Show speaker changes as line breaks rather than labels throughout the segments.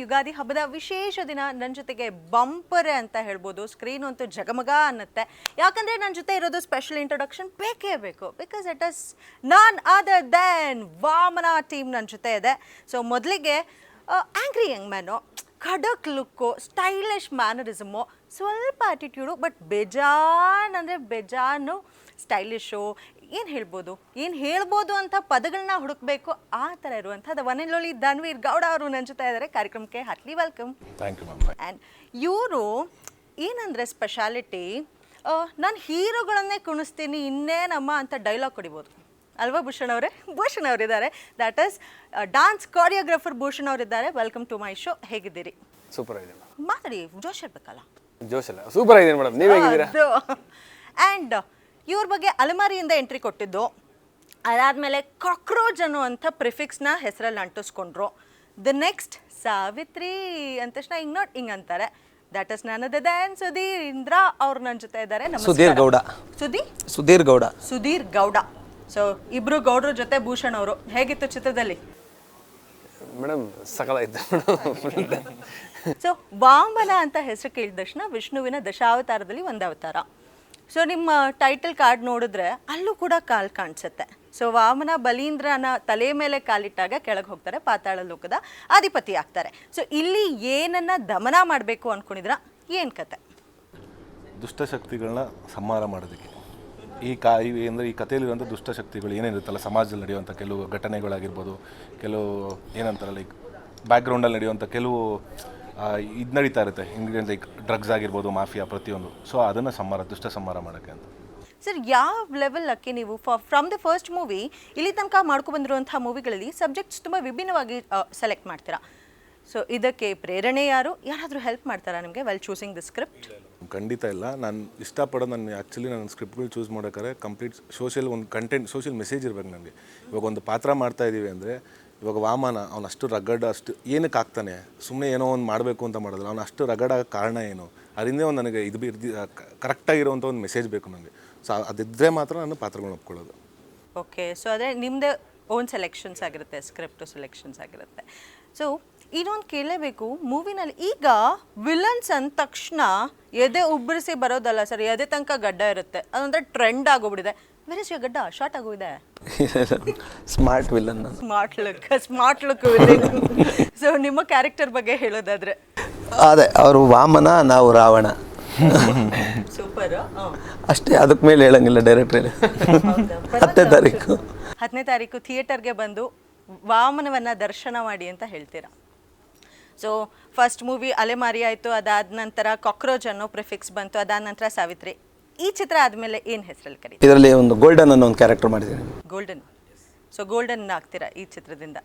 ಯುಗಾದಿ ಹಬ್ಬದ ವಿಶೇಷ ದಿನ. ನನ್ನ ಜೊತೆಗೆ ಬಂಪರ್ ಅಂತ ಹೇಳ್ಬೋದು. ಸ್ಕ್ರೀನ್ ಅಂತೂ ಜಗಮಗ ಅನ್ನತ್ತೆ. ಯಾಕಂದರೆ ನನ್ನ ಜೊತೆ ಇರೋದು ಸ್ಪೆಷಲ್ ಇಂಟ್ರೊಡಕ್ಷನ್ ಬೇಕೇ ಬೇಕು. Because it is none other than Vamana team ನನ್ನ ಜೊತೆ ಇದೆ. ಸೊ ಮೊದಲಿಗೆ ಆ್ಯಂಗ್ರಿ ಯಂಗ್ ಮ್ಯಾನು, ಖಡಕ್ ಲುಕ್ಕು, ಸ್ಟೈಲಿಶ್ ಮ್ಯಾನರಿಸಮು, ಸ್ವಲ್ಪ ಆ್ಯಟಿಟ್ಯೂಡು, ಬಟ್ ಬೇಜಾನ್ ಅಂದರೆ ಬೇಜಾನು ಸ್ಟೈಲಿಶು. ಏನು ಹೇಳ್ಬೋದು ಅಂತ ಪದಗಳನ್ನ ಹುಡುಕಬೇಕು. ಆ ಥರ ಇರುವಂಥದ್ದು one and only Dhanveer Gowda ಅವರು ನನ್ನ ಜೊತೆ ಇದ್ದಾರೆ. ಕಾರ್ಯಕ್ರಮಕ್ಕೆ heartly welcome.
Thank you ma'am.
And ಇವರು ಏನಂದರೆ ಸ್ಪೆಷಾಲಿಟಿ, ನಾನು ಹೀರೋಗಳನ್ನೇ ಕುಣಿಸ್ತೀನಿ ಇನ್ನೇನಮ್ಮ ಅಂತ ಡೈಲಾಗ್ ಹೊಡಿಬೋದು ಅಲ್ವಾ ಭೂಷಣ್ ಅವರೇ? ಭೂಷಣ್ ಅವರಿದ್ದಾರೆ, that is dance choreographer Bhushan ಅವರಿದ್ದಾರೆ. Welcome to my show. ಹೇಗಿದ್ದೀರಿ?
ಸೂಪರ್ ಆಗಿದೆ
ಮಾತಾಡಿ, ಜೋಶ್ ಇರ್ಬೇಕಲ್ಲ.
ಜೋಶ್ ಅಲ್ಲ, ಸೂಪರ್ ಆಗಿದೆ ಮೇಡಮ್. ನೀವು ಹೇಗಿದ್ದೀರಾ?
ಆ್ಯಂಡ್ ಇವ್ರ ಬಗ್ಗೆ ಅಲಮಾರಿಯಿಂದ ಎಂಟ್ರಿ ಕೊಟ್ಟಿದ್ದು, ಅದಾದಮೇಲೆ ಕಾಕ್ರೋಚ್ ಅನ್ನುವಂಥ ಪ್ರಿಫಿಕ್ಸ್ನ ಹೆಸರಲ್ಲಿ ಅಂಟಿಸ್ಕೊಂಡ್ರು. ದ ನೆಕ್ಸ್ಟ್ ಸಾವಿತ್ರಿ ಅಂದ ತಕ್ಷಣ ಹಿಂಗೆ ಅಂತಾರೆ. That is none other than Sudheendra ಅವ್ರು ನನ್ನ ಜೊತೆ ಇದ್ದಾರೆ.
ಸುಧೀರ್ ಗೌಡ.
ಸುಧೀರ್ ಗೌಡ. ಸೊ ಇಬ್ರು ಗೌಡ್ರ ಜೊತೆ ಭೂಷಣ್ ಅವರು. ಹೇಗಿತ್ತು ಚಿತ್ರದಲ್ಲಿ?
ಮೇಡಮ್ ಸಕಲಾಯ್ತು.
ಸೊ ವಾಮನ ಅಂತ ಹೆಸರು ಕೇಳಿದ ತಕ್ಷಣ ವಿಷ್ಣುವಿನ ದಶಾವತಾರದಲ್ಲಿ ಒಂದು ಅವತಾರ. ಸೊ ನಿಮ್ಮ ಟೈಟಲ್ ಕಾರ್ಡ್ ನೋಡಿದ್ರೆ ಅಲ್ಲೂ ಕೂಡ ಕಾಲು ಕಾಣಿಸುತ್ತೆ. ಸೊ ವಾಮನ ಬಲೀಂದ್ರನ ತಲೆ ಮೇಲೆ ಕಾಲಿಟ್ಟಾಗ ಕೆಳಗೆ ಹೋಗ್ತಾರೆ, ಪಾತಾಳ ಲೋಕದ ಅಧಿಪತಿ ಆಗ್ತಾರೆ. ಸೊ ಇಲ್ಲಿ ಏನನ್ನ ದಮನ ಮಾಡಬೇಕು ಅಂದ್ಕೊಂಡಿದ್ರ, ಏನು ಕತೆ?
ದುಷ್ಟಶಕ್ತಿಗಳನ್ನ ಸಂಹಾರ ಮಾಡೋದಕ್ಕೆ ಅಂದರೆ ಈ ಕಥೆಯಲ್ಲಿರುವಂಥ ದುಷ್ಟಶಕ್ತಿಗಳು ಏನೇನಿರುತ್ತಲ್ಲ, ಸಮಾಜದಲ್ಲಿ ನಡೆಯುವಂಥ ಕೆಲವು ಘಟನೆಗಳಾಗಿರ್ಬೋದು, ಕೆಲವು ಏನಂತಾರೆ ಲೈಕ್ ಬ್ಯಾಕ್ಗ್ರೌಂಡಲ್ಲಿ ನಡೆಯುವಂಥ ಕೆಲವು ಇದು ನಡೀತಾ ಇರುತ್ತೆ. ಇಂಗ್ರೀಡಿಯೆಂಟ್ ಲೈಕ್ ಡ್ರಗ್ಸ್ ಆಗಿರ್ಬೋದು, ಮಾಫಿಯಾ, ಪ್ರತಿಯೊಂದು. ಸೊ ಅದನ್ನು ದುಷ್ಟ ಸಂಹಾರ ಮಾಡೋಕ್ಕೆ ಅಂತ.
ಸರ್, ಯಾವ ಲೆವೆಲ್ ನೀವು ಫ್ರಮ್ ದ ಫಸ್ಟ್ ಮೂವಿ ಇಲ್ಲಿ ತನಕ ಮಾಡ್ಕೊಬಂದಿರುವಂಥ ಮೂವಿಗಳಲ್ಲಿ ಸಬ್ಜೆಕ್ಟ್ಸ್ ತುಂಬ ವಿಭಿನ್ನವಾಗಿ ಸೆಲೆಕ್ಟ್ ಮಾಡ್ತೀರಾ. ಸೊ ಇದಕ್ಕೆ ಪ್ರೇರಣೆ ಯಾರಾದರೂ ಹೆಲ್ಪ್ ಮಾಡ್ತಾರಾ ನಿಮಗೆ ವೆಲ್ ಚೂಸಿಂಗ್ ದ ಸ್ಕ್ರಿಪ್ಟ್?
ಖಂಡಿತ ಇಲ್ಲ. ನಾನು ಇಷ್ಟಪಡೋದು, ನಾನು ಸ್ಕ್ರಿಪ್ಟ್ಗಳು ಚೂಸ್ ಮಾಡೋಕ್ಕಾರೆ ಕಂಪ್ಲೀಟ್ ಒಂದು ಕಂಟೆಂಟ್, ಸೋಷಿಯಲ್ ಮೆಸೇಜ್ ಇರಬೇಕು ನನಗೆ. ಇವಾಗ ಒಂದು ಪಾತ್ರ ಮಾಡ್ತಾ ಇದ್ದೀವಿ ಅಂದರೆ, ಇವಾಗ ವಾಮನ ಅವನು ಅಷ್ಟು ರಗಡ್, ಅಷ್ಟು ಏನಕ್ಕೆ ಆಗ್ತಾನೆ, ಸುಮ್ಮನೆ ಏನೋ ಒಂದು ಮಾಡಬೇಕು ಅಂತ ಮಾಡೋದಿಲ್ಲ. ಅವನು ಅಷ್ಟು ರಗಡ್ ಆಗೋ ಕಾರಣ ಏನು, ಅದರಿಂದ ಒಂದು ನನಗೆ ಕರೆಕ್ಟಾಗಿರುವಂಥ ಒಂದು ಮೆಸೇಜ್ ಬೇಕು ನನಗೆ. ಸೊ ಅದಿದ್ದರೆ ಮಾತ್ರ ನಾನು ಪಾತ್ರಗಳನ್ನ ಒಪ್ಕೊಳ್ಳೋದು.
ಓಕೆ. ಸೊ ಅದೇ ನಿಮ್ಮದೇ ಓನ್ ಸೆಲೆಕ್ಷನ್ಸ್ ಆಗಿರುತ್ತೆ, ಸ್ಕ್ರಿಪ್ಟು ಸೆಲೆಕ್ಷನ್ಸ್ ಆಗಿರುತ್ತೆ. ಸೊ ಇನ್ನೊಂದು ಕೇಳಲೇಬೇಕು, ಮೂವಿನಲ್ಲಿ ಈಗ ವಿಲನ್ಸ್ ಅಂದ ತಕ್ಷಣ ಎದೆ ಉಬ್ಬರಿಸಿ ಬರೋದಲ್ಲ ಸರ್, ಎದೆ ತನಕ ಗಡ್ಡ ಇರುತ್ತೆ. ಅದೊಂಥರ ಟ್ರೆಂಡ್ ಆಗೋಗ್ಬಿಟ್ಟಿದೆ. ವೆರಿ ಸಿ ಗಡ್ಡ ಶಾರ್ಟ್ ಆಗೋಗಿದೆ.
Smart villain,
smart look villain. So ನಿಮ್ಮ ಕ್ಯಾರೆಕ್ಟರ್ ಬಗ್ಗೆ ಹೇಳೋದಾದ್ರೆ?
ಅದೇ, ಅವರು ವಾಮನ, ನಾವು ರಾವಣ.
ಸೂಪರ್.
ಅಷ್ಟೇ, ಅದಕ್ಕೆ ಮೇಲೆ ಹೇಳಂಗಿಲ್ಲ ಡೈರೆಕ್ಟ್ರಲ್ಲಿ.
10ನೇ ತಾರೀಕು ಥಿಯೇಟರ್ಗೆ ಬಂದು ವಾಮನವನ್ನ ದರ್ಶನ ಮಾಡಿ ಅಂತ ಹೇಳ್ತೀರಾ. ಸೊ ಫಸ್ಟ್ ಮೂವಿ ಅಲೆಮಾರಿ ಆಯಿತು, ಅದಾದ ನಂತರ ಕಾಕ್ರೋಚ್ ಅನ್ನೋ ಪ್ರಿಫಿಕ್ಸ್ ಬಂತು, ಅದಾದ ನಂತರ ಸಾವಿತ್ರಿ. ಈ ಚಿತ್ರ ಆದಮೇಲೆ ಏನು ಹೆಸರಲ್ಲಿ ಕರೀತೀರಾ?
ಇದರಲ್ಲಿ ಒಂದು ಗೋಲ್ಡನ್ ಅನ್ನೋ ಒಂದು ಕ್ಯಾರೆಕ್ಟರ್ ಮಾಡಿದ್ದೀನಿ.
ಗೋಲ್ಡನ್. ಸೊ ಗೋಲ್ಡನ್ ಆಗ್ತೀರಾ ಈ ಚಿತ್ರದಿಂದ?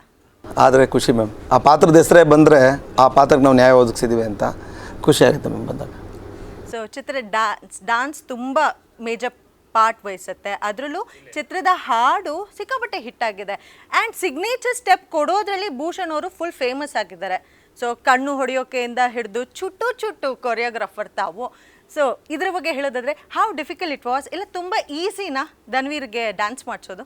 ಆದರೆ ಖುಷಿ ಮ್ಯಾಮ್, ಆ ಪಾತ್ರದ ಹೆಸರೇ ಬಂದರೆ ಆ ಪಾತ್ರಕ್ಕೆ ನಾವು ನ್ಯಾಯ ಒದಗಿಸಿದ್ದೀವಿ ಅಂತ ಖುಷಿ ಆಗುತ್ತೆ ಮ್ಯಾಮ್ ಬಂದಾಗ.
ಸೊ ಚಿತ್ರ ಡಾನ್ಸ್ ತುಂಬ ಮೇಜರ್ ಪಾರ್ಟ್ ವಹಿಸುತ್ತೆ. ಅದರಲ್ಲೂ ಚಿತ್ರದ ಹಾಡು ಸಿಕ್ಕಾಪಟ್ಟೆ ಹಿಟ್ಟಾಗಿದೆ. ಆ್ಯಂಡ್ ಸಿಗ್ನೇಚರ್ ಸ್ಟೆಪ್ ಕೊಡೋದ್ರಲ್ಲಿ ಭೂಷಣ್ ಅವರು ಫುಲ್ ಫೇಮಸ್ ಆಗಿದ್ದಾರೆ. ಸೊ ಕಣ್ಣು ಹೊಡೆಯೋಕೆಯಿಂದ ಹಿಡಿದು ಚುಟ್ಟು ಕೊರಿಯೋಗ್ರಾಫರ್ ತಾವು. ಸೊ ಇದ್ರ ಬಗ್ಗೆ ಹೇಳೋದಾದ್ರೆ, ಹೌ ಡಿಫಿಕಲ್ಟ್ ಇಟ್ ವಾಸ್? ಇಲ್ಲ ತುಂಬ ಈಸಿನಾ ಧನ್ವೀರ್ಗೆ ಡ್ಯಾನ್ಸ್ ಮಾಡಿಸೋದು?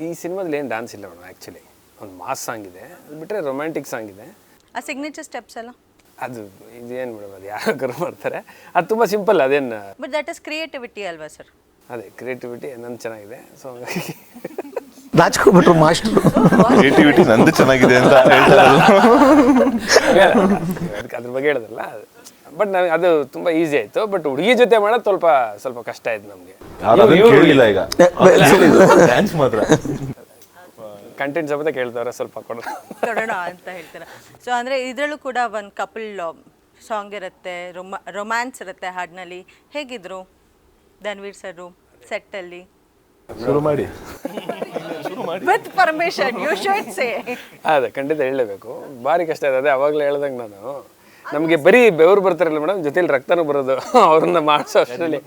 ಈ ಸಿನಿಮಾದಲ್ಲಿ ಏನು ಡ್ಯಾನ್ಸ್ ಇಲ್ಲ ಮೇಡಮ್. ಆ್ಯಕ್ಚುಲಿ ಒಂದು ಮಾಸ್ ಸಾಂಗ್ ಇದೆ, ಅದು ಬಿಟ್ಟರೆ ರೊಮ್ಯಾಂಟಿಕ್ ಸಾಂಗ್ ಇದೆ.
ಆ ಸಿಗ್ನೇಚರ್ ಸ್ಟೆಪ್ಸ್ ಎಲ್ಲ
ಅದು ಇದೇನು ಮೇಡಮ್, ಅದು ಯಾರು ಮಾಡ್ತಾರೆ, ಅದು ತುಂಬ ಸಿಂಪಲ್. ಅದೇನು,
ಬಟ್ ದಟ್ ಇಸ್ ಕ್ರಿಯೇಟಿವಿಟಿ ಅಲ್ವಾ ಸರ್?
ಅದೇ ಕ್ರಿಯೇಟಿವಿಟಿ ನಂದು ಚೆನ್ನಾಗಿದೆ. ಸೊ ಹಂಗಾಗಿ
ನಾಚ್ಕೊಬಿಟ್ರು ಮಾಸ್ಟರು.
ಕ್ರಿಯೇಟಿವಿಟಿ ನಂದು ಚೆನ್ನಾಗಿದೆ ಅಂತ
ಅದ್ರ ಬಗ್ಗೆ ಹೇಳೋದಲ್ಲ. ಬಟ್ ನನಗೆ ಅದು ತುಂಬ ಈಸಿ ಆಯಿತು. ಬಟ್ ಹುಡುಗಿ ಜೊತೆ ಮಾಡೋದು ಸ್ವಲ್ಪ ಕಷ್ಟ ಆಯ್ತು ನಮಗೆ.
ಈಗ ಡ್ಯಾನ್ಸ್ ಮಾತ್ರ
ಕಂಟೆಂಟ್ ಸಮೇತ ಕೇಳ್ತಾರೆ, ಸ್ವಲ್ಪ
ಕೊಡೋಣ ಅಂತ ಹೇಳ್ತಾರೆ. ಸೊ ಅಂದರೆ ಇದರಲ್ಲೂ ಕೂಡ ಒಂದು ಕಪಲ್ ಸಾಂಗ್ ಇರುತ್ತೆ, ರೊಮ್ಯಾನ್ಸ್ ಇರುತ್ತೆ ಹಾಡಿನಲ್ಲಿ. ಹೇಗಿದ್ರು ಧನ್ವೀರ್ ಸರ್ ಸೆಟ್ಟಲ್ಲಿ?
ಶುರು ಮಾಡಿ
with permission you should say.
ಅದೇ ಖಂಡಿತ ಹೇಳಲೇಬೇಕು. ಭಾರಿ ಕಷ್ಟ ಇದೆ. ಅದೇ ಅವಾಗಲೇ ಹೇಳ್ದಂಗೆ ನಾನು, ನಮಗೆ ಬರೀ ಬೆವರು ಬರ್ತಾರಲ್ಲ ಮೇಡಮ್, ಜೊತೆಲಿ ರಕ್ತನೂ ಬರೋದು ಅವ್ರನ್ನ ಮಾಡಿಸೋ ಅಷ್ಟರಲ್ಲಿ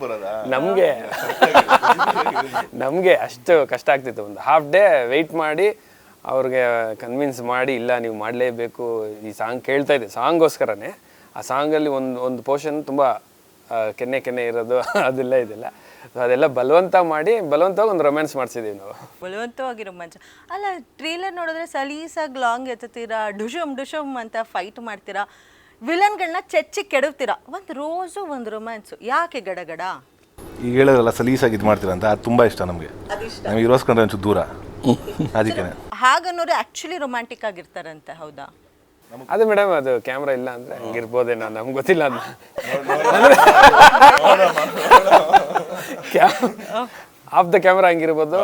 ನಮಗೆ ಅಷ್ಟು ಕಷ್ಟ ಆಗ್ತಿತ್ತು. ಒಂದು ಹಾಫ್ ಡೇ ವೆಯ್ಟ್ ಮಾಡಿ ಅವ್ರಿಗೆ ಕನ್ವಿನ್ಸ್ ಮಾಡಿ, ಇಲ್ಲ ನೀವು ಮಾಡಲೇಬೇಕು, ಈ ಸಾಂಗ್ ಕೇಳ್ತಾ ಇದ್ದೆ ಸಾಂಗ್ಗೋಸ್ಕರನೇ. ಆ ಸಾಂಗಲ್ಲಿ ಒಂದು ಪೋರ್ಷನ್ ತುಂಬ ಕೆನ್ನೆ ಇರೋದು ಅದೆಲ್ಲ ಇದೆಲ್ಲ ಸೊ ಅದೆಲ್ಲ ಬಲವಂತವಾಗಿ ಒಂದು ರೊಮ್ಯಾನ್ಸ್ ಮಾಡಿಸಿದ್ದೀವಿ ನಾವು.
ಬಲವಂತವಾಗಿ ರೋಮಾಂಚ ಅಲ್ಲ. ಟ್ರೇಲರ್ ನೋಡಿದ್ರೆ ಸಲೀಸಾಗಿ ಲಾಂಗ್ ಎತ್ತೀರಾ, ಡುಶಮ್ ಅಂತ ಫೈಟ್ ಮಾಡ್ತೀರಾ, ವಿಲನ್ಗಳನ್ನ ಚೆಚ್ಚಿ ಕೆಡವ್ತೀರಾ. ಒಂದು ರೋಸು ಒಂದು ರೊಮ್ಯಾನ್ಸು, ಯಾಕೆ ಗಡಗಡ?
ಈಗ ಹೇಳಿದ್ರಲ್ಲ ಸಲೀಸಾಗಿ ಇದು ಮಾಡ್ತೀರಾ ಅಂತ, ಅದು ತುಂಬ ಇಷ್ಟ ನಮಗೆ. ನಮಗೆ ಇರೋಸ್ಕೊಂಡ್ರೆ ಒಂಚೂರು ದೂರ, ಅದಕ್ಕೆ.
ಹಾಗನ್ನೋರು ಆ್ಯಕ್ಚುಲಿ ರೊಮ್ಯಾಂಟಿಕ್ ಆಗಿರ್ತಾರಂತೆ, ಹೌದಾ?
ಅದೇ ಮೇಡಮ್, ಅದು ಕ್ಯಾಮ್ರಾ ಇಲ್ಲ ಅಂದರೆ ಹಂಗಿರ್ಬೋದೇನೋ, ನಮ್ಗೆ ಗೊತ್ತಿಲ್ಲ ಅದು. ಆಫ್ ದ ಕ್ಯಾಮ್ರಾ ಹಂಗಿರ್ಬೋದು.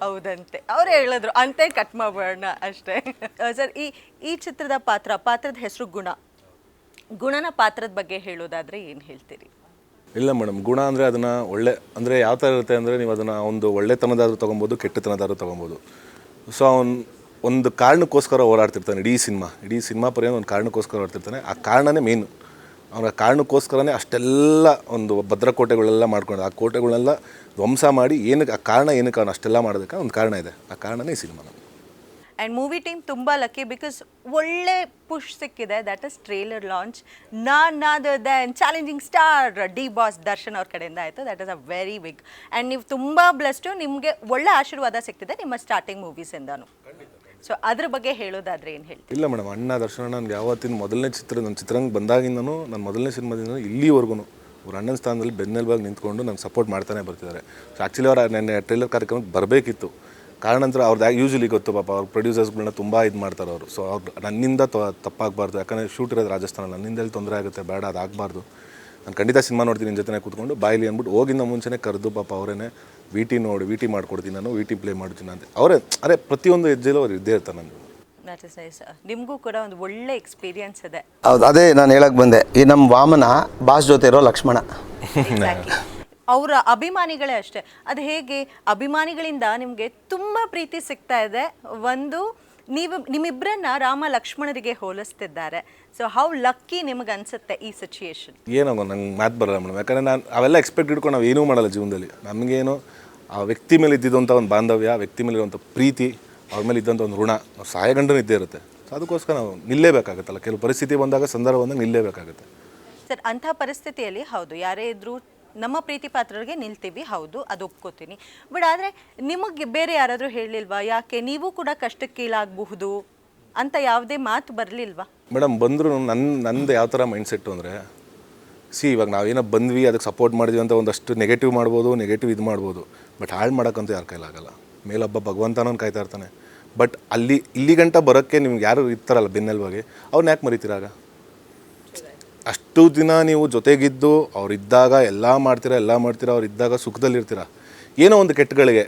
ಹೌದಂತೆ, ಅವರೇ ಹೇಳಿದ್ರು ಅಂತೆ, ಕಟ್ ಮಾಡೋಣ ಅಷ್ಟೇ. ಸರ್, ಈ ಚಿತ್ರದ ಪಾತ್ರದ ಹೆಸರು ಗುಣನ ಪಾತ್ರದ ಬಗ್ಗೆ ಹೇಳೋದಾದ್ರೆ ಏನು ಹೇಳ್ತೀರಿ?
ಇಲ್ಲ ಮೇಡಮ್, ಗುಣ ಅಂದರೆ ಅದನ್ನು ಒಳ್ಳೆ ಅಂದರೆ ಯಾವ ಥರ ಇರುತ್ತೆ ಅಂದರೆ, ನೀವು ಅದನ್ನು ಒಂದು ಒಳ್ಳೆತನದಾದ್ರೂ ತೊಗೊಬೋದು, ಕೆಟ್ಟತನದಾದ್ರೂ ತೊಗೊಬೋದು. ಸೊ ಒಂದು ಕಾರಣಕ್ಕೋಸ್ಕರ ಹೋರಾಡ್ತಿರ್ತಾನೆ ಇಡೀ ಸಿನಿಮಾ ಪರ್ಯಂತ ಒಂದು ಕಾರಣಕ್ಕೋಸ್ಕರ ಹೋರಾಡ್ತಿರ್ತಾನೆ. ಆ ಕಾರಣನೇ ಮೇನು. ಅವನ ಕಾರಣಕ್ಕೋಸ್ಕರನೇ ಅಷ್ಟೆಲ್ಲ ಒಂದು ಭದ್ರಕೋಟೆಗಳೆಲ್ಲ ಮಾಡ್ಕೊಂಡು ಆ ಕೋಟೆಗಳನ್ನೆಲ್ಲ ಧ್ವಂಸ ಮಾಡಿ ಏನಕ್ಕೆ, ಆ ಕಾರಣ ಏನಕ್ಕೆ ಅವನು ಅಷ್ಟೆಲ್ಲ ಮಾಡೋದಕ್ಕೆ ಒಂದು ಕಾರಣ ಇದೆ. ಆ ಕಾರಣನೇ ಈ ಸಿನಿಮಾ.
ಆ್ಯಂಡ್ ಮೂವಿ ಟೀಮ್ ತುಂಬ ಲಕ್ಕಿ, ಬಿಕಾಸ್ ಒಳ್ಳೆ ಪುಷ್ ಸಿಕ್ಕಿದೆ. That is trailer launch none other than challenging star D boss Darshan ಅವ್ರ ಕಡೆಯಿಂದ ಆಯಿತು. That is a very big. And ನೀವು ತುಂಬ ಬ್ಲೆಸ್ಟು, ನಿಮಗೆ ಒಳ್ಳೆ ಆಶೀರ್ವಾದ ಸಿಗ್ತಿದೆ ನಿಮ್ಮ ಸ್ಟಾರ್ಟಿಂಗ್ ಮೂವೀಸಿಂದನೂ. ಸೊ ಅದ್ರ ಬಗ್ಗೆ ಹೇಳೋದಾದ್ರೆ ಏನು ಹೇಳಿ? ಇಲ್ಲ
ಮೇಡಮ್, ಅಣ್ಣ ದರ್ಶನ ನನಗೆ ಯಾವತ್ತಿನ ಮೊದಲನೇ ನನ್ನ ಚಿತ್ರರಂಗ ಬಂದಾಗಿಂದನೂ, ನನ್ನ ಮೊದಲನೇ ಸಿನಿಮಾದಿಂದ ಇಲ್ಲಿವರೆಗೂ ಅವ್ರ ಅಣ್ಣನ ಸ್ಥಾನದಲ್ಲಿ ಬೆನ್ನೆಲುಬಾಗಿ ನಿಂತ್ಕೊಂಡು ನಂಗೆ ಸಪೋರ್ಟ್ ಮಾಡ್ತಾನೆ ಬರ್ತಿದ್ದಾರೆ. ಸೊ ಆ್ಯಕ್ಚುಲಿ ಅವ್ರು ನೆನ್ನೆ ಟ್ರೇಲರ್ ಕಾರ್ಯಕ್ರಮಕ್ಕೆ ಬರಬೇಕಿತ್ತು. ಕಾರಣಂತರ ಅವ್ರದ್ದು ಯೂಶಲಿ ಗೊತ್ತು ಪಾಪ, ಅವ್ರ ಪ್ರೊಡ್ಯೂಸರ್ಸ್ಗಳನ್ನ ತುಂಬ ಇದು ಮಾಡ್ತಾರೆ ಅವರು. ಸೊ ಅವ್ರು ನನ್ನಿಂದ ತಪ್ಪಾಗಬಾರ್ದು, ಯಾಕಂದರೆ ಶೂಟ್ ಇರೋದು ರಾಜಸ್ಥಾನಲ್ಲಿ, ನನ್ನಿಂದೆಲ್ಲಿ ತೊಂದರೆ ಆಗುತ್ತೆ, ಬೇಡ ಅದು ಆಗಬಾರ್ದು, ನಾನು ಖಂಡಿತ ಸಿನಿಮಾ ನೋಡ್ತೀನಿ ನಿನ್ನ ಜೊತೆ ಕೂತ್ಕೊಂಡು ಬಾಯಿಲಿ ಅಂದ್ಬಿಟ್ಟು ಹೋಗಿಂದ ಮುಂಚೆನೇ ಕರೆದು ಪಾಪ ಅವರೇ ವಿ ಟಿ ಮಾಡ್ಕೊಡ್ತೀನಿ, ನಾನು ವಿ ಟಿ ಪ್ಲೇ ಮಾಡ್ತೀನಿ ಅಂತ ಅವರೇ. ಅರೆ ಪ್ರತಿಯೊಂದು ಹೆಜ್ಜೆಲೂ ಅವ್ರು ಇದ್ದೇ ಇರ್ತಾರೆ ನನಗೆ.
ನಿಮಗೂ ಕೂಡ ಒಂದು ಒಳ್ಳೆ ಎಕ್ಸ್ಪೀರಿಯನ್ಸ್ ಇದೆ.
ಹೌದು, ಅದೇ ನಾನು ಹೇಳಕ್ಕೆ ಬಂದೆ. ಈ ನಮ್ಮ ವಾಮನ ಬಾಸ್ ಜೊತೆ ಇರೋ ಲಕ್ಷ್ಮಣ.
ಅವರ ಅಭಿಮಾನಿಗಳೇ ಅಷ್ಟೇ. ಅದು ಹೇಗೆ ಅಭಿಮಾನಿಗಳಿಂದ ನಿಮಗೆ ತುಂಬ ಪ್ರೀತಿ ಸಿಗ್ತಾ ಇದೆ. ಒಂದು ನಿಮ್ಮಿಬ್ಬರನ್ನ ರಾಮ ಲಕ್ಷ್ಮಣರಿಗೆ ಹೋಲಿಸ್ತಿದ್ದಾರೆ. ಸೊ ಹೌ ಲಕ್ಕಿ ನಿಮಗೆ ಅನ್ಸುತ್ತೆ ಈ ಸಿಚುಯೇಷನ್?
ಏನೋ ನಂಗೆ ಮಾತು ಬರಲ್ಲ ಮೇಡಮ್, ಯಾಕಂದರೆ ನಾನು ಅವೆಲ್ಲ ಎಕ್ಸ್ಪೆಕ್ಟ್ ಇಟ್ಕೊಂಡು ನಾವು ಏನೂ ಮಾಡಲ್ಲ ಜೀವನದಲ್ಲಿ. ನಮಗೇನು ಆ ವ್ಯಕ್ತಿ ಮೇಲೆ ಇದ್ದಿದ್ದಂಥ ಒಂದು ಬಾಂಧವ್ಯ, ವ್ಯಕ್ತಿ ಮೇಲೆ ಇರುವಂಥ ಪ್ರೀತಿ, ಅವ್ರ ಮೇಲೆ ಇದ್ದಂಥ ಒಂದು ಋಣ ಸಾಯಗಂಡನೂ ಇದ್ದೇ ಇರುತ್ತೆ. ಸೊ ಅದಕ್ಕೋಸ್ಕರ ನಾವು ನಿಲ್ಲೇಬೇಕಾಗತ್ತಲ್ಲ, ಕೆಲವು ಪರಿಸ್ಥಿತಿ ಬಂದಾಗ, ಸಂದರ್ಭ ಬಂದಾಗ ನಿಲ್ಲೇಬೇಕಾಗುತ್ತೆ.
ಸರ್, ಅಂಥ ಪರಿಸ್ಥಿತಿಯಲ್ಲಿ ಹೌದು, ಯಾರೇ ಇದ್ರೂ ನಮ್ಮ ಪ್ರೀತಿ ಪಾತ್ರರಿಗೆ ನಿಲ್ತೀವಿ, ಹೌದು, ಅದು ಒಪ್ಕೋತೀನಿ. ಬಟ್ ಆದರೆ ನಿಮಗೆ ಬೇರೆ ಯಾರಾದರೂ ಹೇಳಿಲ್ವಾ, ಯಾಕೆ ನೀವು ಕೂಡ ಕಷ್ಟಕ್ಕೀಲಾಗಬಹುದು ಅಂತ ಯಾವುದೇ ಮಾತು ಬರಲಿಲ್ವಾ?
ಮೇಡಮ್, ಬಂದರೂ ನಂದು ಯಾವ ಥರ ಮೈಂಡ್ಸೆಟ್ಟು ಅಂದರೆ, ಇವಾಗ ನಾವೇನೋ ಬಂದ್ವಿ, ಅದಕ್ಕೆ ಸಪೋರ್ಟ್ ಮಾಡಿದ್ವಿ ಅಂತ ಒಂದಷ್ಟು ನೆಗೆಟಿವ್ ಮಾಡ್ಬೋದು, ನೆಗೆಟಿವ್ ಇದು ಮಾಡ್ಬೋದು. ಬಟ್ ಹಾಳು ಮಾಡೋಕ್ಕಂತೂ ಯಾರ ಕೈಲಾಗಲ್ಲ. ಮೇಲೊಬ್ಬ ಭಗವಂತನೂ ಕಾಯ್ತಾ ಇರ್ತಾನೆ. ಬಟ್ ಇಲ್ಲಿ ಗಂಟ ಬರೋಕ್ಕೆ ನಿಮ್ಗೆ ಯಾರು ಇರ್ತಾರಲ್ಲ ಬೆನ್ನೆಲುಬಾಗಿ, ಅವ್ರನ್ನ ಯಾಕೆ ಮರಿತೀರಾಗ? ಅಷ್ಟು ದಿನ ನೀವು ಜೊತೆಗಿದ್ದು ಅವ್ರಿದ್ದಾಗ ಎಲ್ಲ ಮಾಡ್ತೀರಾ, ಅವ್ರು ಇದ್ದಾಗ ಸುಖದಲ್ಲಿರ್ತೀರ. ಏನೋ ಒಂದು ಕೆಟ್ಟಗಳಿಗೆ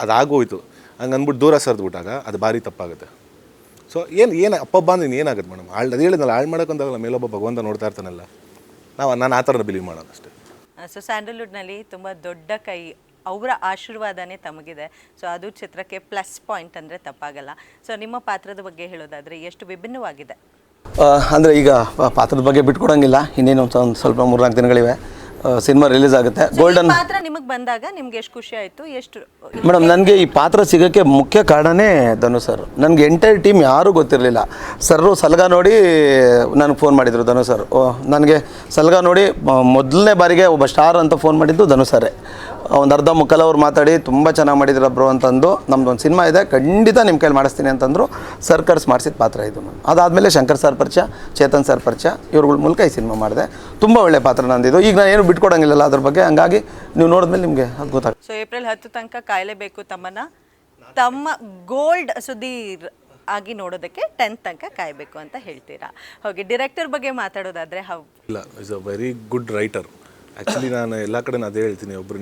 ಅದಾಗೋಯ್ತು ಹಂಗೆ ಅಂದ್ಬಿಟ್ಟು ದೂರ ಸರಿದ್ಬಿಟ್ಟಾಗ ಅದು ಭಾರಿ ತಪ್ಪಾಗುತ್ತೆ. ಸೊ ಏನು ಅಪ್ಪಬ್ಬ ಅಂದ್ರೆ ಏನಾಗುತ್ತೆ ಮೇಡಮ್? ಅದು ಹೇಳಿದ್ನಲ್ಲ, ಹಾಳು ಮಾಡೋಕ್ಕಂತಾಗಲ್ಲ, ಮೇಲೊಬ್ಬ ಭಗವಂತ ನೋಡ್ತಾ ಇರ್ತಾನಲ್ಲ. ನಾನು ಆ ಥರ ಬಿಲೀವ್ ಮಾಡೋದು ಅಷ್ಟೇ.
ಸೊ ಸ್ಯಾಂಡಲ್ವುಡ್ನಲ್ಲಿ ತುಂಬ ದೊಡ್ಡ ಕೈ, ಅವರ ಆಶೀರ್ವಾದನೇ ತಮಗಿದೆ. ಸೊ ಅದು ಚಿತ್ರಕ್ಕೆ ಪ್ಲಸ್ ಪಾಯಿಂಟ್ ಅಂದರೆ ತಪ್ಪಾಗಲ್ಲ. ಸೊ ನಿಮ್ಮ ಪಾತ್ರದ ಬಗ್ಗೆ ಹೇಳೋದಾದರೆ ಎಷ್ಟು ವಿಭಿನ್ನವಾಗಿದೆ?
ಅಂದರೆ ಈಗ ಪಾತ್ರದ ಬಗ್ಗೆ ಬಿಟ್ಕೊಡಂಗಿಲ್ಲ, ಇನ್ನೇನು ಒಂದು ಸ್ವಲ್ಪ 3-4 ದಿನಗಳಿವೆ, ಸಿನಿಮಾ ರಿಲೀಸ್ ಆಗುತ್ತೆ. ಗೋಲ್ಡನ್
ಪಾತ್ರ ನಿಮಗೆ ಬಂದಾಗ ನಿಮ್ಗೆ ಎಷ್ಟು ಖುಷಿ ಆಯಿತು? ಎಷ್ಟು
ಮೇಡಮ್, ನನಗೆ ಈ ಪಾತ್ರ ಸಿಗೋಕ್ಕೆ ಮುಖ್ಯ ಕಾರಣನೇ ಧನು ಸರ್. ನನಗೆ ಎಂಟೈರ್ ಟೀಮ್ ಯಾರೂ ಗೊತ್ತಿರಲಿಲ್ಲ. ಸರ್ರು ಸಲಗ ನೋಡಿ ನನಗೆ ಫೋನ್ ಮಾಡಿದರು, ಧನು ಸರ್. ನನಗೆ ಸಲಗ ನೋಡಿ ಮೊದಲನೇ ಬಾರಿಗೆ ಒಬ್ಬ ಸ್ಟಾರ್ ಅಂತ ಫೋನ್ ಮಾಡಿದ್ದು ಧನು ಸರೇ. ಒಂದು ಅರ್ಧ ಮುಕ್ಕಾಲು ಅವ್ರು ಮಾತಾಡಿ ತುಂಬ ಚೆನ್ನಾಗಿ ಮಾಡಿದ್ರ ಬ್ರೋ ಅಂತಂದು, ನಮ್ದು ಒಂದು ಸಿನಿಮಾ ಇದೆ, ಖಂಡಿತ ನಿಮ್ಮ ಕೈಲಿ ಮಾಡಿಸ್ತೀನಿ ಅಂತಂದರು. ಸರ್ ಕರ್ಸ್ ಮಾಡಿಸಿದ ಪಾತ್ರ ಇದು. ಅದಾದಮೇಲೆ ಶಂಕರ್ ಸರ್ ಪರಿಚಯ, ಚೇತನ್ ಸರ್ ಪರಿಚಯ, ಇವ್ರುಗಳ ಮೂಲಕ ಈ ಸಿನಿಮಾ ಮಾಡಿದೆ. ತುಂಬ ಒಳ್ಳೆ ಪಾತ್ರ ನಂದಿದ್ದು. ಈಗ ನಾನು ಏನು ಬಿಟ್ಕೊಡಂಗಿಲ್ಲಲ್ಲ ಅದ್ರ ಬಗ್ಗೆ, ಹಂಗಾಗಿ ನೀವು ನೋಡಿದ್ಮೇಲೆ ನಿಮಗೆ ಅದು ಗೊತ್ತಾಗುತ್ತೆ.
ಸೊ ಏಪ್ರಿಲ್ 10 ತನಕ ಕಾಯಲೇಬೇಕು ತಮ್ಮ ಗೋಲ್ಡ್ ಸುದೀರ್ ಆಗಿ ನೋಡೋದಕ್ಕೆ 10 ತನಕ ಕಾಯಬೇಕು ಅಂತ ಹೇಳ್ತೀರಾ? ಹೋಗಿ ಡೈರೆಕ್ಟರ್ ಬಗ್ಗೆ ಮಾತಾಡೋದಾದರೆ
ಇಲ್ಲ, is a very good writer. Actually ನಾನು ಎಲ್ಲ ಕಡೆ ಅದೇ ಹೇಳ್ತೀನಿ, ಒಬ್ಬರು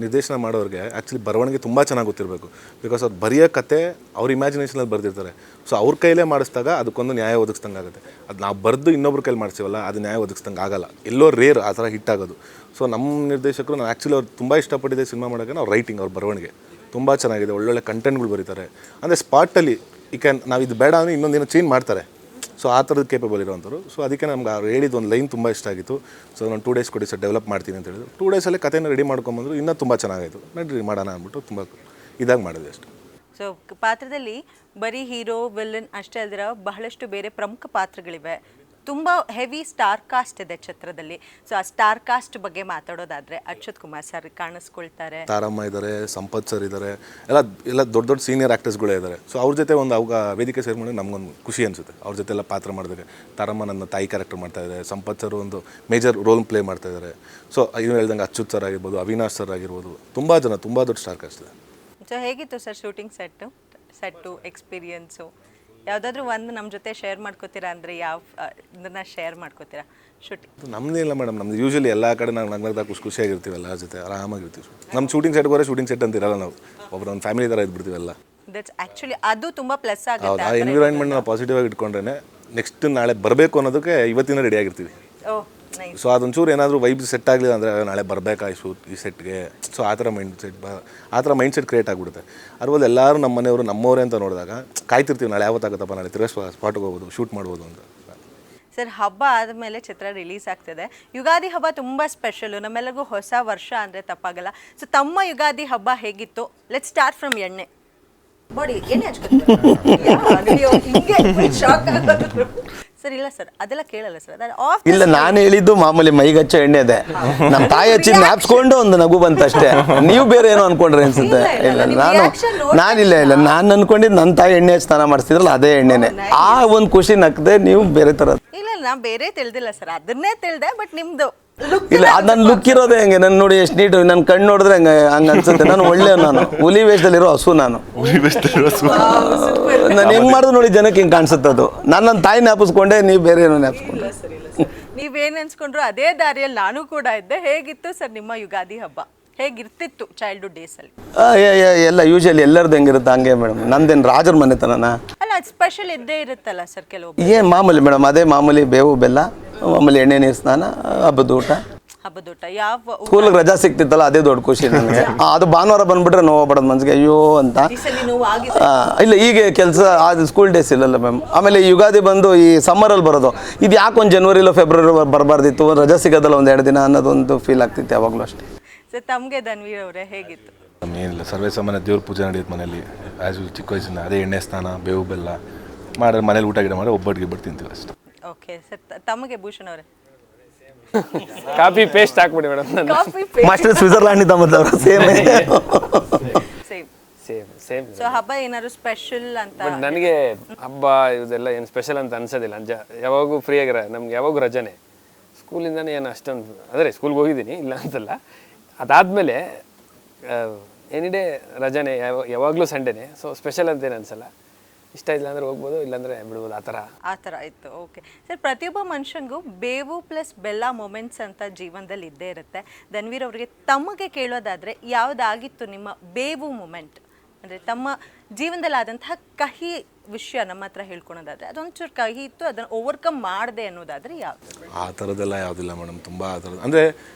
ನಿರ್ದೇಶನ ಮಾಡೋರಿಗೆ ಆ್ಯಕ್ಚುಲಿ ಬರವಣಿಗೆ ತುಂಬ ಚೆನ್ನಾಗಿ ಗೊತ್ತಿರಬೇಕು. ಬಿಕಾಸ್ ಅವ್ರು ಬರೆಯೋ ಕತೆ ಅವ್ರ ಇಮ್ಯಾಜಿನೇಷನಲ್ಲಿ ಬರೆದಿರ್ತಾರೆ. ಸೊ ಅವ್ರ ಕೈಲೇ ಮಾಡಿಸಿದಾಗ ಅದಕ್ಕೊಂದು ನ್ಯಾಯ ಒದಗಿಸ್ದಂಗೆ ಆಗುತ್ತೆ. ಅದು ನಾವು ಬರೆದು ಇನ್ನೊಬ್ರ ಕೈಲಿ ಮಾಡ್ತೀವಲ್ಲ, ಅದು ನ್ಯಾಯ ಒದಗಿಸ್ದಂಗೆ ಆಗಲ್ಲ. ಎಲ್ಲೋ ರೇರ್ ಆ ಥರ ಹಿಟ್ ಆಗೋದು. ಸೊ ನಮ್ಮ ನಿರ್ದೇಶಕರು, ನಾನು ಆ್ಯಕ್ಚುಲಿ ಅವ್ರು ತುಂಬ ಇಷ್ಟಪಟ್ಟಿದ್ದೆ ಸಿನಿಮಾ ಮಾಡೋಕ್ಕೆ. ಅವ್ರ ರೈಟಿಂಗ್, ಅವ್ರ ಬರವಣಿಗೆ ತುಂಬ ಚೆನ್ನಾಗಿದೆ, ಒಳ್ಳೊಳ್ಳೆ ಕಂಟೆಂಟ್ಗಳು ಬರೀತಾರೆ. ಅಂದರೆ ಸ್ಪಾಟಲ್ಲಿ ನಾವು ಇದು ಬೇಡ ಅಂದರೆ ಇನ್ನೊಂದೇನೋ ಚೇಂಜ್ ಮಾಡ್ತಾರೆ. ಸೊ ಆ ಥರದ್ದು ಕೇಪಬಲ್ ಇರೋವಂಥವ್ರು. ಸೊ ಅದಕ್ಕೆ ನಮ್ಗೆ ಅವ್ರು ಹೇಳಿದ್ದು ಒಂದು ಲೈನ್ ತುಂಬ ಇಷ್ಟ ಆಗಿತ್ತು. ಸೊ ನಾನು 2 days ಕೊಡಿ ಸರ್, ಡೆವಲಪ್ ಮಾಡ್ತೀನಿ ಅಂತ ಹೇಳಿದ್ರು. 2 days ಕಥೆನ ರೆಡಿ ಮಾಡ್ಕೊಂಬಂದ್ರು. ಇನ್ನೂ ತುಂಬ ಚೆನ್ನಾಗಾಯಿತು. ನಡ್ರಿ ಮಾಡೋಣ ಅಂದ್ಬಿಟ್ಟು ತುಂಬ ಇದಾಗಿ ಮಾಡಿದೆ ಅಷ್ಟು.
ಸೊ ಪಾತ್ರದಲ್ಲಿ ಬರೀ ಹೀರೋ ವಿಲನ್ ಅಷ್ಟೇ ಅಲ್ದಿರ ಬಹಳಷ್ಟು ಬೇರೆ ಪ್ರಮುಖ ಪಾತ್ರಗಳಿವೆ. ತುಂಬ ಹೆವಿ ಸ್ಟಾರ್ ಕಾಸ್ಟ್ ಇದೆ ಚಿತ್ರದಲ್ಲಿ. ಸೊ ಆ ಸ್ಟಾರ್ ಕಾಸ್ಟ್ ಬಗ್ಗೆ ಮಾತಾಡೋದಾದ್ರೆ ಅಚ್ಯುತ್ ಕುಮಾರ್ ಸರ್ ಕಾಣಿಸ್ಕೊಳ್ತಾರೆ,
ತಾರಮ್ಮ ಇದ್ದಾರೆ, ಸಂಪತ್ ಸರ್ ಇದ್ದಾರೆ, ಎಲ್ಲ ದೊಡ್ಡ ದೊಡ್ಡ ಸೀನಿಯರ್ ಆ್ಯಕ್ಟರ್ಸ್ಗಳೇ ಇದ್ದಾರೆ. ಸೊ ಅವ್ರ ಜೊತೆ ಒಂದು ಅವಾಗ ವೇದಿಕೆ ಸೇರಿ ಮಾಡಿ ನಮಗೊಂದು ಖುಷಿ ಅನಿಸುತ್ತೆ. ಅವ್ರ ಜೊತೆ ಎಲ್ಲ ಪಾತ್ರ ಮಾಡಿದಾಗ ತಾರಮ್ಮ ನನ್ನ ತಾಯಿ ಕ್ಯಾರೆಕ್ಟರ್ ಮಾಡ್ತಾ ಇದ್ದಾರೆ, ಸಂಪತ್ ಸರ್ ಒಂದು ಮೇಜರ್ ರೋಲ್ ಪ್ಲೇ ಮಾಡ್ತಾ ಇದ್ದಾರೆ. ಸೊ ಇನ್ನು ಹೇಳ್ದಂಗೆ ಅಚ್ಯುತ್ ಸರ್ ಆಗಿರ್ಬೋದು, ಅವಿನಾಶ್ ಸರ್ ಆಗಿರ್ಬೋದು, ತುಂಬ ದೊಡ್ಡ ಸ್ಟಾರ್ ಕಾಸ್ಟ್ ಇದೆ.
ಸೊ ಹೇಗಿತ್ತು ಸರ್ ಶೂಟಿಂಗ್ ಸೆಟ್ಟು ಎಕ್ಸ್ಪೀರಿಯನ್ಸು? ಯಾವುದಾದ್ರೂ ಒಂದು ನಮ್ಮ ಜೊತೆ ಶೇರ್ ಮಾಡ್ಕೋತೀರಾ? ಅಂದರೆ ಯಾವ ಇದನ್ನ ಶೇರ್ ಮಾಡ್ಕೋತೀರಾ ಶೂಟಿಂಗ್?
ನಮ್ಮದೇನಿಲ್ಲ ಮೇಡಮ್, ನಮ್ದು ಯೂಶಲಿ ಎಲ್ಲ ಕಡೆ ನಾವು ನಗ್ನಗ್ದಾಗ ಖುಷಿಯಾಗಿರ್ತೀವಿ, ಎಲ್ಲರ ಜೊತೆ ಆರಾಮಾಗಿರ್ತೀವಿ. ನಮ್ಮ ಶೂಟಿಂಗ್ ಸೆಟ್ಗೆ ಹೋದ್ರೆ ಶೂಟಿಂಗ್ ಸೆಟ್ ಅಂತ ಇರಲ್ಲ, ನಾವು ಒಂದು ಫ್ಯಾಮಿಲಿ ಥರ ಇದ್ಬಿಡ್ತೀವಲ್ಲ.
ದಟ್ಸ್ ಆ್ಯಕ್ಚುಲಿ ಅದು ತುಂಬ ಪ್ಲಸ್
ಹೌದು,
ಆಗುತ್ತೆ.
ಆ ಎನ್ವಿರಾನ್ಮೆಂಟ್ ನಾವು ಪಾಸಿಟಿವ್ ಆಗಿ ಇಟ್ಕೊಂಡ್ರೆ ನೆಕ್ಸ್ಟ್ ನಾಳೆ ಬರಬೇಕು ಅನ್ನೋದಕ್ಕೆ ಇವತ್ತಿನ ರೆಡಿ ಆಗಿರ್ತೀವಿ.
ಓಹ್ ನೈಸ್.
ಸೊ ಅದೊಂಚೂರು ಏನಾದರೂ ವೈಬ್ಸ್ ಸೆಟ್ ಆಗಲಿಲ್ಲ ಅಂದರೆ ನಾಳೆ ಬರಬೇಕಾ ಈ ಸೆಟ್ಗೆ. ಸೊ ಆ ಥರ ಮೈಂಡ್ ಸೆಟ್ ಕ್ರಿಯೇಟ್ ಆಗಿಬಿಡುತ್ತೆ. ಅದ್ರಲ್ಲಿ ಎಲ್ಲರೂ ನಮ್ಮ ಮನೆಯವರು ನಮ್ಮವರೇ ಅಂತ ನೋಡಿದಾಗ ಕಾಯ್ತಿರ್ತೀವಿ, ನಾಳೆ ಯಾವತ್ತಾಗುತ್ತಪ್ಪ, ನಾಳೆ ತಿರ್ಗಾ ಸ್ಪಾಟ್ಗೆ ಹೋಗ್ಬೋದು, ಶೂಟ್ ಮಾಡ್ಬೋದು ಅಂತ.
ಸರ್ ಹಬ್ಬ ಆದಮೇಲೆ ಚಿತ್ರ ರಿಲೀಸ್ ಆಗ್ತಿದೆ. ಯುಗಾದಿ ಹಬ್ಬ ತುಂಬ ಸ್ಪೆಷಲು, ನಮ್ಮೆಲ್ಲರಿಗೂ ಹೊಸ ವರ್ಷ ಅಂದರೆ ತಪ್ಪಾಗಲ್ಲ. ಸೊ ತಮ್ಮ ಯುಗಾದಿ ಹಬ್ಬ ಹೇಗಿತ್ತು? ಲೆಟ್ಸ್ ಸ್ಟಾರ್ಟ್ ಫ್ರಮ್ ಎಣ್ಣೆ. ಬಾಡಿ ಎಣ್ಣೆ ಸರ್ ಇಲ್ಲ ಸರ್ ಅದೆಲ್ಲ ಕೇಳಲ್ಲ ಸರ್,
ಇಲ್ಲ ನಾನು ಹೇಳಿದ್ದು ಮಾಮೂಲಿ ಮೈಗೆ ಹಚ್ಚೋ ಎಣ್ಣೆ ಇದೆ. ನಮ್ಮ ತಾಯಿ ಹಚ್ಚಿದ್ ನ್ಯಾಪ್ಸ್ಕೊಂಡು ಒಂದು ನಗು ಬಂತಷ್ಟೇ. ನೀವು ಬೇರೆ ಏನೋ ಅನ್ಕೊಂಡ್ರೆ ಅನ್ಸುತ್ತೆ. ಇಲ್ಲ ನಾನಿಲ್ಲ ನಾನು ಅನ್ಕೊಂಡಿದ್ದು ನನ್ನ ತಾಯಿ ಎಣ್ಣೆ ಹಚ್ಚಿ ಸ್ನಾನ ಮಾಡಿಸ್ತಿದ್ರಲ್ಲ ಅದೇ ಎಣ್ಣೆನೆ. ಆ ಒಂದು ಖುಷಿ ನಕ್ಕದೆ, ನೀವು ಬೇರೆ ಥರ.
ಇಲ್ಲ ನಾ ಬೇರೆ ತಿಳಿದಿಲ್ಲ ಸರ್, ಅದನ್ನೇ ತಿಳಿದೆ. ಬಟ್ ನಿಮ್ದು
ಇಲ್ಲ ಅದು ನನ್ನ ಲುಕ್ ಇರೋದೇ ಹೆಂಗೆ, ನನ್ನ ನೋಡಿ ಎಷ್ಟು ನೀಟು, ನನ್ನ ಕಣ್ಣು ನೋಡಿದ್ರೆ ಹಂಗೆ ಅನ್ಸುತ್ತೆ. ನಾನು ಒಳ್ಳೆ, ನಾನು ಹುಲಿ ವೇಷದಲ್ಲಿರೋ ಹಸು. ನಾನು ಹೆಂಗ್ ಮಾಡಿದ್ರು ನೋಡಿ ಜನಕ್ಕೆ ಹಿಂಗೆ ಕಾಣಿಸುತ್ತೆ. ಅದು ನಾನು ನನ್ನ ತಾಯಿ ನ್ಯಾಪಿಸ್ಕೊಂಡೆ, ನೀವು ಬೇರೆ ಏನೋ ನ್ಯಾಪಿಸ್ಕೊಂಡೆ.
ನೀವೇನು ಅನ್ಸ್ಕೊಂಡ್ರು ಅದೇ ದಾರಿಯಲ್ಲಿ ನಾನು ಕೂಡ ಇದ್ದೆ. ಹೇಗಿತ್ತು ಸರ್ ನಿಮ್ಮ ಯುಗಾದಿ ಹಬ್ಬ? ಹೇಗಿರ್ತಿತ್ತು ಚೈಲ್ಡ್ಹುಡ್ ಡೇಸಲ್ಲಿ?
ಎಲ್ಲ ಯೂಶಲಿ ಎಲ್ಲರದ್ದು ಹೆಂಗಿರುತ್ತೆ ಹಂಗೆ ಮೇಡಮ್. ನಂದೇನು ರಾಜರ ಮನೆತನನ
ಅಲ್ಲ, ಅದು ಸ್ಪೆಷಲ್ ಇದ್ದೇ ಇರುತ್ತಲ್ಲ ಸರ್ ಕೆಲವು.
ಮಾಮೂಲಿ ಮೇಡಮ್, ಅದೇ ಮಾಮೂಲಿ ಬೇವು ಬೆಲ್ಲ, ಮಾಮೂಲಿ ಎಣ್ಣೆ ನೀರು ಸ್ನಾನ, ಹಬ್ಬದ ಊಟ.
ಯಾವ
ಸ್ಕೂಲ್ಗೆ ರಜಾ ಸಿಕ್ತಿತ್ತಲ್ಲ ಅದೇ ದೊಡ್ಡ ಖುಷಿ ನನಗೆ. ಅದು ಭಾನುವಾರ ಬಂದ್ಬಿಟ್ರೆ ನೋವು ಬಡೋದು ಮನ್ಸಿಗೆ, ಅಯ್ಯೋ ಅಂತ. ಇಲ್ಲ ಈಗ ಕೆಲಸ ಅದು ಸ್ಕೂಲ್ ಡೇಸ್ ಇಲ್ಲಲ್ಲ ಮ್ಯಾಮ್. ಆಮೇಲೆ ಯುಗಾದಿ ಬಂದು ಈ ಸಮ್ಮರಲ್ಲಿ ಬರೋದು, ಇದು ಯಾಕೆ ಒಂದು ಜನವರಿಲೋ ಫೆಬ್ರವರಿ ಬರಬಾರ್ದಿತ್ತು, ರಜಾ ಸಿಗೋದಲ್ಲ ಒಂದು 2 ದಿನ ಅನ್ನೋದೊಂದು ಫೀಲ್ ಆಗ್ತಿತ್ತು ಯಾವಾಗಲೂ ಅಷ್ಟೇ.
ಸರ್ ತಮಗೆ ಧನ್ವೀರ್ ಅವರೇ ಹೇಗಿತ್ತು?
ಏನಿಲ್ಲ, ಸರ್ವೇ ಸಾಮಾನ್ಯ ದೇವ್ರ ಪೂಜೆ ನಡೆಯುತ್ತೆ ಮನೇಲಿ. ಆ್ಯಸ್ ಯೂಸ್ ಚಿಕ್ಕ ವಯಸ್ಸಿನ ಅದೇ ಎಣ್ಣೆ ಸ್ನಾನ, ಬೇವು ಬೆಲ್ಲ ಮಾಡಿದ್ರೆ ಮನೇಲಿ ಊಟ ಗಿಡ ಮಾಡಿ ಒಬ್ಬಟ್ಟು ತಿಂತೀವಿ ಅಷ್ಟೇ.
ಓಕೆ ಸರ್, ತಮಗೆ ಭೂಷಣ್ ಅವರೇ?
ಕಾಪಿ ಪೇಸ್ಟ್ ಹಾಕ್ಬಿಡಿ ಮೇಡಮ್.
ಮಾಸ್ಟರ್ ಸ್ವಿಟ್ಜರ್ಲ್ಯಾಂಡ್ ಇದ್ದ ಮೊದಲು ಸೇಮ್
ಸೇಮ್ ಸೇಮ್.
ಸೊ ಹಬ್ಬ ಏನಾದ್ರು ಸ್ಪೆಷಲ್ ಅಂತ?
ಬಟ್ ನನಗೆ ಹಬ್ಬ ಇದೆಲ್ಲ ಏನು ಸ್ಪೆಷಲ್ ಅಂತ ಅನ್ಸೋದಿಲ್ಲ. ಯಾವಾಗೂ ಫ್ರೀ ಆಗಿರ, ನಮ್ಗೆ ಯಾವಾಗೂ ರಜಾನೆ. ಸ್ಕೂಲಿಂದನೇ ಏನು ಅಷ್ಟೊಂದು, ಅಂದರೆ ಸ್ಕೂಲ್ಗೆ ಹೋಗಿದ್ದೀನಿ ಇಲ್ಲ ಅಂತಲ್ಲ. ಅದಾದಮೇಲೆ ಎನಿ ಡೇ ರಜಾನೆ, ಯಾವಾಗಲೂ ಸಂಡೇನೆ. ಸೊ ಸ್ಪೆಷಲ್ ಅಂತೇನು ಅನ್ಸಲ್ಲ. ಇಷ್ಟ ಇಲ್ಲ ಅಂದರೆ ಹೋಗ್ಬೋದು, ಇಲ್ಲಾಂದರೆ ಬಿಡ್ಬೋದು, ಆ ಥರ
ಇತ್ತು. ಓಕೆ ಸರ್, ಪ್ರತಿಯೊಬ್ಬ ಮನುಷ್ಯನಿಗೂ ಬೇವು ಪ್ಲಸ್ ಬೆಲ್ಲ ಮೊಮೆಂಟ್ಸ್ ಅಂತ ಜೀವನದಲ್ಲಿ ಇದ್ದೇ ಇರುತ್ತೆ. ಧನ್ವೀರ್ ಅವರಿಗೆ ತಮಗೆ ಕೇಳೋದಾದರೆ ಯಾವುದಾಗಿತ್ತು ನಿಮ್ಮ ಬೇವು ಮೊಮೆಂಟ್? ಅಂದರೆ ತಮ್ಮ ಜೀವನದಲ್ಲಿ ಆದಂತಹ ಕಹಿ ವಿಷಯ ನಮ್ಮ ಹತ್ರ ಹೇಳ್ಕೊಳೋದಾದರೆ, ಅದೊಂಚೂರು ಕಹಿ ಇತ್ತು, ಅದನ್ನು ಓವರ್ಕಮ್ ಮಾಡಿದೆ ಅನ್ನೋದಾದರೆ ಯಾವುದು?
ಆ ಥರದ್ದೆಲ್ಲ ಯಾವುದಿಲ್ಲ ಮೇಡಮ್. ತುಂಬ ಆ ಥರದ್ದು ಅಂದರೆ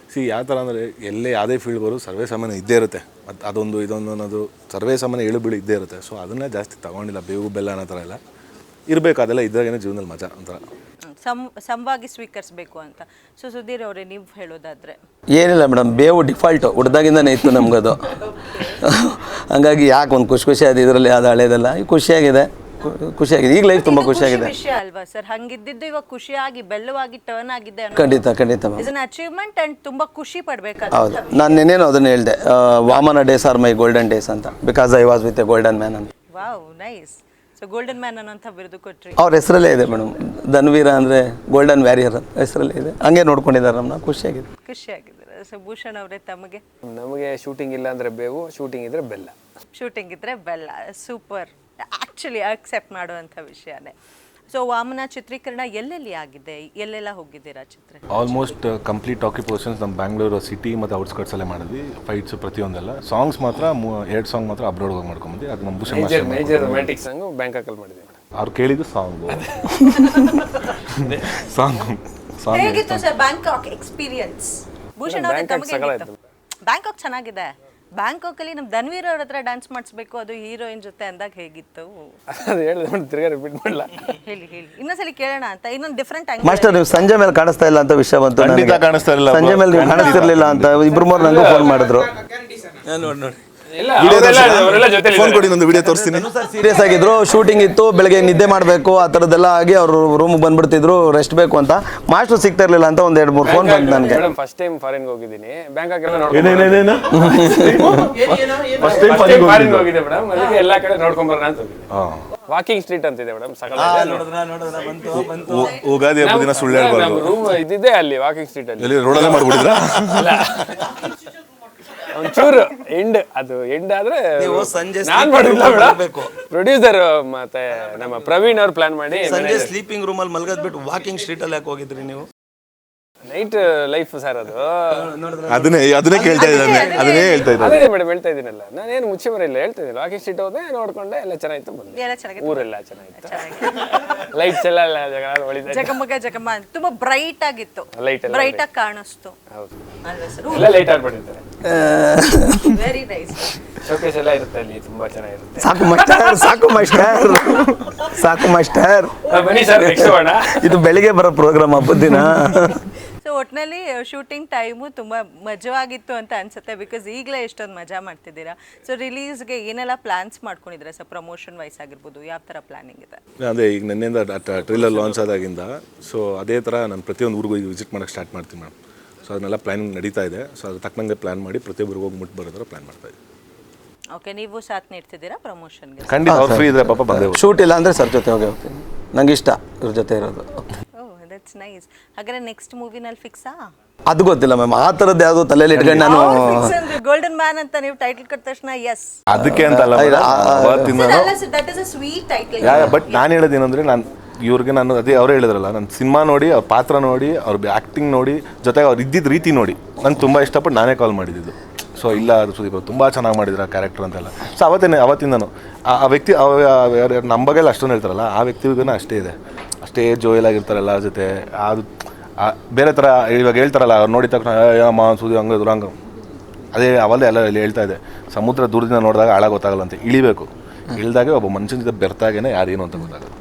ಯಾವ ಥರ ಅಂದರೆ ಎಲ್ಲೇ ಯಾವುದೇ ಫೀಲ್ಡ್ ಬರೋ ಸರ್ವೇ ಸಾಮಾನ್ಯ ಇದ್ದೇ ಇರುತ್ತೆ. ಅದೊಂದು ಇದೊಂದು ಅನ್ನೋದು ಸರ್ವೇ ಸಾಮಾನ್ಯ ಏಳು ಬೀಳು ಇದ್ದೇ ಇರುತ್ತೆ. ಸೊ ಅದನ್ನೇ ಜಾಸ್ತಿ ತಗೊಂಡಿಲ್ಲ, ಬೇವು ಬೆಲ್ಲ ಅನ್ನೋ ಥರ ಎಲ್ಲ ಇರಬೇಕು. ಅದೆಲ್ಲ ಇದ್ದಾಗೇನೆ ಜೀವನದಲ್ಲಿ ಮಜಾ ಒಂಥರ
ಸಮವಾಗಿ ಸ್ವೀಕರಿಸಬೇಕು ಅಂತ. ಸೊ ಸುಧೀರ್ ಅವರೇ ನೀವು ಹೇಳೋದಾದರೆ?
ಏನಿಲ್ಲ ಮೇಡಮ್, ಬೇವು ಡಿಫಾಲ್ಟು ಹುಡ್ದಾಗಿಂದನೇ ಇತ್ತು ನಮಗದು. ಹಂಗಾಗಿ ಯಾಕೆ ಒಂದು ಖುಷಿ ಅದು ಇದರಲ್ಲಿ, ಅದು ಹಳೇದಲ್ಲ. ಈಗ ಖುಷಿಯಾಗಿದೆ. ಈಗ ಲೈಫ್ ತುಂಬ ಖುಷಿಯಾಗಿದೆ.
ವಿಷಯ ಅಲ್ವಾ ಸರ್, ಹಂಗಿದ್ದಿದ್ದು ಇವಾಗ ಖುಷಿಯಾಗಿ ಬೆಲ್ಲವಾಗಿ ಟರ್ನ್ ಆಗಿದೆ.
ಖಂಡಿತ
ಇಸ್ ಅನ್ ಅಚೀವ್ಮೆಂಟ್ ಅಂಡ್ ತುಂಬ ಖುಷಿ ಪಡಬೇಕಾದ.
ಹೌದು, ನಾನು ನೆನ್ನೇನೋ ಅದನ್ನು ಹೇಳಿದೆ, Vamana days are my golden days ಅಂತ, because I was with a golden man ಅಂತ.
Wow nice. So golden man ಅನ್ನೋಂಥ ಬಿರುದು ಕೊಟ್ರಿ.
ಅವ್ರ ಹೆಸರಲ್ಲೇ ಇದೆ ಮೇಡಮ್, ಧನ್ವೀರ ಅಂದರೆ ಗೋಲ್ಡನ್ ವ್ಯಾರಿಯರ್ ಹೆಸರಲ್ಲೇ ಇದೆ. ಹಂಗೆ ನೋಡ್ಕೊಂಡಿದ್ದಾರೆ ನಮ್ಮನ್ನ, ಖುಷಿಯಾಗಿದೆ.
ಸೊ ಭೂಷಣ್ ಅವರೇ ತಮಗೆ?
ನಮಗೆ ಶೂಟಿಂಗ್ ಇಲ್ಲ ಅಂದರೆ ಬೇವು, ಶೂಟಿಂಗ್ ಇದ್ದರೆ ಬೆಲ್ಲ.
ಶೂಟಿಂಗ್ ಇದ್ದರೆ ಬೆಲ್ಲ, ಸೂಪರ್. ಆ್ಯಕ್ಚುಲಿ ಅಕ್ಸೆಪ್ಟ್ ಮಾಡುವಂಥ ವಿಷಯನೇ. ಸೊ ವಾಮನ ಚಿತ್ರೀಕರಣ ಎಲ್ಲೆಲ್ಲಿ ಆಗಿದೆ, ಎಲ್ಲೆಲ್ಲ ಹೋಗಿದ್ದೀರಾ ಚಿತ್ರ?
ಆಲ್ಮೋಸ್ಟ್ ಕಂಪ್ಲೀಟ್ ಆಕ್ಯುಪೇಷನ್ಸ್ ನಮ್ಮ ಬ್ಯಾಂಗ್ಳೂರು ಸಿಟಿ ಮತ್ತು ಔಟ್ಸ್ಕರ್ಟ್ಸಲ್ಲೇ ಮಾಡಿದ್ವಿ. ಫೈಟ್ಸ್ ಪ್ರತಿಯೊಂದೆಲ್ಲ. ಸಾಂಗ್ಸ್ ಮಾತ್ರ 2 ಸಾಂಗ್ ಮಾತ್ರ ಅಬ್ರಾಡ್ ಹೋಗಿ ಮಾಡ್ಕೊಂಡ್ಬಂದು. ಅದು ನಮ್ಮ ಭೂಷಣ್
ಮೇಜರ್ ರೊಮ್ಯಾಂಟಿಕ್ ಸಾಂಗು ಬ್ಯಾಂಕಾಕಲ್ಲಿ ಮಾಡಿದ್ವಿ.
ಅವ್ರು ಕೇಳಿದ್ದು ಸಾಂಗು.
ಹೇಗಿತ್ತು ಸರ್ ಬ್ಯಾಂಕಾಕ್ ಎಕ್ಸ್ಪೀರಿಯನ್ಸ್? ಭೂಷಣ್ ಅವರೇ ತಮಗೆ? ಬ್ಯಾಂಕಾಕ್ ಚೆನ್ನಾಗಿದೆ. ಬ್ಯಾಂಕಾಕಲ್ಲಿ ನಮ್ಮ ಧನ್ವೀರ್ ಅವ್ರ ಹತ್ರ ಡ್ಯಾನ್ಸ್ ಮಾಡಿಸ್ಬೇಕು, ಅದು ಹೀರೋಯಿನ್ ಜೊತೆ ಅಂದಾಗ ಹೇಗಿತ್ತು?
ಅದು ಹೇಳಿದೆ, ತಿರ್ಗಾ ರಿಪೀಟ್ ಮಾಡಲ್ಲ.
ಹೇಳಿ ಇನ್ನೊಂದ್ಸಲಿ ಕೇಳೋಣ ಅಂತ. ಇನ್ನೊಂದು ಡಿಫ್ರೆಂಟ್ ಆಗಿ
ಮಾಸ್ಟರ್, ನೀವು ಸಂಜೆ ಮೇಲೆ ಕಾಣಿಸ್ತಾ ಇಲ್ಲ ಅಂತ ವಿಷಯ ಬಂತು.
ಕಾಣಿಸ್ತಾ ಇಲ್ಲ,
ಸಂಜೆ ಮೇಲೆ ನೀವು ಕಾಣಿಸ್ತಿರ್ಲಿಲ್ಲ ಅಂತ ಇಬ್ರು ಮೂರು ನನಗೂ ಫೋನ್ ಮಾಡಿದ್ರು.
ನೋಡಿ ಇಲ್ಲ, ಅವರೆಲ್ಲ ಜೊತೆಲಿ
ಫೋನ್ ಕೊಡಿ, ಒಂದು ವಿಡಿಯೋ ತೋರಿಸ್ತೀನಿ.
ಸೀರಿಯಸ್ ಆಗಿದ್ರು, ಶೂಟಿಂಗ್ ಇತ್ತು, ಬೆಳಗ್ಗೆ ನಿದ್ದೆ ಮಾಡಬೇಕು ಆ ಥರದ್ದೆಲ್ಲ ಆಗಿ ಅವರು ರೂಮಿಗೆ ಬಂದ್ಬಿಡ್ತಿದ್ರು, ರೆಸ್ಟ್ ಬೇಕು ಅಂತ. ಮಾಸ್ಟರ್ ಸಿಗ್ತಾ ಇರಲಿಲ್ಲ ಅಂತ ಒಂದು 2-3 ಫೋನ್ ಬಂತು ನನಗೆ.
ಮೇಡಮ್ ಫಸ್ಟ್ ಟೈಮ್ ಫಾರಿನ್ಗೆ ಹೋಗಿದ್ದೀನಿ, ಬ್ಯಾಂಕಾಕ್ ಎಲ್ಲ ಫಾರಿನ್ಗೆ ಹೋಗಿದ್ದೆ ಮೇಡಮ್, ಅದಕ್ಕೆ ಎಲ್ಲ ಕಡೆ ನೋಡ್ಕೊಂಡ್ ಬರೋಣ ಅಂತ ಹೋಗಿದ್ದೆ. ವಾಕಿಂಗ್ ಸ್ಟ್ರೀಟ್ ಅಂತಿದೆ ಮೇಡಮ್,
ಉಗಾದಿ ಹಬ್ಬದ ದಿನ ಸುಳ್ಳು ಹೇಳ್ಬಾರ್ದು.
ನಮ್ಮ ರೂಮ್ ಇದ್ದಿದ್ದೆ ಅಲ್ಲಿ ವಾಕಿಂಗ್ ಸ್ಟ್ರೀಟ್ ಅಲ್ಲಿ.
ಎಲ್ಲಿ ರೋಡಲ್ಲೇ ಮಾಡ್ಬಿಡಿದ್ರಾ?
ಒಂಚೂರು ಅದು ಎಂಡ್ ಆದ್ರೆ
ಸಂಜೆ
ನಾನ್ ಮಾಡಿಲ್ಲ ಮೇಡಮ್, ಪ್ರೊಡ್ಯೂಸರ್ ಮತ್ತೆ ನಮ್ಮ ಪ್ರವೀಣ್ ಅವ್ರು ಪ್ಲಾನ್ ಮಾಡಿ
ಸಂಜೆ ಸ್ಲೀಪಿಂಗ್ ರೂಮಲ್ಲಿ ಮಲ್ಗದ್ ಬಿಟ್ಟು ವಾಕಿಂಗ್ ಸ್ಟ್ರೀಟಲ್ಲಿ ಯಾಕೆ ಹೋಗಿದ್ರಿ ನೀವು?
ನೈಟ್ ಲೈಫ್ ಸರ್ ಅದು.
ಅದನ್ನೇ ಕೇಳ್ತಾ ಇದ್ದಾನೆ, ಅದನ್ನೇ ಹೇಳ್ತಾ ಇದ್ದಾನೆ.
ಅದೇ ಮೇಡಮ್ ಹೇಳ್ತಾ ಇದೀನಲ್ಲ, ನಾನೇನು ಮುಚ್ಚೆ ಬರಿಲ್ಲ, ಹೇಳ್ತಾ ಇದ್ದೀನಿ. ವಾಕಿಂಗ್ ಸ್ಟ್ರೀಟ್ ಹೋದೆ, ನೋಡ್ಕೊಂಡೆ, ಎಲ್ಲ ಚೆನ್ನಾಗಿತ್ತು, ಬಂದೆ. ಊರೆಲ್ಲ ಚೆನ್ನಾಗಿತ್ತು, ಲೈಟ್ಸ್ ಎಲ್ಲ
ಜಗಮಗ ತುಂಬಾ ಬ್ರೈಟ್ ಆಗಿತ್ತು,
ಲೈಟ್ ಎಲ್ಲ
ಬ್ರೈಟ್ ಆಗಿ ಕಾಣಿಸ್ತು.
ಹೌದು,
ಅಲ್ವಾ ಸರ್?
ಎಲ್ಲ ಲೈಟ್ ಆಗ್ಬಿಟ್ಟಿರ್ತಾರೆ,
ವೆರಿ ನೈಸ್.
ಶೋಕೇಸ್ ಎಲ್ಲ ಇರುತ್ತೆ ಅಲ್ಲಿ, ತುಂಬಾ ಚೆನ್ನಾಗಿರುತ್ತೆ.
ಸಾಕು ಮಾಸ್ಟರ್
ಬನ್ನಿ ಸರ್, ನೆಕ್ಸ್ಟ್ ಮಾಡೋಣ.
ಇದು ಬೆಳಿಗ್ಗೆ ಬರೋ ಪ್ರೋಗ್ರಾಮ್ ಹಬ್ಬದ ದಿನ.
ಸೊ ಒಟ್ಟಿನಲ್ಲಿ ಶೂಟಿಂಗ್ ಟೈಮು ತುಂಬ ಮಜವಾಗಿತ್ತು ಅಂತ ಅನ್ಸುತ್ತೆ, ಬಿಕಾಸ್ ಈಗಲೇ ಎಷ್ಟೊಂದು ಮಜಾ ಮಾಡ್ತಿದ್ದೀರಾ. ಸೊ ರಿಲೀಸ್ಗೆ ಏನೆಲ್ಲ ಪ್ಲಾನ್ಸ್ ಮಾಡ್ಕೊಂಡಿದ್ದೀರಾ ಸರ್? ಪ್ರಮೋಷನ್ ವೈಸ್ ಆಗಿರ್ಬೋದು, ಯಾವ ಥರ ಪ್ಲಾನಿಂಗ್ ಇದೆ?
ಅದೇ ಈಗ ನಿನ್ನೆಯಿಂದ ಟ್ರೈಲರ್ ಲಾಂಚ್ ಆದಾಗಿಂದ, ಸೊ ಅದೇ ಥರ ನಾನು ಪ್ರತಿಯೊಂದು ಊರಿಗೂ ವಿಸಿಟ್ ಮಾಡೋಕ್ಕೆ ಸ್ಟಾರ್ಟ್ ಮಾಡ್ತೀನಿ ಮೇಡಮ್. ಸೊ ಅದನ್ನೆಲ್ಲ ಪ್ಲಾನಿಂಗ್ ನಡೀತಾ ಇದೆ. ಸೊ ಅದು ತಕ್ಕನಂಗೆ ಪ್ಲಾನ್ ಮಾಡಿ ಪ್ರತಿಯೊಬ್ಬರಿಗೆ ಹೋಗಿ ಮುಟ್ಟು ಬರೋ ಥರ ಪ್ಲಾನ್ ಮಾಡ್ತಾ ಇದ್ದೀವಿ.
ಓಕೆ, ನೀವು ಸಾಥ್ ನೀಡ್ತಿದ್ದೀರಾ ಪ್ರಮೋಷನ್ಗೆ?
ಖಂಡಿತ, ಅವ್ರು ಫ್ರೀ ಇದ್ರೆ ಪಾಪ ಬಂದೇ.
ಶೂಟ್ ಇಲ್ಲ ಅಂದರೆ ಸರ್ ಜೊತೆ ಹೋಗ್ತೀನಿ, ನಂಗೆ ಇಷ್ಟ ಇವ್ರ ಜೊತೆ ಇರೋದು.
That's nice. ಹಾಗಾದ್ರೆ ನೆಕ್ಸ್ಟ್ ಮೂವಿನಲ್ಲಿ ಫಿಕ್ಸಾ?
ಅದು ಗೊತ್ತಿಲ್ಲ ಮ್ಯಾಮ್, ಆ ಥರದ್ದು ಯಾವುದೋ ತಲೆಯಲ್ಲಿ ಇಟ್ಕೊಂಡು ನಾನು
ಗೋಲ್ಡನ್ ಮ್ಯಾನ್ ಅಂತ ನೀವು ಟೈಟಲ್ ಕೊಟ್ಟ ತಕ್ಷಣ ಎಸ್
ಅದಕ್ಕೆ ಅಂತಲ್ಲ
that is a sweet title.
But ನಾನು ಹೇಳೋದೇನಂದ್ರೆ, ಇವ್ರಿಗೆ ನಾನು ಅದೇ ಅವರೇ ಹೇಳಿದ್ರಲ್ಲ, ನನ್ನ ಸಿನಿಮಾ ನೋಡಿ, ಅವ್ರ ಪಾತ್ರ ನೋಡಿ, ಅವ್ರ ಆ್ಯಕ್ಟಿಂಗ್ ನೋಡಿ, ಜೊತೆಗೆ ಅವ್ರು ಇದ್ದಿದ್ದ ರೀತಿ ನೋಡಿ ನಂಗೆ ತುಂಬ ಇಷ್ಟಪಟ್ಟು ನಾನೇ ಕಾಲ್ ಮಾಡಿದ್ದು. ಸೊ ಇಲ್ಲ ಅದು ಸುದೀಪ್ ತುಂಬ ಚೆನ್ನಾಗಿ ಮಾಡಿದ್ರು ಆ ಕ್ಯಾರೆಕ್ಟರ್ ಅಂತೆಲ್ಲ. ಸೊ ಅವತ್ತಿಂದನು ಆ ವ್ಯಕ್ತಿ ನಮ್ಮ ಬಗ್ಗೆ ಅಷ್ಟೊಂದು ಹೇಳ್ತಾರಲ್ಲ, ಆ ವ್ಯಕ್ತಿಗೂ ಅಷ್ಟೇ ಇದೆ, ಅಷ್ಟೇ ಜೋಯಲ್ ಆಗಿರ್ತಾರೆ ಎಲ್ಲರ ಜೊತೆ. ಅದು ಬೇರೆ ಥರ ಇವಾಗ ಹೇಳ್ತಾರಲ್ಲ, ಅವ್ರು ನೋಡಿದ ತಕ್ಷಣ ಅಮ್ಮ ಸುದಿ ಹಂಗೆ ದುರಂಗ, ಅದೇ ಅವಲ್ಲೇ ಎಲ್ಲ ಹೇಳ್ತಾ ಇದೆ, ಸಮುದ್ರ ದೂರದಿಂದ ನೋಡಿದಾಗ ಆಳ ಗೊತ್ತಾಗಲ್ಲ ಅಂತ. ಇಳಿಬೇಕು, ಇಳಿದಾಗೆ ಒಬ್ಬ ಮನುಷ್ಯನ ಜೊತೆ ಬೆರ್ತಾಗೇನೆ ಯಾರೇನು ಅಂತ ಗೊತ್ತಾಗಲ್ಲ.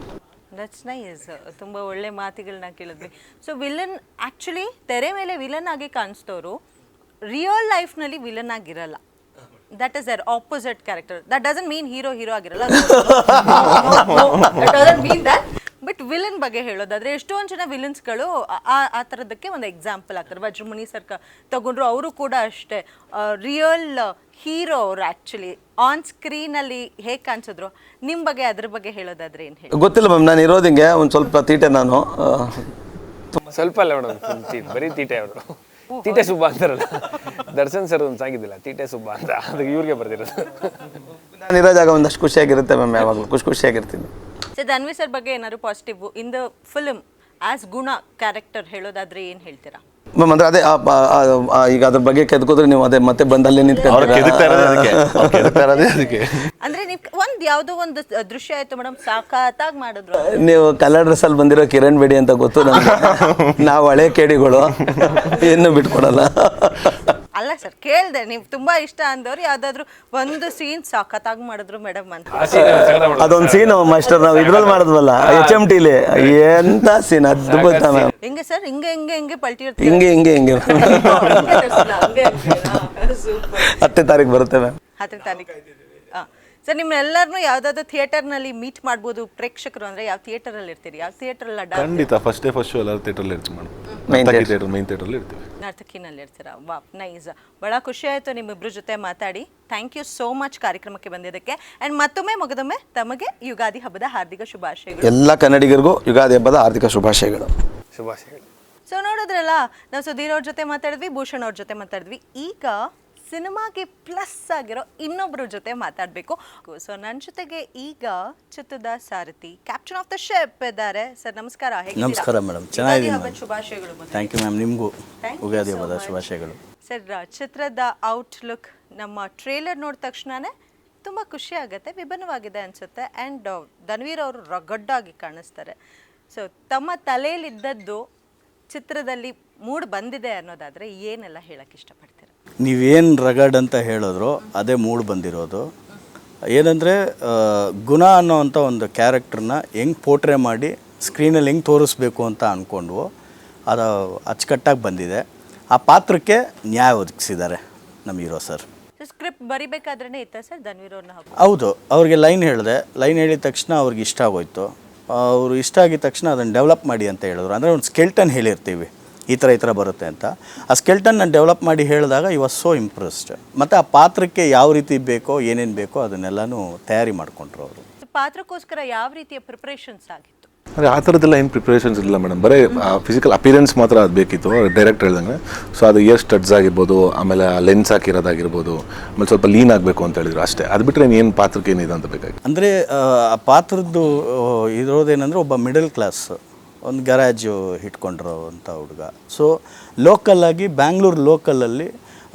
That's nice. ತುಂಬ ಒಳ್ಳೆ ಮಾತುಗಳನ್ನ ಕೇಳಿದ್ವಿ. ಸೊ ವಿಲನ್ ಆ್ಯಕ್ಚುಲಿ ತೆರೆ ಮೇಲೆ ವಿಲನ್ ಆಗಿ ಕಾಣಿಸ್ತವರು ರಿಯಲ್ ಲೈಫ್ನಲ್ಲಿ ವಿಲನ್ ಆಗಿರಲ್ಲ. That is their opposite character. That doesn't mean hero ಆಗಿರಲ್ಲ, that doesn't mean that. But villain ಬಗ್ಗೆ ಹೇಳೋದಾದ್ರೆ ಎಷ್ಟೊಂದು ಜನ ವಿಲನ್ಸ್ಗಳು ಆ ಥರದಕ್ಕೆ ಒಂದು ಎಕ್ಸಾಂಪಲ್ ಆಗ್ತಾರೆ. ವಜ್ರಮುನಿ ಸರ್ ತಗೊಂಡ್ರು, ಅವರು ಕೂಡ ಅಷ್ಟೇ ರಿಯಲ್ ಹೀರೋ ಅವರು. ಆ್ಯಕ್ಚುಲಿ ಆನ್ ಸ್ಕ್ರೀನಲ್ಲಿ ಹೇಗೆ ಕಾಣಿಸಿದ್ರು, ನಿಮ್ಮ ಬಗ್ಗೆ ಅದ್ರ ಬಗ್ಗೆ ಹೇಳೋದಾದ್ರೆ ಏನು ಹೇಳಿ?
ಗೊತ್ತಿಲ್ಲ ಮ್ಯಾಮ್, ನಾನು ಇರೋದು ಹಿಂಗೆ ಒಂದು ಸ್ವಲ್ಪ ತೀಟೆ. ನಾನು
ಸ್ವಲ್ಪ ಅಲ್ಲ ಮೇಡಮ್, ಬರೀ ತೀಟೆ ಅವರು. ತೀಟೆ ಸುಬ್ಬ ಅಂತಾರಲ್ಲ, ದರ್ಶನ್ ಸರ್ ಒಂದು ಸಾಗಿದ್ದಿಲ್ಲ, ತೀಟೆ ಸುಬ್ಬ ಅಂತ, ಅದಕ್ಕೆ ಇವ್ರಿಗೆ ಬರ್ದಿರೋದು.
ನಾನು ಇರೋ ಜಾಗ ಒಂದಷ್ಟು ಖುಷಿಯಾಗಿರುತ್ತೆ ಮ್ಯಾಮ್, ಯಾವಾಗಲೂ ಖುಷಿಯಾಗಿರ್ತೀನಿ.
ಸೊ ಧನ್ವಿ ಸರ್ ಬಗ್ಗೆ ಏನಾದ್ರು positive in the film as ಗುಣ ಕ್ಯಾರೆಕ್ಟರ್ ಹೇಳೋದಾದ್ರೆ ಏನು ಹೇಳ್ತೀರಾ
ಮ್ಯಾಮ್? ಅಂದರೆ ಅದೇ ಈಗ ಅದ್ರ ಬಗ್ಗೆ ಕೆದ್ಕೋದ್ರೆ ನೀವು ಅದೇ ಮತ್ತೆ ಬಂದಲ್ಲೇ ನಿಂತ್ಕೊಂಡ್ರೆ
ಅಂದ್ರೆ ನೀವು ಯಾವುದೋ ಒಂದು ದೃಶ್ಯ ಆಯ್ತು ಮೇಡಮ್, ಸಾಕಾಗಿ ಮಾಡಿದ್ರು.
ನೀವು ಕಲರ್ ಡ್ರೆಸ್ಸಲ್ಲಿ ಬಂದಿರೋ ಕಿರಣ್ ಬೇಡಿ ಅಂತ ಗೊತ್ತು ನಮ್ಗೆ, ನಾವು ಹಳೆ ಕೇಡಿಗಳು, ಏನು ಬಿಟ್ಕೊಡಲ್ಲ.
ಅಲ್ಲ ಸರ್, ಕೇಳಿದೆ ನೀವು ತುಂಬಾ ಇಷ್ಟ ಅಂದವ್ರು ಯಾವ್ದಾದ್ರು ಒಂದು ಸೀನ್ ಸಾಕತ್ತಾಗಿ ಮಾಡಿದ್ರು ಮೇಡಮ್ ಅಂತ.
ಅದೊಂದು ಸೀನ್ ಮಾಸ್ಟರ್ ನಾವು ಇದ್ರಲ್ಲಿ ಮಾಡಿದ್ವಲ್ಲ HMT ಲಿ, ಎಂತ ಸೀನ್ ಅದ್ಭುತ ಮ್ಯಾಮ್.
ಹೆಂಗೆ ಸರ್? ಹಿಂಗೆ ಪಲ್ಟಿ
ಹಿಂಗೆ 10ನೇ ತಾರೀಕು ಬರುತ್ತೆ ಮ್ಯಾಮ್.
10ನೇ ತಾರೀಕು. ಸರ್ ನಿಮ್ಮೆಲ್ಲರನ್ನೂ ಯಾವ್ದಾದ್ರು ಥಿಯೇಟರ್ನಲ್ಲಿ ಮೀಟ್ ಮಾಡ್ಬೋದು ಪ್ರೇಕ್ಷಕರು ಅಂದ್ರೆ ಯಾವ ಥಿಯೇಟರಲ್ಲಿ ಇರ್ತೀರಿ? ಯಾವ ಥಿಯೇಟರ್?
ಖಂಡಿತ ಫಸ್ಟ್ ಶೋ ಎಲ್ಲ ಥಿಯೇಟರ್ಲಿ ಇರ್ತೀವಿ ಮೇಡಮ್, ಮೈನ್ ಥಿಯೇಟರ್ಲಿ ಇರ್ತೀವಿ.
ನರ್ತಕಿನಲ್ಲಿ ಇರ್ತೀರಾ? ವಾ, ನೈಸ್. ಭಾಳ ಖುಷಿ ಆಯಿತು ನಿಮ್ಮಿಬ್ಬರ ಜೊತೆ ಮಾತಾಡಿ. ಥ್ಯಾಂಕ್ ಯು ಸೋ ಮಚ್ ಕಾರ್ಯಕ್ರಮಕ್ಕೆ ಬಂದಿದ್ದಕ್ಕೆ. ಆ್ಯಂಡ್ ಮತ್ತೊಮ್ಮೆ ಮುಗಿದೊಮ್ಮೆ ತಮಗೆ ಯುಗಾದಿ ಹಬ್ಬದ ಹಾರ್ದಿಕ ಶುಭಾಶಯಗಳು.
ಎಲ್ಲ ಕನ್ನಡಿಗರಿಗೂ ಯುಗಾದಿ ಹಬ್ಬದ ಹಾರ್ದಿಕ ಶುಭಾಶಯಗಳು.
ಸೊ ನೋಡಿದ್ರಲ್ಲ, ನಾವು ಸುಧೀರ್ ಅವ್ರ ಜೊತೆ ಮಾತಾಡಿದ್ವಿ, ಭೂಷಣ್ ಅವ್ರ ಜೊತೆ ಮಾತಾಡಿದ್ವಿ. ಈಗ ಸಿನಿಮಾಗೆ ಪ್ಲಸ್ ಆಗಿರೋ ಇನ್ನೊಬ್ಬರ ಜೊತೆ ಮಾತಾಡಬೇಕು. ಸೊ ನನ್ನ ಜೊತೆಗೆ ಈಗ ಚಿತ್ರದ ಸಾರಥಿ, ಕ್ಯಾಪ್ಟನ್ ಆಫ್ ದ ಶಿಪ್ ಇದ್ದಾರೆ. ಸರ್ ನಮಸ್ಕಾರ.
ನಮಸ್ಕಾರ ಮೇಡಮ್, ಚೆನ್ನಾಗಿದ್ದೀನಿ.
ಶುಭಾಶಯಗಳು.
ಥ್ಯಾಂಕ್ ಯು ಮ್ಯಾಮ್, ನಿಮಗೂ ಉಗಾದಿ ಹಬ್ಬದ ಶುಭಾಶಯಗಳು.
ಸರ್, ಚಿತ್ರದ ಔಟ್ಲುಕ್ ನಮ್ಮ ಟ್ರೇಲರ್ ನೋಡಿದ ತಕ್ಷಣವೇ ತುಂಬ ಖುಷಿ ಆಗುತ್ತೆ, ವಿಭಿನ್ನವಾಗಿದೆ ಅನಿಸುತ್ತೆ. ಆ್ಯಂಡ್ ಧನ್ವೀರ್ ಅವರು ರಗಡ್ಡಾಗಿ ಕಾಣಿಸ್ತಾರೆ. ಸೊ ತಮ್ಮ ತಲೆಯಲ್ಲಿದ್ದದ್ದು ಚಿತ್ರದಲ್ಲಿ ಮೂಡ್ ಬಂದಿದೆ ಅನ್ನೋದಾದರೆ ಏನೆಲ್ಲ ಹೇಳಕ್ಕೆ ಇಷ್ಟಪಡ್ತೀರಾ?
ನೀವೇನು ರಗಡ್ ಅಂತ ಹೇಳಿದ್ರು ಅದೇ ಮೂಡ್ ಬಂದಿರೋದು. ಏನಂದರೆ ಗುಣ ಅನ್ನೋವಂಥ ಒಂದು ಕ್ಯಾರೆಕ್ಟ್ರನ್ನ ಹೆಂಗೆ ಪೋರ್ಟ್ರೇ ಮಾಡಿ ಸ್ಕ್ರೀನಲ್ಲಿ ಹೆಂಗೆ ತೋರಿಸ್ಬೇಕು ಅಂತ ಅಂದ್ಕೊಂಡ್ವು, ಅದು ಅಚ್ಚುಕಟ್ಟಾಗಿ ಬಂದಿದೆ. ಆ ಪಾತ್ರಕ್ಕೆ ನ್ಯಾಯ ಒದಗಿಸಿದ್ದಾರೆ ನಮ್ಮ ಹೀರೋ ಸರ್.
ಸ್ಕ್ರಿಪ್ಟ್ ಬರಿಬೇಕಾದ್ರೇ ಇತ್ತ ಸರ್ ಧನ್ವೀರ್ ಅವ್ರನ್ನ
ಹೌದು, ಅವ್ರಿಗೆ ಲೈನ್ ಹೇಳಿದೆ. ಲೈನ್ ಹೇಳಿದ ತಕ್ಷಣ ಅವ್ರಿಗೆ ಇಷ್ಟ ಆಗೋಯ್ತು. ಅವರು ಇಷ್ಟ ಆಗಿದ ತಕ್ಷಣ ಅದನ್ನು ಡೆವಲಪ್ ಮಾಡಿ ಅಂತ ಹೇಳಿದ್ರು. ಅಂದರೆ ಒಂದು ಸ್ಕೆಲ್ಟನ್ ಹೇಳಿರ್ತೀವಿ, ಈ ಥರ ಬರುತ್ತೆ ಅಂತ. ಆ ಸ್ಕೆಲ್ಟನ್ನ ಡೆವಲಪ್ ಮಾಡಿ ಹೇಳಿದಾಗ ಈ ವಾಸ್ ಸೋ ಇಂಪ್ರೆಸ್ಡ್. ಮತ್ತು ಆ ಪಾತ್ರಕ್ಕೆ ಯಾವ ರೀತಿ ಬೇಕೋ ಏನೇನು ಬೇಕೋ ಅದನ್ನೆಲ್ಲನೂ ತಯಾರಿ ಮಾಡಿಕೊಂಡ್ರು ಅವರು.
ಪಾತ್ರಕ್ಕೋಸ್ಕರ ಯಾವ ರೀತಿಯ ಪ್ರಿಪ್ರೇಷನ್ಸ್ ಆಗಿತ್ತು?
ಅಂದರೆ ಆ ಥರದ್ದೆಲ್ಲ ಏನು ಪ್ರಿಪ್ರೇಷನ್ಸ್ ಇಲ್ಲ ಮೇಡಮ್, ಬರೀ ಫಿಸಿಕಲ್ ಅಪಿಯರೆನ್ಸ್ ಮಾತ್ರ ಅದು ಬೇಕಿತ್ತು ಡೈರೆಕ್ಟ್ ಹೇಳ್ದಂಗೆ. ಸೊ ಅದು ಇಯರ್ ಸ್ಟಡ್ಸ್ ಆಗಿರ್ಬೋದು, ಆಮೇಲೆ ಲೆನ್ಸ್ ಹಾಕಿರೋದಾಗಿರ್ಬೋದು, ಆಮೇಲೆ ಸ್ವಲ್ಪ ಲೀನ್ ಆಗಬೇಕು ಅಂತ ಹೇಳಿದ್ರು ಅಷ್ಟೇ. ಅದು ಬಿಟ್ಟರೆ ಏನು ಪಾತ್ರಕ್ಕೆ ಏನಿದೆ ಅಂತ ಬೇಕಾಗಿ.
ಅಂದರೆ ಆ ಪಾತ್ರದ್ದು ಇರೋದೇನೆಂದರೆ ಒಬ್ಬ ಮಿಡಲ್ ಕ್ಲಾಸ್, ಒಂದು ಗ್ಯಾರೇಜು ಇಟ್ಕೊಂಡಿರೋ ಅಂಥ ಹುಡುಗ. ಸೊ ಲೋಕಲ್ಲಾಗಿ ಬ್ಯಾಂಗ್ಳೂರು ಲೋಕಲಲ್ಲಿ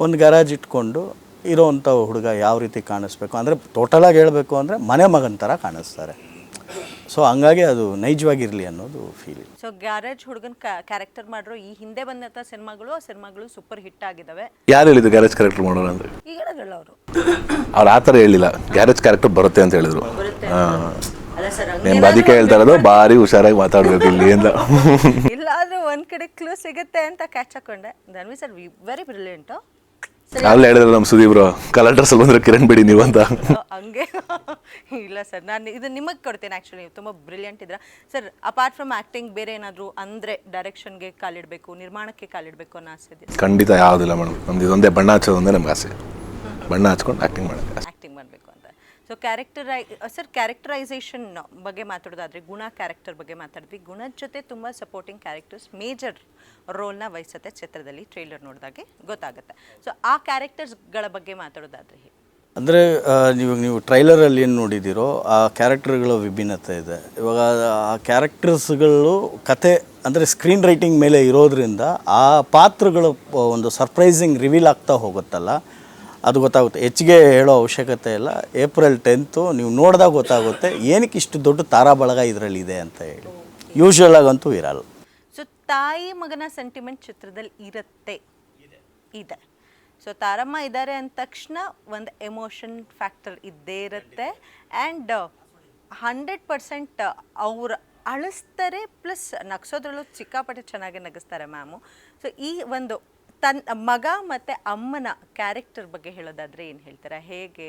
ಒಂದು ಗ್ಯಾರೇಜ್ ಇಟ್ಕೊಂಡು ಇರೋವಂಥ ಹುಡುಗ ಯಾವ ರೀತಿ ಕಾಣಿಸ್ಬೇಕು ಅಂದರೆ ಟೋಟಲಾಗಿ ಹೇಳಬೇಕು ಅಂದರೆ ಮನೆ ಮಗನ ಥರ ಕಾಣಿಸ್ತಾರೆ. ಸೊ ಹಂಗಾಗಿ ಅದು ನೈಜವಾಗಿರಲಿ ಅನ್ನೋದು ಫೀಲಿಂಗ್.
ಸೊ ಗ್ಯಾರೇಜ್ ಹುಡುಗನ ಕ್ಯಾರೆಕ್ಟರ್ ಮಾಡಿರೋ ಈ ಹಿಂದೆ ಬಂದಂಥ ಸಿನಿಮಾಗಳು ಸೂಪರ್ ಹಿಟ್ ಆಗಿದ್ದಾವೆ.
ಯಾರು ಹೇಳಿದ್ರು ಗ್ಯಾರೇಜ್ ಕ್ಯಾರೆಕ್ಟರ್ ಮಾಡೋಣ ಅಂದರೆ?
ಈಗ ಹೇಳಿದ್ರಲ್ಲ ಅವರು,
ಅವ್ರು ಆ ಥರ ಹೇಳಿಲ್ಲ, ಗ್ಯಾರೇಜ್ ಕ್ಯಾರೆಕ್ಟರ್ ಬರುತ್ತೆ ಅಂತ ಹೇಳಿದ್ರು. ಅದಕ್ಕೆ ಹೇಳ್ತಾ ಇರೋದು ಭಾರಿ ಹುಷಾರಾಗಿ ಮಾತಾಡಬೇಕು ಇಲ್ಲಿ ಅಂತ.
ಇಲ್ಲಾದ್ರೂ ಒಂದ್ ಕಡೆ ಕ್ಲೂ ಸಿಗುತ್ತೆ ಅಂತ ಕ್ಯಾಚ್ ಹಾಕೊಂಡೆ. Dhanvi sir very brilliant.
ಅಲ್ಲಿ ಹೇಳಿದ್ರು ನಮ್ಮ ಸುದೀಪ್ರು ಕಲರ್ ಸ್ವಲ್ಪ ಬಂದ್ರೆ ಕಿರಣ್ ಬಿಡಿ ನೀವು ಅಂತ.
ಹಂಗೆ ಇಲ್ಲ ಸರ್, ನಾನು ಇದು ನಿಮಗೆ ಕೊಡ್ತೇನೆ. ಆ್ಯಕ್ಚುಲಿ ತುಂಬ ಬ್ರಿಲಿಯಂಟ್ ಇದ್ರ ಸರ್. ಅಪಾರ್ಟ್ ಫ್ರಮ್ ಆ್ಯಕ್ಟಿಂಗ್ ಬೇರೆ ಏನಾದರೂ ಅಂದರೆ ಡೈರೆಕ್ಷನ್ಗೆ ಕಾಲಿಡಬೇಕು, ನಿರ್ಮಾಣಕ್ಕೆ ಕಾಲಿಡಬೇಕು ಅನ್ನೋ ಆಸೆ ಇದೆ?
ಖಂಡಿತ ಯಾವುದಿಲ್ಲ ಮೇಡಮ್, ನಮ್ದು ಇದೊಂದೇ ಬಣ್ಣ ಹಚ್ಚೋದೊಂದೇ ನಮ್ಗೆ ಆಸೆ. ಬಣ್ಣ ಹಚ್ಕೊಂಡು ಆ್ಯಕ್ಟಿಂಗ್ ಮಾಡೋಕ್ಕೆ.
ಆ್ಯಕ್ಟಿಂಗ್ ಮಾಡಬೇಕು ಅಂತ. ಸೊ ಕ್ಯಾರೆಕ್ಟರೈಸೇಷನ್ ಬಗ್ಗೆ ಮಾತಾಡೋದಾದರೆ ಗುಣ ಕ್ಯಾರೆಕ್ಟರ್ ಬಗ್ಗೆ ಮಾತಾಡಿದ್ವಿ. ಗುಣದ ಜೊತೆ ತುಂಬ ಸಪೋರ್ಟಿಂಗ್ ಕ್ಯಾರೆಕ್ಟರ್ಸ್ ಮೇಜರ್ ರೋಲ್ನ ವಹಿಸುತ್ತೆ ಚಿತ್ರದಲ್ಲಿ, ಟ್ರೈಲರ್ ನೋಡಿದಾಗೆ ಗೊತ್ತಾಗುತ್ತೆ. ಸೊ ಆ ಕ್ಯಾರೆಕ್ಟರ್ಸ್ಗಳ ಬಗ್ಗೆ ಮಾತಾಡೋದಾದರೆ
ಅಂದರೆ ನೀವು ಟ್ರೈಲರಲ್ಲಿ ಏನು ನೋಡಿದ್ದೀರೋ ಆ ಕ್ಯಾರೆಕ್ಟರ್ಗಳ ವಿಭಿನ್ನತೆ ಇದೆ. ಇವಾಗ ಆ ಕ್ಯಾರೆಕ್ಟರ್ಸ್ಗಳು ಕತೆ ಅಂದರೆ ಸ್ಕ್ರೀನ್ ರೈಟಿಂಗ್ ಮೇಲೆ ಇರೋದ್ರಿಂದ ಆ ಪಾತ್ರಗಳು ಒಂದು ಸರ್ಪ್ರೈಸಿಂಗ್ ರಿವೀಲ್ ಆಗ್ತಾ ಹೋಗುತ್ತಲ್ಲ, ಅದು ಗೊತ್ತಾಗುತ್ತೆ. ಹೆಚ್ಚಿಗೆ ಹೇಳೋ ಅವಶ್ಯಕತೆ ಇಲ್ಲ. ಏಪ್ರಿಲ್ 10 ನೀವು ನೋಡಿದಾಗ ಗೊತ್ತಾಗುತ್ತೆ ಏನಕ್ಕೆ ಇಷ್ಟು ದೊಡ್ಡ ತಾರಾಬಳಗ ಇದರಲ್ಲಿ ಇದೆ ಅಂತ ಹೇಳಿ. ಯೂಶ್ವಲ್ ಆಗಂತೂ ಇರಲ್ಲ.
ಸೊ ತಾಯಿ ಮಗನ ಸೆಂಟಿಮೆಂಟ್ ಚಿತ್ರದಲ್ಲಿ ಇದೆ. ಸೊ ತಾರಮ್ಮ ಇದ್ದಾರೆ ಅಂದ ತಕ್ಷಣ ಒಂದು ಎಮೋಷನ್ ಫ್ಯಾಕ್ಟರ್ ಇದ್ದೇ ಇರುತ್ತೆ. ಆ್ಯಂಡ್ 100% ಅವ್ರು ಅಳಿಸ್ತಾರೆ, ಪ್ಲಸ್ ನಗಿಸೋದ್ರಲ್ಲೂ ಸಿಕ್ಕಾಪಟ್ಟೆ ಚೆನ್ನಾಗಿ ನಗಿಸ್ತಾರೆ ಮ್ಯಾಮು. ಸೊ ಈ ಒಂದು ಮಗ ಮತ್ತು ಅಮ್ಮನ ಕ್ಯಾರೆಕ್ಟರ್ ಬಗ್ಗೆ ಹೇಳೋದಾದರೆ ಏನು ಹೇಳ್ತೀರಾ? ಹೇಗೆ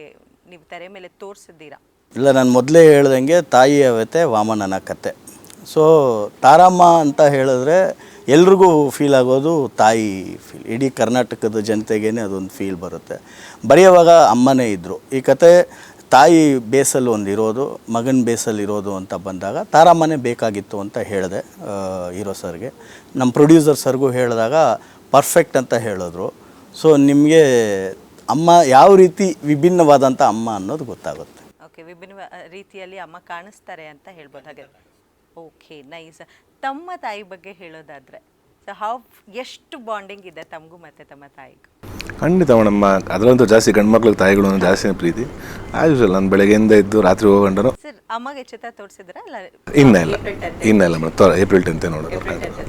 ನೀವು ತೆರೆ ಮೇಲೆ ತೋರಿಸಿದ್ದೀರಾ?
ಇಲ್ಲ, ನಾನು ಮೊದಲೇ ಹೇಳ್ದಂಗೆ ತಾಯಿಯ ವ್ಯತೆ ವಾಮನನ ಕತೆ. ಸೊ ತಾರಮ್ಮ ಅಂತ ಹೇಳಿದ್ರೆ ಎಲ್ರಿಗೂ ಫೀಲ್ ಆಗೋದು ತಾಯಿ ಫೀಲ್. ಇಡೀ ಕರ್ನಾಟಕದ ಜನತೆಗೇ ಅದೊಂದು ಫೀಲ್ ಬರುತ್ತೆ. ಬರೆಯುವಾಗ ಅಮ್ಮನೇ ಇದ್ದರು. ಈ ಕತೆ ತಾಯಿ ಬೇಸಲ್ಲಿ ಒಂದು ಇರೋದು, ಮಗನ ಬೇಸಲ್ಲಿ ಇರೋದು ಅಂತ ಬಂದಾಗ ತಾರಮ್ಮನೇ ಬೇಕಾಗಿತ್ತು ಅಂತ ಹೇಳಿದೆ ಹೀರೋ ಸರ್ಗೆ. ನಮ್ಮ ಪ್ರೊಡ್ಯೂಸರ್ ಸರ್ಗೂ ಹೇಳಿದಾಗ ಪರ್ಫೆಕ್ಟ್ ಅಂತ ಹೇಳಿದ್ರು. ಸೊ ನಿಮಗೆ ಅಮ್ಮ ಯಾವ ರೀತಿ ವಿಭಿನ್ನವಾದಂಥ ಅಮ್ಮ ಅನ್ನೋದು ಗೊತ್ತಾಗುತ್ತೆ.
ಓಕೆ, ವಿಭಿನ್ನ ರೀತಿಯಲ್ಲಿ ಅಮ್ಮ ಕಾಣಿಸ್ತಾರೆ ಅಂತ ಹೇಳ್ಬೋದು ಹಾಗೆ. Okay, nice. ತಮ್ಮ ತಾಯಿ ಬಗ್ಗೆ ಹೇಳೋದಾದರೆ ಸೊ ಎಷ್ಟು ಬಾಂಡಿಂಗ್ ಇದೆ ತಮಗೂ ಮತ್ತು ತಮ್ಮ ತಾಯಿಗೂ?
ಖಂಡಿತ ಮೇಡಮ್, ಅದರಂತೂ ಜಾಸ್ತಿ ಗಂಡು ಮಕ್ಳಿಗೆ ತಾಯಿಗಳು ಅಂದ್ರೆ ಜಾಸ್ತಿ ಪ್ರೀತಿ. ಆಸ್ ಯೂಶುವಲ್ ನಾನು ಬೆಳಗ್ಗೆಯಿಂದ ಇದ್ದು ರಾತ್ರಿ ಹೋಗೊಂಡರು.
ಸರ್ ಅಮ್ಮಗೆ ಚಿತ್ರ ತೋರಿಸಿದ್ರ?
ಇಲ್ಲ ಮೇಡಮ್, ಏಪ್ರಿಲ್ 10 ನೋಡೋದು.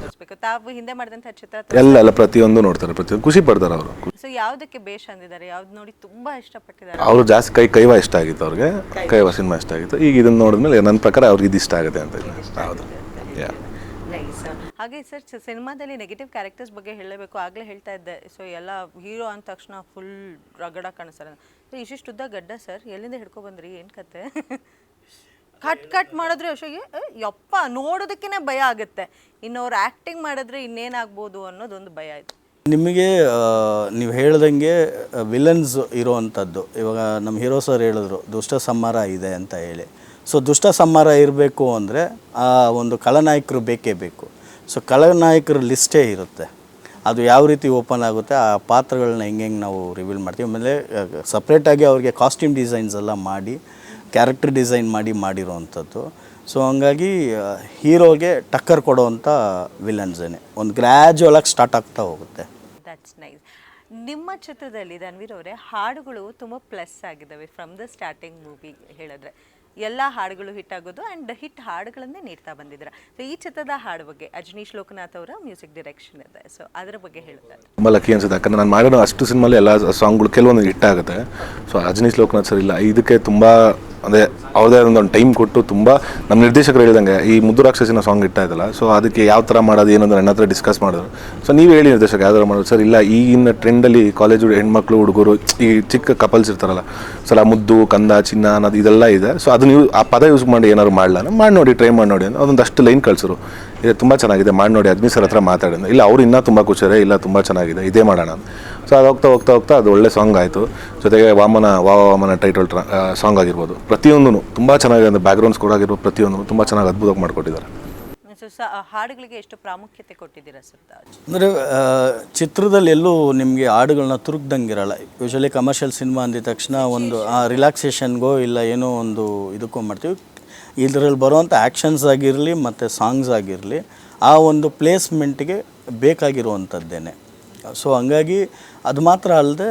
ತೋರಿಸ್ಬೇಕು. ತಾವು ಹಿಂದೆ ಮಾಡಿದಂಥ ಚಿತ್ರ
ಎಲ್ಲ ಪ್ರತಿಯೊಂದು ನೋಡ್ತಾರೆ, ಪ್ರತಿಯೊಂದು ಖುಷಿ ಪಡ್ತಾರೆ ಅವರು.
ಸೊ ಯಾವುದಕ್ಕೆ ಬೇಷ್ ಅಂದಿದ್ದಾರೆ? ಯಾವ್ದು ನೋಡಿ ತುಂಬಾ ಇಷ್ಟಪಟ್ಟಿದ್ದಾರೆ?
ಅವರು ಜಾಸ್ತಿ ಕೈವಾ ಇಷ್ಟ ಆಗಿತ್ತು ಅವ್ರಿಗೆ. ಕೈವಾ ಸಿನಿಮಾ ಇಷ್ಟ ಆಗಿತ್ತು. ಈಗ ಇದನ್ನು ನೋಡಿದ್ಮೇಲೆ ನನ್ನ ಪ್ರಕಾರ ಅವ್ರಿಗೆ ಇದು ಇಷ್ಟ ಆಗುತ್ತೆ ಅಂತ. ಹೌದು,
ಹಾಗೆ ಸರ್ ಸಿನಿಮಾದಲ್ಲಿ ನೆಗೆಟಿವ್ ಕ್ಯಾರೆಕ್ಟರ್ಸ್ ಬಗ್ಗೆ ಹೇಳಬೇಕು. ಆಗಲೇ ಹೇಳ್ತಾ ಇದ್ದೆ, ಸೊ ಎಲ್ಲ ಹೀರೋ ಅಂದ ತಕ್ಷಣ ಫುಲ್ ರಗಡ ಕಾಣಿಸ್ತಾರೆ. ಸೊ ಇಷ್ಟಿಷ್ಟುದ್ದ ಗಡ್ಡ ಸರ್, ಎಲ್ಲಿಂದ ಹಿಡ್ಕೊಬಂದ್ರಿ? ಏನು ಕತೆ? ಕಟ್ ಮಾಡಿದ್ರೆ ಅಶೋಗೆ ಯಪ್ಪ ನೋಡೋದಕ್ಕೇ ಭಯ ಆಗುತ್ತೆ. ಇನ್ನು ಅವ್ರು ಆ್ಯಕ್ಟಿಂಗ್ ಮಾಡಿದ್ರೆ ಇನ್ನೇನಾಗ್ಬೋದು ಅನ್ನೋದೊಂದು ಭಯ ಇದೆ.
ನಿಮಗೆ ನೀವು ಹೇಳ್ದಂಗೆ ವಿಲನ್ಸ್ ಇರೋವಂಥದ್ದು. ಇವಾಗ ನಮ್ಮ ಹೀರೋ ಸರ್ ಹೇಳಿದ್ರು ದುಷ್ಟ ಸಂಹಾರ ಇದೆ ಅಂತ ಹೇಳಿ. ಸೊ ದುಷ್ಟ ಸಂಹಾರ ಇರಬೇಕು ಅಂದರೆ ಆ ಒಂದು ಖಳನಾಯಕರು ಬೇಕೇ ಬೇಕು. ಸೊ ಖಳನಾಯಕರ ಲಿಸ್ಟೇ ಇರುತ್ತೆ. ಅದು ಯಾವ ರೀತಿ ಓಪನ್ ಆಗುತ್ತೆ, ಆ ಪಾತ್ರಗಳನ್ನ ಹೆಂಗೆ ನಾವು ರಿವೀಲ್ ಮಾಡ್ತೀವಿ. ಆಮೇಲೆ ಸಪ್ರೇಟಾಗಿ ಅವ್ರಿಗೆ ಕಾಸ್ಟ್ಯೂಮ್ ಡಿಸೈನ್ಸ್ ಎಲ್ಲ ಮಾಡಿ, ಕ್ಯಾರೆಕ್ಟರ್ ಡಿಸೈನ್ ಮಾಡಿರೋವಂಥದ್ದು. ಸೊ ಹಂಗಾಗಿ ಹೀರೋಗೆ ಟಕ್ಕರ್ ಕೊಡೋವಂಥ ವಿಲನ್ಸೇನೆ ಒಂದು ಗ್ರ್ಯಾಜುವಲಾಗಿ ಸ್ಟಾರ್ಟ್ ಆಗ್ತಾ ಹೋಗುತ್ತೆ.
That's nice. ನಿಮ್ಮ ಚಿತ್ರದಲ್ಲಿ ಧನ್ವೀರ್ ಅವರೇ ಹಾಡುಗಳು ತುಂಬ ಪ್ಲಸ್ ಆಗಿದ್ದಾವೆ. ಫ್ರಮ್ ದ ಸ್ಟಾರ್ಟಿಂಗ್ ಮೂವಿ ಹೇಳಿದ್ರೆ ಎಲ್ಲ ಹಾಡುಗಳು ಹಿಟ್ ಆಗೋದು ಆ್ಯಂಡ್ ಹಿಟ್ ಹಾಡುಗಳನ್ನೇ ನೀಡ್ತಾ ಬಂದಿದ್ದೀರಾ. ಸೊ ಈ ಚಿತ್ರದ ಹಾಡು ಬಗ್ಗೆ ಅಜನೀಶ್ ಲೋಕನಾಥ್ ಅವರ ಮ್ಯೂಸಿಕ್ ಡೈರೆಕ್ಷನ್ ಇದೆ. ಸೊ ಅದರ ಬಗ್ಗೆ ಹೇಳೋದಾದ್ರೆ
ತುಂಬ ಲಕ್ಕಿ ಅನ್ಸುತ್ತೆ. ಯಾಕಂದರೆ ನಾನು ಮಾಡಿರೋ ಅಷ್ಟು ಸಿನಿಮಾಲಿ ಎಲ್ಲ ಸಾಂಗ್ಗಳು ಕೆಲವೊಂದು ಹಿಟ್ ಆಗುತ್ತೆ. ಸೊ ಅಜನೀಶ್ ಲೋಕನಾಥ್ ಸರ್ ಇಲ್ಲ, ಇದಕ್ಕೆ ತುಂಬ ಅಂದರೆ ಅವ್ರದ್ದೇ ಒಂದು ಟೈಮ್ ಕೊಟ್ಟು ತುಂಬ ನಮ್ಮ ನಿರ್ದೇಶಕರು ಹೇಳಿದಂಗೆ ಈ ಮುದ್ದು ರಾಕ್ಷಸಿನ ಸಾಂಗ್ ಇಟ್ಟ ಇದ್ದಲ್ಲ, ಸೊ ಅದಕ್ಕೆ ಯಾವ ಥರ ಮಾಡೋದು ಏನಂದ್ರೆ ನನ್ನ ಹತ್ರ ಡಿಸ್ಕಸ್ ಮಾಡಿದ್ರು. ಸೊ ನೀವು ಹೇಳಿ ನಿರ್ದೇಶಕ ಯಾವ ಥರ ಮಾಡೋದು ಸರ್? ಇಲ್ಲ ಈಗಿನ ಟ್ರೆಂಡಲ್ಲಿ ಕಾಲೇಜು ಹೆಣ್ಮಕ್ಳು ಹುಡುಗರು ಈ ಚಿಕ್ಕ ಕಪಲ್ಸ್ ಇರ್ತಾರಲ್ಲ, ಸಲ ಮುದ್ದು ಕಂದ ಚಿನ್ನ ಅನ್ನೋದು ಇದೆಲ್ಲ ಇದೆ. ಸೊ ಅದು ನೀವು ಆ ಪದ ಯೂಸ್ ಮಾಡಿ ಏನಾದ್ರು ಮಾಡಲ್ಲ, ಮಾಡಿ ನೋಡಿ, ಟ್ರೈ ಮಾಡಿ ನೋಡಿ ಅಂತ ಅದೊಂದಷ್ಟು ಲೈನ್ ಕಳಿಸಿರು. ಇದು ತುಂಬ ಚೆನ್ನಾಗಿದೆ, ಮಾಡಿ ನೋಡಿ. ಅದ್ಮಿ ಸರ್ ಹತ್ರ ಮಾತಾಡಿದ, ಇಲ್ಲ ಅವ್ರು ಇನ್ನೂ ತುಂಬ ಖುಷಿಯಾರೆ, ಇಲ್ಲ ತುಂಬ ಚೆನ್ನಾಗಿದೆ, ಇದೇ ಮಾಡೋಣ. ಸೊ ಅದು ಹೋಗ್ತಾ ಅದು ಒಳ್ಳೆ ಸಾಂಗ್ ಆಯಿತು. ಜೊತೆಗೆ ವಾಮನ ಟೈಟಲ್ ಸಾಂಗ್ ಆಗಿರ್ಬೋದು, ಪ್ರತಿಯೊಂದೂ ತುಂಬ ಚೆನ್ನಾಗಿದೆ. ಅಂದರೆ ಬ್ಯಾಕ್ಗ್ರೌಂಡ್ ಸ್ಕೋರ್ ಆಗಿರ್ಬೋದು, ಪ್ರತಿಯೊಂದು ತುಂಬ ಚೆನ್ನಾಗಿ ಅದ್ಭುತವಾಗಿ ಮಾಡಿಕೊಟ್ಟಿದ್ದಾರೆ.
ಹಾಡುಗಳಿಗೆ ಎಷ್ಟು ಪ್ರಾಮುಖ್ಯತೆ ಕೊಟ್ಟಿದ್ದೀರಾ ಸರ್?
ಅಂದರೆ ಚಿತ್ರದಲ್ಲಿ ಎಲ್ಲೂ ನಿಮಗೆ ಹಾಡುಗಳನ್ನ ತುರುಕ್ದಂಗಿರಲ್ಲ. ಯೂಶಲಿ ಕಮರ್ಷಿಯಲ್ ಸಿನಿಮಾ ಅಂದಿದ ತಕ್ಷಣ ಒಂದು ರಿಲ್ಯಾಕ್ಸೇಷನ್ಗೋ ಇಲ್ಲ ಏನೋ ಒಂದು ಇದಕ್ಕೋ ಮಾಡ್ತೀವಿ. ಇದರಲ್ಲಿ ಬರುವಂಥ ಆ್ಯಕ್ಷನ್ಸ್ ಆಗಿರಲಿ ಮತ್ತು ಸಾಂಗ್ಸ್ ಆಗಿರಲಿ ಆ ಒಂದು ಪ್ಲೇಸ್ಮೆಂಟ್ಗೆ ಬೇಕಾಗಿರುವಂಥದ್ದೇನೆ. ಸೊ ಹಂಗಾಗಿ ಅದು ಮಾತ್ರ ಅಲ್ಲದೆ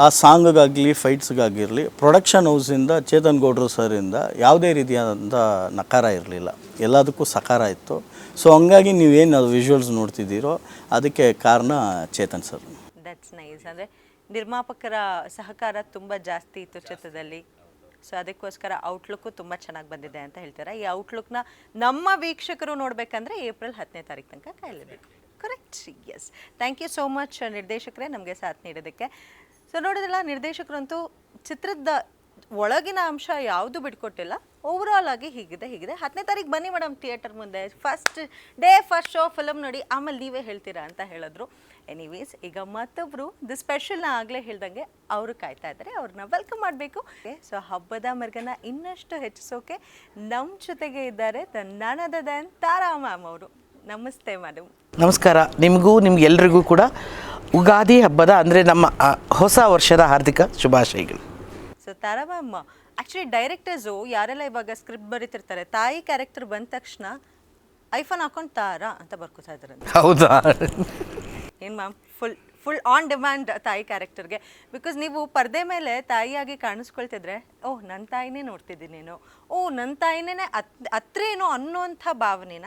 ಆ ಸಾಂಗ್ಗಾಗಲಿ ಫೈಟ್ಸ್ಗಾಗಿರಲಿ ಪ್ರೊಡಕ್ಷನ್ ಹೌಸಿಂದ ಚೇತನ್ ಗೌಡ್ರು ಸರಿಂದ ಯಾವುದೇ ರೀತಿಯಾದಂಥ ನಕಾರ ಇರಲಿಲ್ಲ, ಎಲ್ಲದಕ್ಕೂ ಸಕಾರ ಇತ್ತು. ಸೊ ಹಂಗಾಗಿ ನೀವೇನು ಅದು ವಿಜುವಲ್ಸ್ ನೋಡ್ತಿದ್ದೀರೋ ಅದಕ್ಕೆ ಕಾರಣ ಚೇತನ್ ಸರ್.
That's nice. ಅಂದರೆ ನಿರ್ಮಾಪಕರ ಸಹಕಾರ ತುಂಬ ಜಾಸ್ತಿ ಇತ್ತು ಚಿತ್ರದಲ್ಲಿ. ಸೊ ಅದಕ್ಕೋಸ್ಕರ ಔಟ್ಲುಕ್ಕು ತುಂಬ ಚೆನ್ನಾಗಿ ಬಂದಿದೆ ಅಂತ ಹೇಳ್ತಾರೆ. ಈ ಔಟ್ಲುಕ್ನ ನಮ್ಮ ವೀಕ್ಷಕರು ನೋಡಬೇಕಂದ್ರೆ ಏಪ್ರಿಲ್ 10ನೇ ತಾರೀಕು ತನಕ ಕಾಯಲೇಬೇಕು. Correct? Yes. Thank you so much ನಿರ್ದೇಶಕರೇ ನಮಗೆ ಸಾಥ್ ನೀಡೋದಕ್ಕೆ. ಸೊ ನೋಡಿದ್ರಲ್ಲ, ನಿರ್ದೇಶಕರಂತೂ ಚಿತ್ರದ ಒಳಗಿನ ಅಂಶ ಯಾವುದು ಬಿಟ್ಕೊಟ್ಟಿಲ್ಲ. ಓವರಾಲ್ ಆಗಿ ಹೀಗಿದೆ 10ನೇ ತಾರೀಕು ಬನ್ನಿ ಮೇಡಮ್ ಥಿಯೇಟರ್ ಮುಂದೆ, ಫಸ್ಟ್ ಶೋ ಫಿಲಮ್ ನೋಡಿ, ಆಮೇಲೆ ನೀವೇ ಹೇಳ್ತೀರಾ ಅಂತ ಹೇಳಿದ್ರು. ಎನಿವೇಸ್, ಈಗ ಮತ್ತೊಬ್ಬರು ದಿ ಸ್ಪೆಷಲ್ನ ಆಗಲೇ ಹೇಳ್ದಂಗೆ ಅವರು ಕಾಯ್ತಾ ಇದ್ದಾರೆ, ಅವ್ರನ್ನ ವೆಲ್ಕಮ್ ಮಾಡಬೇಕು. ಸೊ ಹಬ್ಬದ ಮೆರುಗನ್ನ ಇನ್ನಷ್ಟು ಹೆಚ್ಚಿಸೋಕೆ ನಮ್ಮ ಜೊತೆಗೆ ಇದ್ದಾರೆ ನನ್ ಅದರ್ ದ್ಯಾನ್ ತಾರಾ ಮ್ಯಾಮ್ ಅವರು. ನಮಸ್ತೆ ಮೇಡಮ್.
ನಮಸ್ಕಾರ. ನಿಮಗೆಲ್ರಿಗೂ ಕೂಡ ಉಗಾದಿ ಹಬ್ಬದ ಅಂದರೆ ನಮ್ಮ ಹೊಸ ವರ್ಷದ ಹಾರ್ದಿಕ ಶುಭಾಶಯಗಳು.
ಸೊ ತಾರಾ ಮ್ಯಾಮ್, ಆ್ಯಕ್ಚುಲಿ ಡೈರೆಕ್ಟರ್ಸು ಯಾರೆಲ್ಲ ಇವಾಗ ಸ್ಕ್ರಿಪ್ಟ್ ಬರೀತಿರ್ತಾರೆ, ತಾಯಿ ಕ್ಯಾರೆಕ್ಟರ್ ಬಂದ ತಕ್ಷಣ ಐಫೋನ್ ಹಾಕೊಂಡು ತಾರಾ ಅಂತ ಬರ್ಕೋತಾ ಇದ್ದಾರೆ.
ಹೌದಾ?
ಏನು ಮ್ಯಾಮ್, ಫುಲ್ ಆನ್ ಡಿಮ್ಯಾಂಡ್ ತಾಯಿ ಕ್ಯಾರೆಕ್ಟರ್ಗೆ. ಬಿಕಾಸ್ ನೀವು ಪರದೆ ಮೇಲೆ ತಾಯಿಯಾಗಿ ಕಾಣಿಸ್ಕೊಳ್ತಿದ್ರೆ, ಓಹ್ ನನ್ನ ತಾಯಿನೇ ನೋಡ್ತಿದ್ದೀನೇನೋ, ಓಹ್ ನನ್ನ ತಾಯಿನೇ ಹತ್ರೇನೋ ಅನ್ನೋಂಥ ಭಾವನೆನ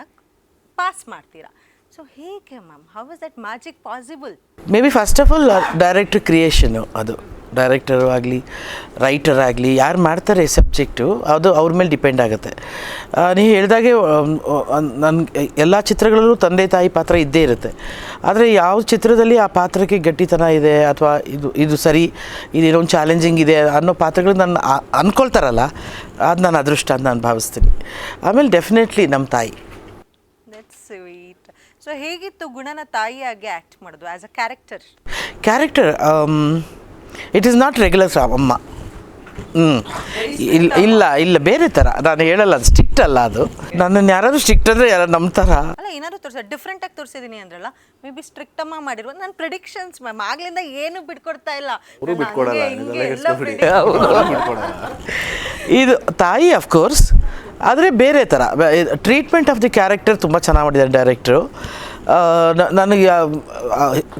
ಪಾಸ್ ಮಾಡ್ತೀರಾ. ಸೊ ಹೇಗೆ ma'am, how is that magic possible?
Maybe first of all director creation. ಅದು ಡೈರೆಕ್ಟರು ಆಗಲಿ ರೈಟರ್ ಆಗಲಿ ಯಾರು ಮಾಡ್ತಾರೆ ಸಬ್ಜೆಕ್ಟು, ಅದು ಅವ್ರ ಮೇಲೆ ಡಿಪೆಂಡ್ ಆಗುತ್ತೆ. ನೀವು ಹೇಳಿದಾಗೆ ನನ್ನ ಎಲ್ಲ ಚಿತ್ರಗಳಲ್ಲೂ ತಂದೆ ತಾಯಿ ಪಾತ್ರ ಇದ್ದೇ ಇರುತ್ತೆ. ಆದರೆ ಯಾವ ಚಿತ್ರದಲ್ಲಿ ಆ ಪಾತ್ರಕ್ಕೆ ಗಟ್ಟಿತನ ಇದೆ ಅಥವಾ ಇದು ಸರಿ, ಇದೇನೋ ಒಂದು ಚಾಲೆಂಜಿಂಗ್ ಇದೆ ಅನ್ನೋ ಪಾತ್ರಗಳು ನನ್ನ ಅಂದ್ಕೊಳ್ತಾರಲ್ಲ, ಅದು ನಾನು ಅದೃಷ್ಟ ಅಂತ ನಾನು ಭಾವಿಸ್ತೀನಿ. ಆಮೇಲೆ ಡೆಫಿನೆಟ್ಲಿ ನಮ್ಮ ತಾಯಿ.
That's sweet. ಸೊ ಹೇಗಿತ್ತು ಗುಣನ ತಾಯಿಯಾಗಿ ಆ್ಯಕ್ಟ್ ಮಾಡೋದು as a
character? It is not regular ಅಮ್ಮ. ಇಲ್ಲ ಬೇರೆ ಥರ. ನಾನು ಹೇಳಲ್ಲ, ಅದು ಸ್ಟ್ರಿಕ್ಟ್ ಅಲ್ಲ. ಅದು ನನ್ನನ್ನು ಯಾರಾದರೂ ಸ್ಟ್ರಿಕ್ಟ್ ಅಂದರೆ ಯಾರು ನಂಬ್ತಾರ?
ಅಲ್ಲ, ಏನಾದ್ರು ಡಿಫ್ರೆಂಟ್ ಆಗಿ ತೋರಿಸಿದೀನಿ ಅಂದ್ರಲ್ಲ, ಮೇ ಬಿ ಸ್ಟ್ರಿಕ್ಟ್ ಅಮ್ಮ ಮಾಡಿರುವ ನನ್ನ ಪ್ರಿಡಿಕ್ಷನ್ಸ್ ಮ್ಯಾಮ್ ಆಗ್ಲಿಂದ ಏನು ಬಿಟ್ಕೊಡ್ತಾ ಇಲ್ಲ.
ಇದು ತಾಯಿ ಅಫ್ಕೋರ್ಸ್, ಆದರೆ ಬೇರೆ ಥರ ಟ್ರೀಟ್ಮೆಂಟ್ ಆಫ್ ದಿ ಕ್ಯಾರೆಕ್ಟರ್ ತುಂಬ ಚೆನ್ನಾಗಿ ಮಾಡಿದ್ದಾರೆ ಡೈರೆಕ್ಟ್ರು. ನನಗೆ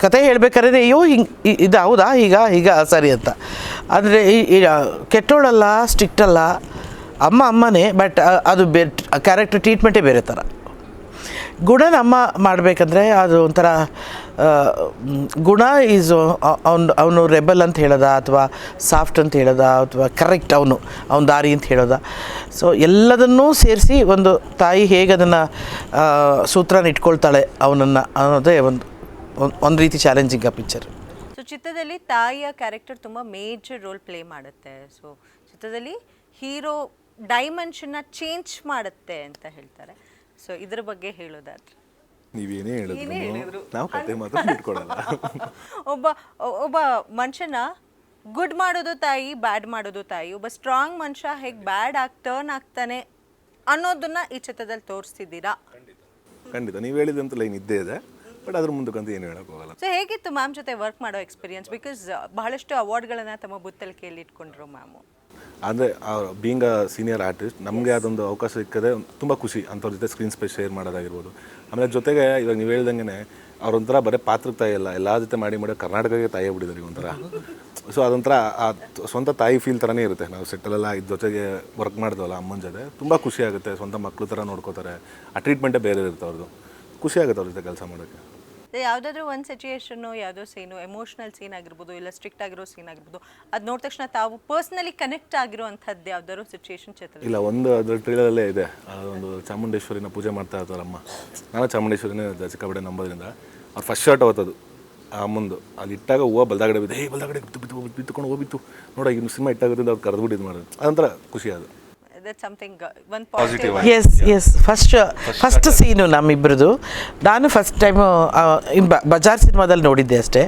ಕತೆ ಹೇಳ್ಬೇಕಾದ್ರೆ ಅಯ್ಯೋ ಹಿಂಗೆ ಇದು ಹೌದಾ ಈಗ ಸರಿ ಅಂತ. ಅಂದರೆ ಕೆಟ್ಟೋಳಲ್ಲ, ಸ್ಟ್ರಿಕ್ಟ್ ಅಲ್ಲ, ಅಮ್ಮನೇ, ಬಟ್ ಅದು ಕ್ಯಾರೆಕ್ಟರ್ ಟ್ರೀಟ್ಮೆಂಟೇ ಬೇರೆ ಥರ. ಗುಣನ ಅಮ್ಮ ಮಾಡಬೇಕಂದ್ರೆ ಅದು ಒಂಥರ ಗುಣ ಈಸ್ ಅವನು ರೆಬಲ್ ಅಂತ ಹೇಳೋದ ಅಥವಾ ಸಾಫ್ಟ್ ಅಂತ ಹೇಳೋದ ಅಥವಾ ಕರೆಕ್ಟ್ ಅವನ ದಾರಿ ಅಂತ ಹೇಳೋದ. ಸೊ ಎಲ್ಲದನ್ನೂ ಸೇರಿಸಿ ಒಂದು ತಾಯಿ ಹೇಗೆ ಅದನ್ನು ಸೂತ್ರನ ಇಟ್ಕೊಳ್ತಾಳೆ ಅವನನ್ನು ಅನ್ನೋದೇ ಒಂದು ರೀತಿ ಚಾಲೆಂಜಿಂಗ್ ಆ ಪಿಕ್ಚರ್.
ಸೊ ಚಿತ್ರದಲ್ಲಿ ತಾಯಿಯ ಕ್ಯಾರೆಕ್ಟರ್ ತುಂಬ ಮೇಜರ್ ರೋಲ್ ಪ್ಲೇ ಮಾಡುತ್ತೆ. ಸೊ ಚಿತ್ರದಲ್ಲಿ ಹೀರೋ ಡೈಮೆನ್ಷನ್ನ ಚೇಂಜ್ ಮಾಡುತ್ತೆ ಅಂತ ಹೇಳ್ತಾರೆ. ಸೊ ಇದ್ರ ಬಗ್ಗೆ ಹೇಳೋದಾದ್ರೆ
ನೀವೇನೇ ಹೇಳಿದ್ರು ನಾವು ಕತೆ ಮಾತ್ರ ಇಟ್ಕೊಡಲ್ಲ.
ಒಬ್ಬ ಮನುಷ್ಯನ ಗುಡ್ ಮಾಡೋದು ತಾಯಿ, ಬ್ಯಾಡ್ ಮಾಡೋದು ತಾಯಿ. ಒಬ್ಬ ಸ್ಟ್ರಾಂಗ್ ಮನುಷ್ಯ ಹೇಗೆ ಬ್ಯಾಡ್ ಟರ್ನ್ ಆಗ್ತಾನೆ ಅನ್ನೋದನ್ನ ಈ ಚಿತ್ರದಲ್ಲಿ ತೋರಿಸ್ತಿದ್ದೀರಾ.
ಖಂಡಿತ ನೀವು ಹೇಳಿದಂತ ಲೈನ್ ಇದ್ದೇ ಇದೆ, ಬಟ್ ಅದ್ರ ಮುಂದಕ್ಕಂತ ಏನು ಹೇಳಕ್ ಹೋಗಲ್ಲ.
ಸೊ ಹೇಗಿತ್ತು ಮ್ಯಾಮ್ ಜೊತೆ ವರ್ಕ್ ಮಾಡೋ ಎಕ್ಸ್ಪೀರಿಯನ್ಸ್? ಬಿಕಾಸ್ ಬಹಳಷ್ಟು ಅವಾರ್ಡ್ಗಳನ್ನು ತಮ್ಮ ಬುತ್ತಲಿಕೆಯಲ್ಲಿ ಇಟ್ಕೊಂಡ್ರು ಮ್ಯಾಮು.
ಅಂದರೆ ಬೀಯಿಂಗ್ ಅ ಸೀನಿಯರ್ ಆರ್ಟಿಸ್ಟ್ ನಮಗೆ ಅದೊಂದು ಅವಕಾಶ ಸಿಕ್ಕದೆ ತುಂಬ ಖುಷಿ. ಅಂಥವ್ರ ಜೊತೆ ಸ್ಕ್ರೀನ್ ಸ್ಪೇಸ್ ಶೇರ್ ಮಾಡೋದಾಗಿರ್ಬೋದು. ಆಮೇಲೆ ಜೊತೆಗೆ ಇವಾಗ ನೀವು ಹೇಳ್ದಂಗೆ ಅವ್ರೊಂಥರ ಬರೀ ಪಾತ್ರಕ್ಕೆ ತಾಯಿ ಅಲ್ಲ, ಎಲ್ಲ ಜೊತೆ ಮಾಡಿ ಕರ್ನಾಟಕಕ್ಕೆ ತಾಯಿ ಬಿಟ್ಟಿದ್ದಾರೆ ಒಂಥರ. ಸೊ ಅದೊಂಥರ ಆ ಸ್ವಂತ ತಾಯಿ ಫೀಲ್ ಥರನೇ ಇರುತ್ತೆ. ನಾವು ಸೆಟ್ಟಲೆಲ್ಲ ಇದ್ರ ಜೊತೆಗೆ ವರ್ಕ್ ಮಾಡಿದ್ವಲ್ಲ ಅಮ್ಮನ ಜೊತೆ, ತುಂಬ ಖುಷಿ ಆಗುತ್ತೆ. ಸ್ವಂತ ಮಕ್ಕಳು ಥರ ನೋಡ್ಕೋತಾರೆ. ಆ ಟ್ರೀಟ್ಮೆಂಟೇ ಬೇರೆ ಇರುತ್ತೆ ಅವ್ರದ್ದು. ಖುಷಿ ಆಗುತ್ತೆ ಅವ್ರ ಜೊತೆ ಕೆಲಸ ಮಾಡೋಕ್ಕೆ.
ಯಾವುದಾದ್ರೂ ಒಂದು ಸಿಚುಯೇಷನ್ನು ಯಾವುದೋ ಸೀನು ಎಮೋಷ್ನಲ್ ಸೀನ್ ಆಗಿರ್ಬೋದು ಇಲ್ಲ ಸ್ಟ್ರಿಕ್ಟ್ ಆಗಿರೋ ಸೀನ್ ಆಗಿರ್ಬೋದು ಅದು ನೋಡಿದ ತಕ್ಷಣ ತಾವು ಪರ್ಸ್ನಲಿ ಕನೆಕ್ಟ್ ಆಗಿರೋವಂಥದ್ದು ಯಾವ್ದಾದ್ರು ಸಿಚುಯೇಷನ್ ಚಿತ್ರ
ಇಲ್ಲ, ಒಂದು ಅದ್ರ ಟ್ರೈಲರಲ್ಲೇ ಇದೆ, ಒಂದು ಚಾಮುಂಡೇಶ್ವರಿನ ಪೂಜೆ ಮಾಡ್ತಾ ಇರ್ತಾರಮ್ಮ. ನಾನು ಚಾಮುಂಡೇಶ್ವರಿನೇ ಸಿಕ್ಕಾಪಟ್ಟೆ ನಂಬೋದ್ರಿಂದ ಅವ್ರು ಫಸ್ಟ್ ಶಾಟ್ ಅವತ್ತದು ಆ ಮುಂದೆ ಅಲ್ಲಿ ಇಟ್ಟಾಗ ಹೂವು ಬಲ್ದಾಗಡೆ ಬಿದ್ದು ಬಲ್ದಾಗಡೆ ಬಿತ್ತುಕೊಂಡು ಹೋಗ್ಬಿತ್ತು ನೋಡ, ಇನ್ನು ಸಿನಿಮಾ ಇಟ್ಟಾಗೋದ್ರಿಂದ ಅವ್ರು ಕರೆದ್ಬಿಟ್ಟು ಇದು ಮಾಡೋದು ಅದೊಂಥರ ಖುಷಿ ಅದು.
That something one positive.
Yes first scene ನಮ್ಮಿಬ್ಬರದು. ನಾನು ಫಸ್ಟ್ ಟೈಮು ಬಜಾರ್ ಸಿನಿಮಾದಲ್ಲಿ ನೋಡಿದ್ದೆ ಅಷ್ಟೇ.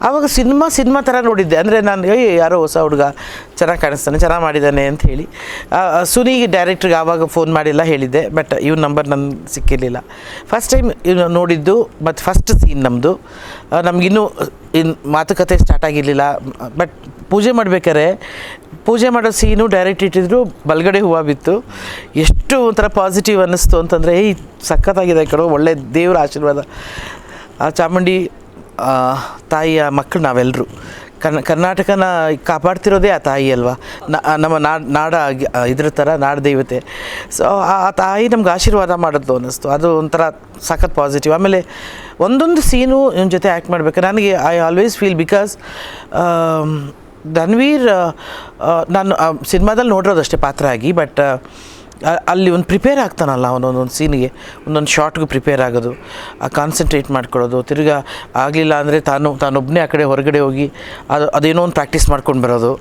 ಆವಾಗ ಸಿನಿಮಾ ಥರ ನೋಡಿದ್ದೆ. ಅಂದರೆ ನಾನು ಯಾರೋ ಹೊಸ ಹುಡುಗ ಚೆನ್ನಾಗಿ ಕಾಣಿಸ್ತಾನೆ, ಚೆನ್ನಾಗಿ ಮಾಡಿದ್ದಾನೆ ಅಂತ ಹೇಳಿ ಸುನಿಗೆ ಡೈರೆಕ್ಟ್ರಿಗೆ ಆವಾಗ ಫೋನ್ ಮಾಡಿಲ್ಲ ಹೇಳಿದ್ದೆ, ಬಟ್ ಇವ್ನ ನಂಬರ್ ನನಗೆ ಸಿಕ್ಕಿರಲಿಲ್ಲ. ಫಸ್ಟ್ ಟೈಮ್ ನೋಡಿದ್ದು ಮತ್ತು ಫಸ್ಟ್ ಸೀನ್ ನಮ್ಮದು. ನಮಗಿನ್ನೂ ಮಾತುಕತೆ ಸ್ಟಾರ್ಟ್ ಆಗಿರಲಿಲ್ಲ. ಬಟ್ ಪೂಜೆ ಪೂಜೆ ಮಾಡೋ ಸೀನು ಡೈರೆಕ್ಟ್ ಇಟ್ಟಿದ್ರು, ಬಲ್ಗಡೆ ಹೂವು ಬಿತ್ತು. ಎಷ್ಟು ಒಂಥರ ಪಾಸಿಟಿವ್ ಅನ್ನಿಸ್ತು ಅಂತಂದರೆ, ಸಖತ್ತಾಗಿದೆ ಕಣೋ, ಒಳ್ಳೆ ದೇವರ ಆಶೀರ್ವಾದ. ಆ ಚಾಮುಂಡಿ ತಾಯಿಯ ಮಕ್ಕಳು ನಾವೆಲ್ಲರೂ. ಕರ್ನಾಟಕನ ಕಾಪಾಡ್ತಿರೋದೇ ಆ ತಾಯಿ ಅಲ್ವಾ, ನಮ್ಮ ನಾಡ ಇದ್ರ ಥರ ನಾಡ ದೇವತೆ. ಸೊ ಆ ತಾಯಿ ನಮ್ಗೆ ಆಶೀರ್ವಾದ ಮಾಡೋದು ಅನ್ನಿಸ್ತು. ಅದು ಒಂಥರ ಸಖತ್ ಪಾಸಿಟಿವ್. ಆಮೇಲೆ ಒಂದೊಂದು ಸೀನು ಇವನ ಜೊತೆ ಆ್ಯಕ್ಟ್ ಮಾಡ್ಬೇಕು ನನಗೆ I always feel, because Dhanveer ನಾನು ಸಿನಿಮಾದಲ್ಲಿ ನೋಡಿರೋದಷ್ಟೇ ಪಾತ್ರ ಆಗಿ, ಬಟ್ ಅಲ್ಲಿ ಒಂದು ಪ್ರಿಪೇರ್ ಆಗ್ತಾನಲ್ಲ ಅವನೊಂದೊಂದು ಸೀನಿಗೆ, ಒಂದೊಂದು ಶಾರ್ಟ್ಗೂ ಪ್ರಿಪೇರ್ ಆಗೋದು, ಕಾನ್ಸಂಟ್ರೇಟ್ ಮಾಡ್ಕೊಳ್ಳೋದು, ತಿರ್ಗಾ ಆಗಲಿಲ್ಲ ಅಂದರೆ ತಾನೊಬ್ಬನೇ ಆ ಕಡೆ ಹೊರಗಡೆ ಹೋಗಿ ಅದೇನೋ ಒಂದು ಪ್ರಾಕ್ಟೀಸ್ ಮಾಡ್ಕೊಂಡು ಬರೋದು.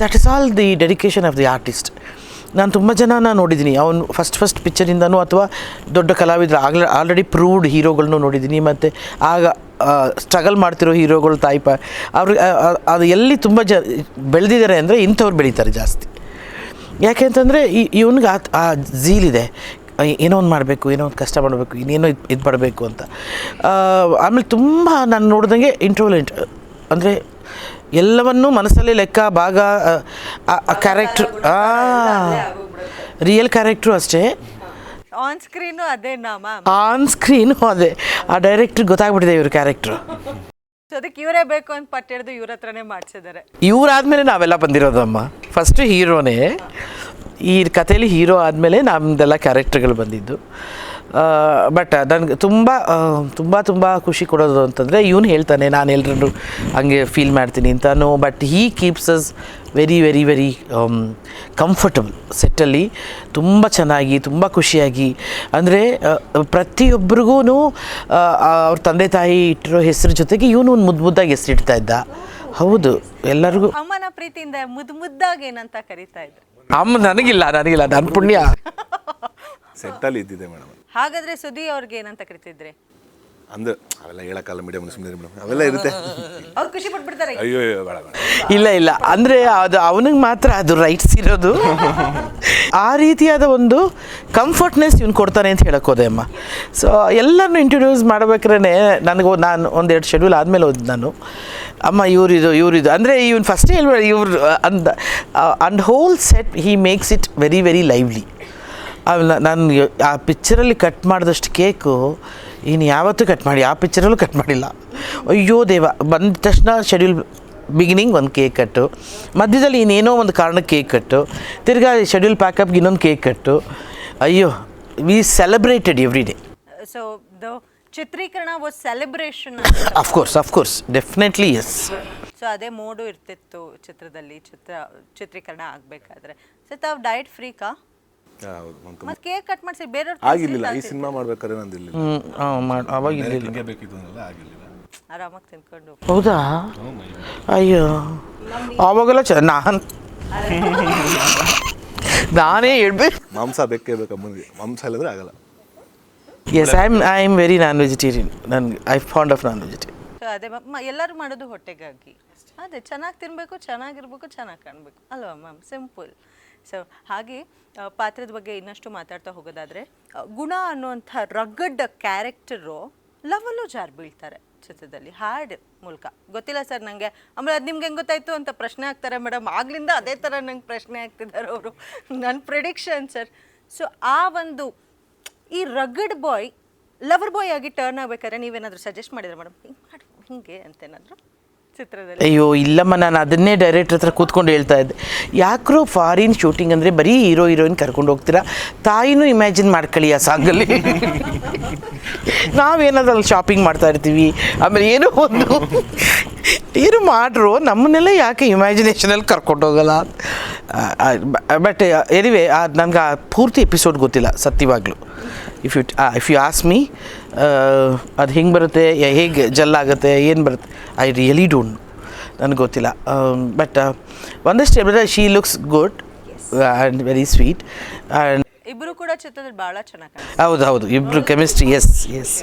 That is all the dedication of the artist. ನಾನು ತುಂಬ ಜನನ ನೋಡಿದ್ದೀನಿ, ಅವನು ಫಸ್ಟ್ ಪಿಕ್ಚರಿಂದನೂ ಅಥವಾ ದೊಡ್ಡ ಕಲಾವಿದರು ಆಲ್ರೆಡಿ ಪ್ರೂವ್ಡ್ ಹೀರೋಗಳನ್ನೂ ನೋಡಿದ್ದೀನಿ. ಮತ್ತು ಆಗ ಸ್ಟ್ರಗಲ್ ಮಾಡ್ತಿರೋ ಹೀರೋಗಳು ಅವ್ರಿಗೆ ಅದು ಎಲ್ಲಿ ತುಂಬ ಬೆಳೆದಿದ್ದಾರೆ ಅಂದರೆ ಇಂಥವ್ರು ಬೆಳೀತಾರೆ ಜಾಸ್ತಿ. ಯಾಕೆ ಅಂತಂದರೆ ಇವನಿಗೆ ಆ ಝೀಲಿದೆ, ಏನೋ ಒಂದು ಮಾಡಬೇಕು, ಏನೋ ಒಂದು ಕಷ್ಟ ಮಾಡಬೇಕು, ಇನ್ನೇನೋ ಇದು ಪಡಬೇಕು ಅಂತ. ಆಮೇಲೆ ತುಂಬ ನಾನು ನೋಡಿದಂಗೆ ಇಂಟ್ರೋಲೆಂಟ್, ಅಂದರೆ ಎಲ್ಲವನ್ನೂ ಮನಸ್ಸಲ್ಲಿ ಲೆಕ್ಕ ಭಾಗ ಕ್ಯಾರೆಕ್ಟ್ರು, ರಿಯಲ್ ಕ್ಯಾರೆಕ್ಟ್ರು ಅಷ್ಟೇ.
ಆನ್ ಸ್ಕ್ರೀನು ಅದೇ
ಆನ್ ಸ್ಕ್ರೀನು ಅದೇ. ಆ ಡೈರೆಕ್ಟ್ರಿಗೆ ಗೊತ್ತಾಗ್ಬಿಟ್ಟಿದೆ ಇವ್ರ ಕ್ಯಾರೆಕ್ಟ್ರು.
ಸೊ ಅದಕ್ಕೆ ಇವರೇ ಬೇಕು ಅಂತ ಪಟ್ಟಿಡ್ದು ಇವ್ರ ಹತ್ರನೇ ಮಾಡಿಸಿದ್ದಾರೆ.
ಇವರಾದ್ಮೇಲೆ ನಾವೆಲ್ಲ ಬಂದಿರೋದಮ್ಮ. ಫಸ್ಟು ಹೀರೋನೇ, ಈ ಕಥೆಯಲ್ಲಿ ಹೀರೋ ಆದಮೇಲೆ ನಮ್ಮದೆಲ್ಲ ಕ್ಯಾರೆಕ್ಟರ್ಗಳು ಬಂದಿದ್ದು. ಬಟ್ ನನಗೆ ತುಂಬ ಖುಷಿ ಕೊಡೋದು ಅಂತಂದರೆ, ಇವನು ಹೇಳ್ತಾನೆ ನಾನು ಎಲ್ಲರೂ ಹಂಗೆ ಫೀಲ್ ಮಾಡ್ತೀನಿ ಅಂತಾನು. But he keeps us very very very comfortable ಸೆಟ್ಟಲ್ಲಿ. ತುಂಬ ಚೆನ್ನಾಗಿ, ತುಂಬ ಖುಷಿಯಾಗಿ, ಅಂದರೆ ಪ್ರತಿಯೊಬ್ಬರಿಗೂ ಅವ್ರ ತಂದೆ ತಾಯಿ ಇಟ್ಟಿರೋ ಹೆಸರು ಜೊತೆಗೆ ಇವನು ಒಂದು ಮುದ್ದಾಗಿ ಹೆಸರಿಡ್ತಾ ಇದ್ದ. ಹೌದು, ಎಲ್ಲರಿಗೂ
ಅಮ್ಮನ ಪ್ರೀತಿಯಿಂದ ಮುದ್ದಾಗಿ ಏನಂತ ಕರೀತಾ ಇದ್ರು.
ಅಮ್ಮ ನನಗಿಲ್ಲ ನನ್ನ ಪುಣ್ಯ.
ಸೆಟ್ಟಲ್ಲಿ ಇದ್ದಿದೆ ಮೇಡಮ್.
ಹಾಗಾದ್ರೆ ಸುದಿ ಅವ್ರಿಗೆ ಏನಂತ ಕರಿತಿದ್ರಿ?
ಅಂದ್ರೆ ಅವೆಲ್ಲ ಹೇಳಕ್ಕಲ್ಲ ಮೇಡಮ್, ಅವೆಲ್ಲ ಇರುತ್ತೆ.
ಅವ್ರು ಖುಷಿ ಪಟ್ಬಿಡ್ತಾರೆ.
ಅಯ್ಯೋ ಬೇಡ.
ಇಲ್ಲ ಅಂದರೆ ಅದು ಅವನಿಗೆ ಮಾತ್ರ ಅದು ರೈಟ್ಸ್ ಇರೋದು. ಆ ರೀತಿಯಾದ ಒಂದು ಕಂಫರ್ಟ್ನೆಸ್ ಇವ್ನು ಕೊಡ್ತಾನೆ ಅಂತ ಹೇಳಕ್ಕೆ ಹೋದೆ ಅಮ್ಮ. ಸೊ ಎಲ್ಲರನ್ನೂ ಇಂಟ್ರೊಡ್ಯೂಸ್ ಮಾಡ್ಬೇಕಾದ್ರೆ ನಾನು ಒಂದೆರಡು ಶೆಡ್ಯೂಲ್ ಆದಮೇಲೆ ಹೋದ್ ನಾನು, ಅಮ್ಮ ಇವರಿದು ಅಂದರೆ ಇವನು ಫಸ್ಟೇ ಹೇಳ್ಬೇಡ ಇವ್ರು and hole set he makes it very very lively. ನಾನು ಆ ಪಿಕ್ಚರಲ್ಲಿ ಕಟ್ ಮಾಡಿದಷ್ಟು ಕೇಕು ಇನ್ನು ಯಾವತ್ತೂ ಯಾವ ಪಿಕ್ಚರಲ್ಲೂ ಕಟ್ ಮಾಡಿಲ್ಲ. ಅಯ್ಯೋ ದೇವ, ಬಂದ ತಕ್ಷಣ ಶೆಡ್ಯೂಲ್ ಬಿಗಿನಿಂಗ್ ಒಂದು ಕೇಕ್ ಕಟ್ಟು, ಮಧ್ಯದಲ್ಲಿ ಇನ್ನೇನೋ ಒಂದು ಕಾರಣಕ್ಕೆ ಕೇಕ್ ಕಟ್ಟು, ತಿರ್ಗಾ ಶೆಡ್ಯೂಲ್ ಪ್ಯಾಕಪ್ಗೆ ಇನ್ನೊಂದು ಕೇಕ್ ಕಟ್ಟು. ಅಯ್ಯೋ, we celebrated every day.
So the ಚಿತ್ರೀಕರಣ was celebration.
Of course definitely yes.
So ಅದೇ ಮೋಡು ಇರ್ತಿತ್ತು ಚಿತ್ರದಲ್ಲಿ, ಚಿತ್ರೀಕರಣ ಆಗಬೇಕಾದ್ರೆ. ಸೊ ತಾವು ಡಯಟ್ ಫ್ರೀಕಾ? ಮತ್ತೆ ಕೇಕ್ ಕಟ್ ಮಾಡಿಸಿ ಬೇರೆ
ಆಗಿರ್ಲಿಲ್ಲ. ಈ ಸಿನಿಮಾ ಮಾಡ್ಬೇಕಾದ್ರೆ ನಂದು ಇಲ್ಲ,
ಅವಾಗ ಇರಲಿಲ್ಲ,
ಹಿಂಗೆ ಬೇಕಿತ್ತು ಅನ್ನಲ್ಲ, ಆಗಿರಲಿಲ್ಲ.
ಆರಾಮಾಗಿ ತಿನ್ಕೊಂಡು.
ಹೌದಾ? ಅಯ್ಯೋ, ಆವಾಗೆಲ್ಲ ನಾನೇ ಹೇಳ್ಬೇಕು,
ಮಾಂಸ ಬೇಕೇ ಅಮ್ಮನಿಗೆ. ಮಾಂಸ ಇಲ್ಲದ್ರೆ ಆಗಲ್ಲ.
Yes, I am very non vegetarian. I fond of non vegetarian.
So ಅದೇ ಎಲ್ಲರೂ ಮಾಡೋದು ಹೊಟ್ಟೆಗಾಗಿ. ಅದೇ ಚೆನ್ನಾಗಿ ತಿನ್ನಬೇಕು, ಚೆನ್ನಾಗಿರ್ಬೇಕು, ಚೆನ್ನಾಗಿ ಕಾಣಬೇಕು ಅಲ್ವಾ ಮ್ಯಾಮ್? ಸಿಂಪಲ್. ಸೊ ಹಾಗೆ ಪಾತ್ರದ ಬಗ್ಗೆ ಇನ್ನಷ್ಟು ಮಾತಾಡ್ತಾ ಹೋಗೋದಾದರೆ, ಗುಣ ಅನ್ನುವಂಥ ರಗ್ಗಡ್ ಕ್ಯಾರೆಕ್ಟರು ಲವಲ್ಲೂ ಜಾರು ಬೀಳ್ತಾರೆ ಚಿತ್ರದಲ್ಲಿ ಹಾಡು ಮೂಲಕ. ಗೊತ್ತಿಲ್ಲ ಸರ್ ನನಗೆ, ಆಮೇಲೆ ಅದು ನಿಮ್ಗೆ ಹೆಂಗೆ ಗೊತ್ತಾಯಿತು ಅಂತ ಪ್ರಶ್ನೆ ಆಗ್ತಾರೆ ಮೇಡಮ್. ಆಗ್ಲಿಂದ ಅದೇ ಥರ ನಂಗೆ ಪ್ರಶ್ನೆ ಆಗ್ತಿದ್ದಾರೆ ಅವರು, ನನ್ನ ಪ್ರಿಡಿಕ್ಷನ್ ಸರ್. ಸೊ ಆ ಒಂದು ಈ ರಗ್ಗಡ್ ಬಾಯ್ ಲವರ್ ಬಾಯ್ ಆಗಿ ಟರ್ನ್ ಆಗಬೇಕಾದ್ರೆ ನೀವೇನಾದರೂ ಸಜೆಸ್ಟ್ ಮಾಡಿದ್ರೆ ಮೇಡಮ್, ಹಿಂಗೆ ಮಾಡಿ ಹಿಂಗೆ ಅಂತೇನಾದರೂ ಚಿತ್ರದಲ್ಲಿ?
ಅಯ್ಯೋ ಇಲ್ಲಮ್ಮ, ನಾನು ಅದನ್ನೇ ಡೈರೆಕ್ಟ್ರ್ ಹತ್ರ ಕೂತ್ಕೊಂಡು ಹೇಳ್ತಾ ಇದ್ದೆ, ಯಾಕ್ರೋ ಫಾರಿನ್ ಶೂಟಿಂಗ್ ಅಂದರೆ ಬರೀ ಹೀರೋ ಹೀರೋಯಿನ್ ಕರ್ಕೊಂಡು ಹೋಗ್ತೀರಾ, ತಾಯಿನೂ ಇಮ್ಯಾಜಿನ್ ಮಾಡ್ಕೊಳ್ಳಿ ಆ ಸಾಂಗಲ್ಲಿ. ನಾವೇನಾದ್ರೂ ಅಲ್ಲಿ ಶಾಪಿಂಗ್ ಮಾಡ್ತಾ ಇರ್ತೀವಿ, ಆಮೇಲೆ ಏನು ಮಾಡ್ರು, ನಮ್ಮನ್ನೆಲ್ಲ ಯಾಕೆ ಇಮ್ಯಾಜಿನೇಷನಲ್ಲಿ ಕರ್ಕೊಂಡು ಹೋಗಲ್ಲ. ಬಟ್ ಎನಿವೆ ನನಗೆ ಆ ಪೂರ್ತಿ ಎಪಿಸೋಡ್ ಗೊತ್ತಿಲ್ಲ ಸತ್ಯವಾಗ್ಲೂ. ಇಫ್ ಯು ಆಸ್ ಮೀ ಅದು ಹೆಂಗೆ ಬರುತ್ತೆ, ಹೇಗೆ ಜಲ್ಲಾಗುತ್ತೆ, ಏನು ಬರುತ್ತೆ, ಐ ರಿಯಲಿ ಡೋಂಟ್, ನನಗೆ ಗೊತ್ತಿಲ್ಲ. ಬಟ್ ಒಂದಷ್ಟು ಹೇಳಿದ್ರೆ she looks good and very sweet. And
ಇಬ್ರು ಕೂಡ ಚಿತ್ರದಲ್ಲಿ ಬಹಳ ಚೆನ್ನಾಗಿ
ಹೌದು ಇಬ್ಬರು chemistry, yes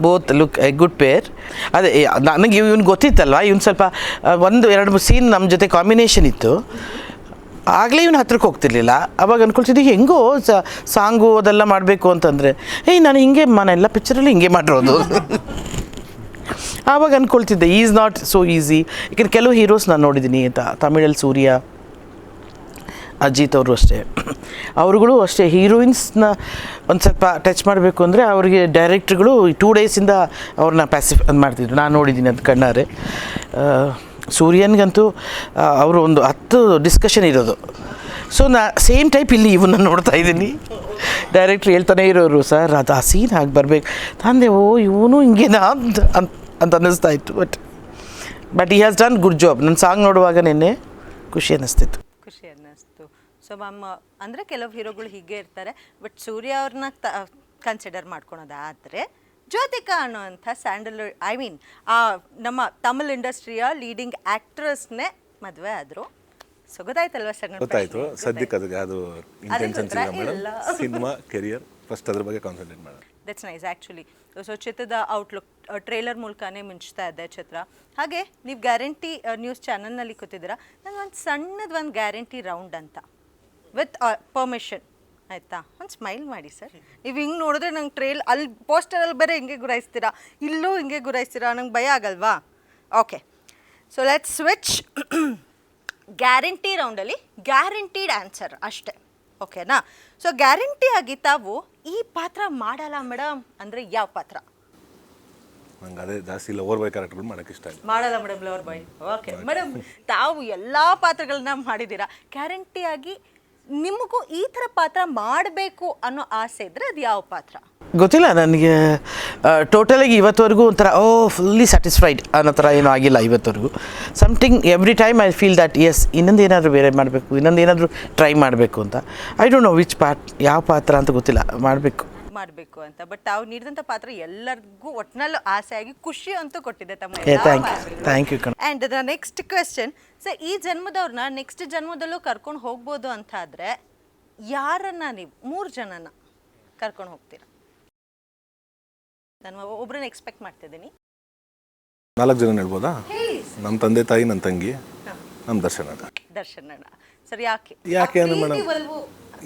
both look a good pair. ಅದೇ ನನಗೆ ಇವ್ನು ಗೊತ್ತಿತ್ತಲ್ವ, ಇವ್ನು ಸ್ವಲ್ಪ 1-2 ಸೀನ್ ನಮ್ಮ ಜೊತೆ ಕಾಂಬಿನೇಷನ್ ಇತ್ತು, ಆಗಲೇ ಇವ್ನು ಹತ್ರಕ್ಕೆ ಹೋಗ್ತಿರ್ಲಿಲ್ಲ. ಅವಾಗ ಅಂದ್ಕೊಳ್ತಿದ್ದೆ ಹೆಂಗೋ ಸಾಂಗು ಅದೆಲ್ಲ ಮಾಡಬೇಕು ಅಂತಂದರೆ, ನಾನು ಹಿಂಗೆ ಎಲ್ಲ ಪಿಕ್ಚರಲ್ಲಿ ಹಿಂಗೆ ಮಾಡಿರೋದು. ಆವಾಗ ಅಂದ್ಕೊಳ್ತಿದ್ದೆ ಈಸ್ ನಾಟ್ ಸೋ ಈಸಿ. ಯಾಕೆಂದ್ರೆ ಕೆಲವು ಹೀರೋಸ್ ನಾನು ನೋಡಿದ್ದೀನಿ, ತಮಿಳಲ್ಲಿ ಸೂರ್ಯ, ಅಜಿತ್ ಅವರು ಅಷ್ಟೇ, ಅವ್ರುಗಳು ಅಷ್ಟೇ ಹೀರೋಯಿನ್ಸ್ನ ಒಂದು ಸ್ವಲ್ಪ ಟಚ್ ಮಾಡಬೇಕು ಅಂದರೆ ಅವರಿಗೆ ಡೈರೆಕ್ಟ್ರುಗಳು 2 ಡೇಸಿಂದ ಅವ್ರನ್ನ ಮಾಡ್ತಿದ್ರು. ನಾನು ನೋಡಿದ್ದೀನಿ ಅದು ಕಣ್ಣಾರೆ. ಸೂರ್ಯನಿಗಂತೂ ಅವರು ಒಂದು 10 ಡಿಸ್ಕಷನ್ ಇರೋದು. ಸೊ ಸೇಮ್ ಟೈಪ್ ಇಲ್ಲಿ ಇವನ್ನ ನೋಡ್ತಾ ಇದ್ದೀನಿ, ಡೈರೆಕ್ಟ್ರ್ ಹೇಳ್ತಾನೆ ಇರೋರು, ಸರ್ ಅದು ಆ ಸೀನ್ ಹಾಗೆ ಬರಬೇಕು ತಂದೆ, ಇವನು ಹಿಂಗೇನಾ ಅಂತ ಅನ್ನಿಸ್ತಾ ಇತ್ತು. ಬಟ್ ಈ ಹ್ಯಾಸ್ ಡನ್ ಗುಡ್ ಜಾಬ್. ನನ್ನ ಸಾಂಗ್ ನೋಡುವಾಗ ನಿನ್ನೆ ಖುಷಿ ಅನ್ನಿಸ್ತಿತ್ತು.
ಖುಷಿ ಅನ್ನಿಸ್ತು. ಸೊ ಮ್ಯಾಮ್, ಅಂದರೆ ಕೆಲವು ಹೀರೋಗಳು ಹೀಗೆ ಇರ್ತಾರೆ, ಬಟ್ ಸೂರ್ಯ ಅವ್ರನ್ನ ಕನ್ಸಿಡರ್ ಮಾಡ್ಕೊಳೋದಾದರೆ ಜ್ಯೋತಿಕಾ ಅನ್ನೋಂಥ ಸ್ಯಾಂಡಲ್ವುಡ್, ಐ ಮೀನ್ ನಮ್ಮ ತಮಿಳ್ ಇಂಡಸ್ಟ್ರಿಯ ಲೀಡಿಂಗ್ ಆ್ಯಕ್ಟ್ರಸ್ನೇ ಮದುವೆ ಆದರು. ಸೊ ಗೊತ್ತಾಯ್ತಲ್ವ ಸರ್?
ಗೊತ್ತಾಯ್ತು. ಸದ್ಯಕ್ಕೆ ಅದಕ್ಕೆ ಅದು ಇಂಟೆನ್ಷನ್ಸ್ ಇಲ್ಲ ಮೇಡಮ್. ಸಿನಿಮಾ ಕೆರಿಯರ್ ಫಸ್ಟ್ ಅದ್ರ ಬಗ್ಗೆ ಕಾನ್ಸಂಟ್ರೇಟ್ ಮಾಡೋಣ.
That's nice actually. ಸೊ ಚಿತ್ರದ ಔಟ್ಲುಕ್ ಟ್ರೇಲರ್ ಮೂಲಕನೇ ಮಿಂಚ್ತಾ ಇದೆ ಚಿತ್ರ. ಹಾಗೆ ನೀವು ಗ್ಯಾರಂಟಿ ನ್ಯೂಸ್ ಚಾನಲ್ನಲ್ಲಿ ಕೂತಿದ್ದೀರಾ, ನನಗೊಂದು ಸಣ್ಣದೊಂದು ಗ್ಯಾರಂಟಿ ರೌಂಡ್ ಅಂತ ವಿತ್ ಪರ್ಮಿಷನ್, ಆಯಿತಾ? ಒಂದು ಸ್ಮೈಲ್ ಮಾಡಿ ಸರ್. ನೀವು ಹಿಂಗೆ ನೋಡಿದ್ರೆ ನಂಗೆ ಅಲ್ಲಿ ಪೋಸ್ಟರಲ್ಲಿ ಬೇರೆ ಹಿಂಗೆ ಗುರಾಯಿಸ್ತೀರಾ, ಇಲ್ಲೂ ಹಿಂಗೆ ಗುರಾಯಿಸ್ತೀರಾ, ನಂಗೆ ಭಯ ಆಗಲ್ವಾ? Okay, so let's switch. Guarantee ರೌಂಡಲ್ಲಿ ಗ್ಯಾರಂಟಿಡ್ ಆನ್ಸರ್ ಅಷ್ಟೇ, ಓಕೆನಾ? ಸೊ ಗ್ಯಾರಂಟಿ ಆಗಿ ತಾವು ಈ ಪಾತ್ರ ಮಾಡಲ್ಲ ಮೇಡಮ್ ಅಂದರೆ ಯಾವ ಪಾತ್ರ?
ನಂಗೆ ಅದೇ ಜಾಸ್ತಿ ಲವರ್ ಬಾಯ್ ಕ್ಯಾರೆಕ್ಟರ್ಗಳು ಮಾಡೋಕ್ಕೆ ಇಷ್ಟ ಇಲ್ಲ.
ಮಾಡಲ್ಲ madam lover boy. Okay madam, ತಾವು ಎಲ್ಲ ಪಾತ್ರಗಳನ್ನ ಮಾಡಿದ್ದೀರಾ, ಗ್ಯಾರಂಟಿಯಾಗಿ ನಿಮಗೂ ಈ ಥರ ಪಾತ್ರ ಮಾಡಬೇಕು ಅನ್ನೋ ಆಸೆ ಇದ್ದರೆ ಅದು ಯಾವ ಪಾತ್ರ?
ಗೊತ್ತಿಲ್ಲ ನನಗೆ. ಟೋಟಲಾಗಿ ಇವತ್ತವರೆಗೂ ಒಂಥರ ಫುಲ್ಲಿ ಸ್ಯಾಟಿಸ್ಫೈಡ್ ಅನ್ನೋ ಥರ ಏನೂ ಆಗಿಲ್ಲ ಇವತ್ತವರೆಗೂ. Something every time I feel that yes, ಇನ್ನೊಂದು ಏನಾದರೂ ಬೇರೆ ಮಾಡಬೇಕು, ಇನ್ನೊಂದು ಏನಾದರೂ ಟ್ರೈ ಮಾಡಬೇಕು ಅಂತ. ಐ ಡೋಂಟ್ ನೋ ವಿಚ್ ಯಾವ ಪಾತ್ರ ಅಂತ ಗೊತ್ತಿಲ್ಲ, ಮಾಡಬೇಕು
ಅಂತ. ಬಟ್ ತಾವು ನೀಡಿದಂಥ ಪಾತ್ರ ಎಲ್ಲರಿಗೂ ಒಟ್ಟಿನಲ್ಲೂ ಆಸೆ ಆಗಿ ಖುಷಿ ಅಂತೂ ಕೊಟ್ಟಿದೆ ತಮ್ಮ.
Thank you.
And the next question, so ಈ ಜನ್ಮದವ್ರನ್ನ ನೆಕ್ಸ್ಟ್ ಜನ್ಮದಲ್ಲೂ ಕರ್ಕೊಂಡು ಹೋಗ್ಬೋದು ಅಂತ ಆದರೆ ಯಾರನ್ನ ನೀವು 3 ಜನನ ಕರ್ಕೊಂಡು ಹೋಗ್ತೀರಾ? ನಾನು ಒಬ್ಬರನ್ನ ಎಕ್ಸ್ಪೆಕ್ಟ್ ಮಾಡ್ತಿದ್ದೀನಿ.
4 ಜನ ಹೇಳ್ಬೋದಾ? ನಮ್ಮ ತಂದೆ ತಾಯಿ, ನನ್ನ ತಂಗಿ, ನಮ್ಮ ದರ್ಶನ.
ಸರ್
ಯಾಕೆ ಅಂದ್ರೆ ಮೇಡಮ್,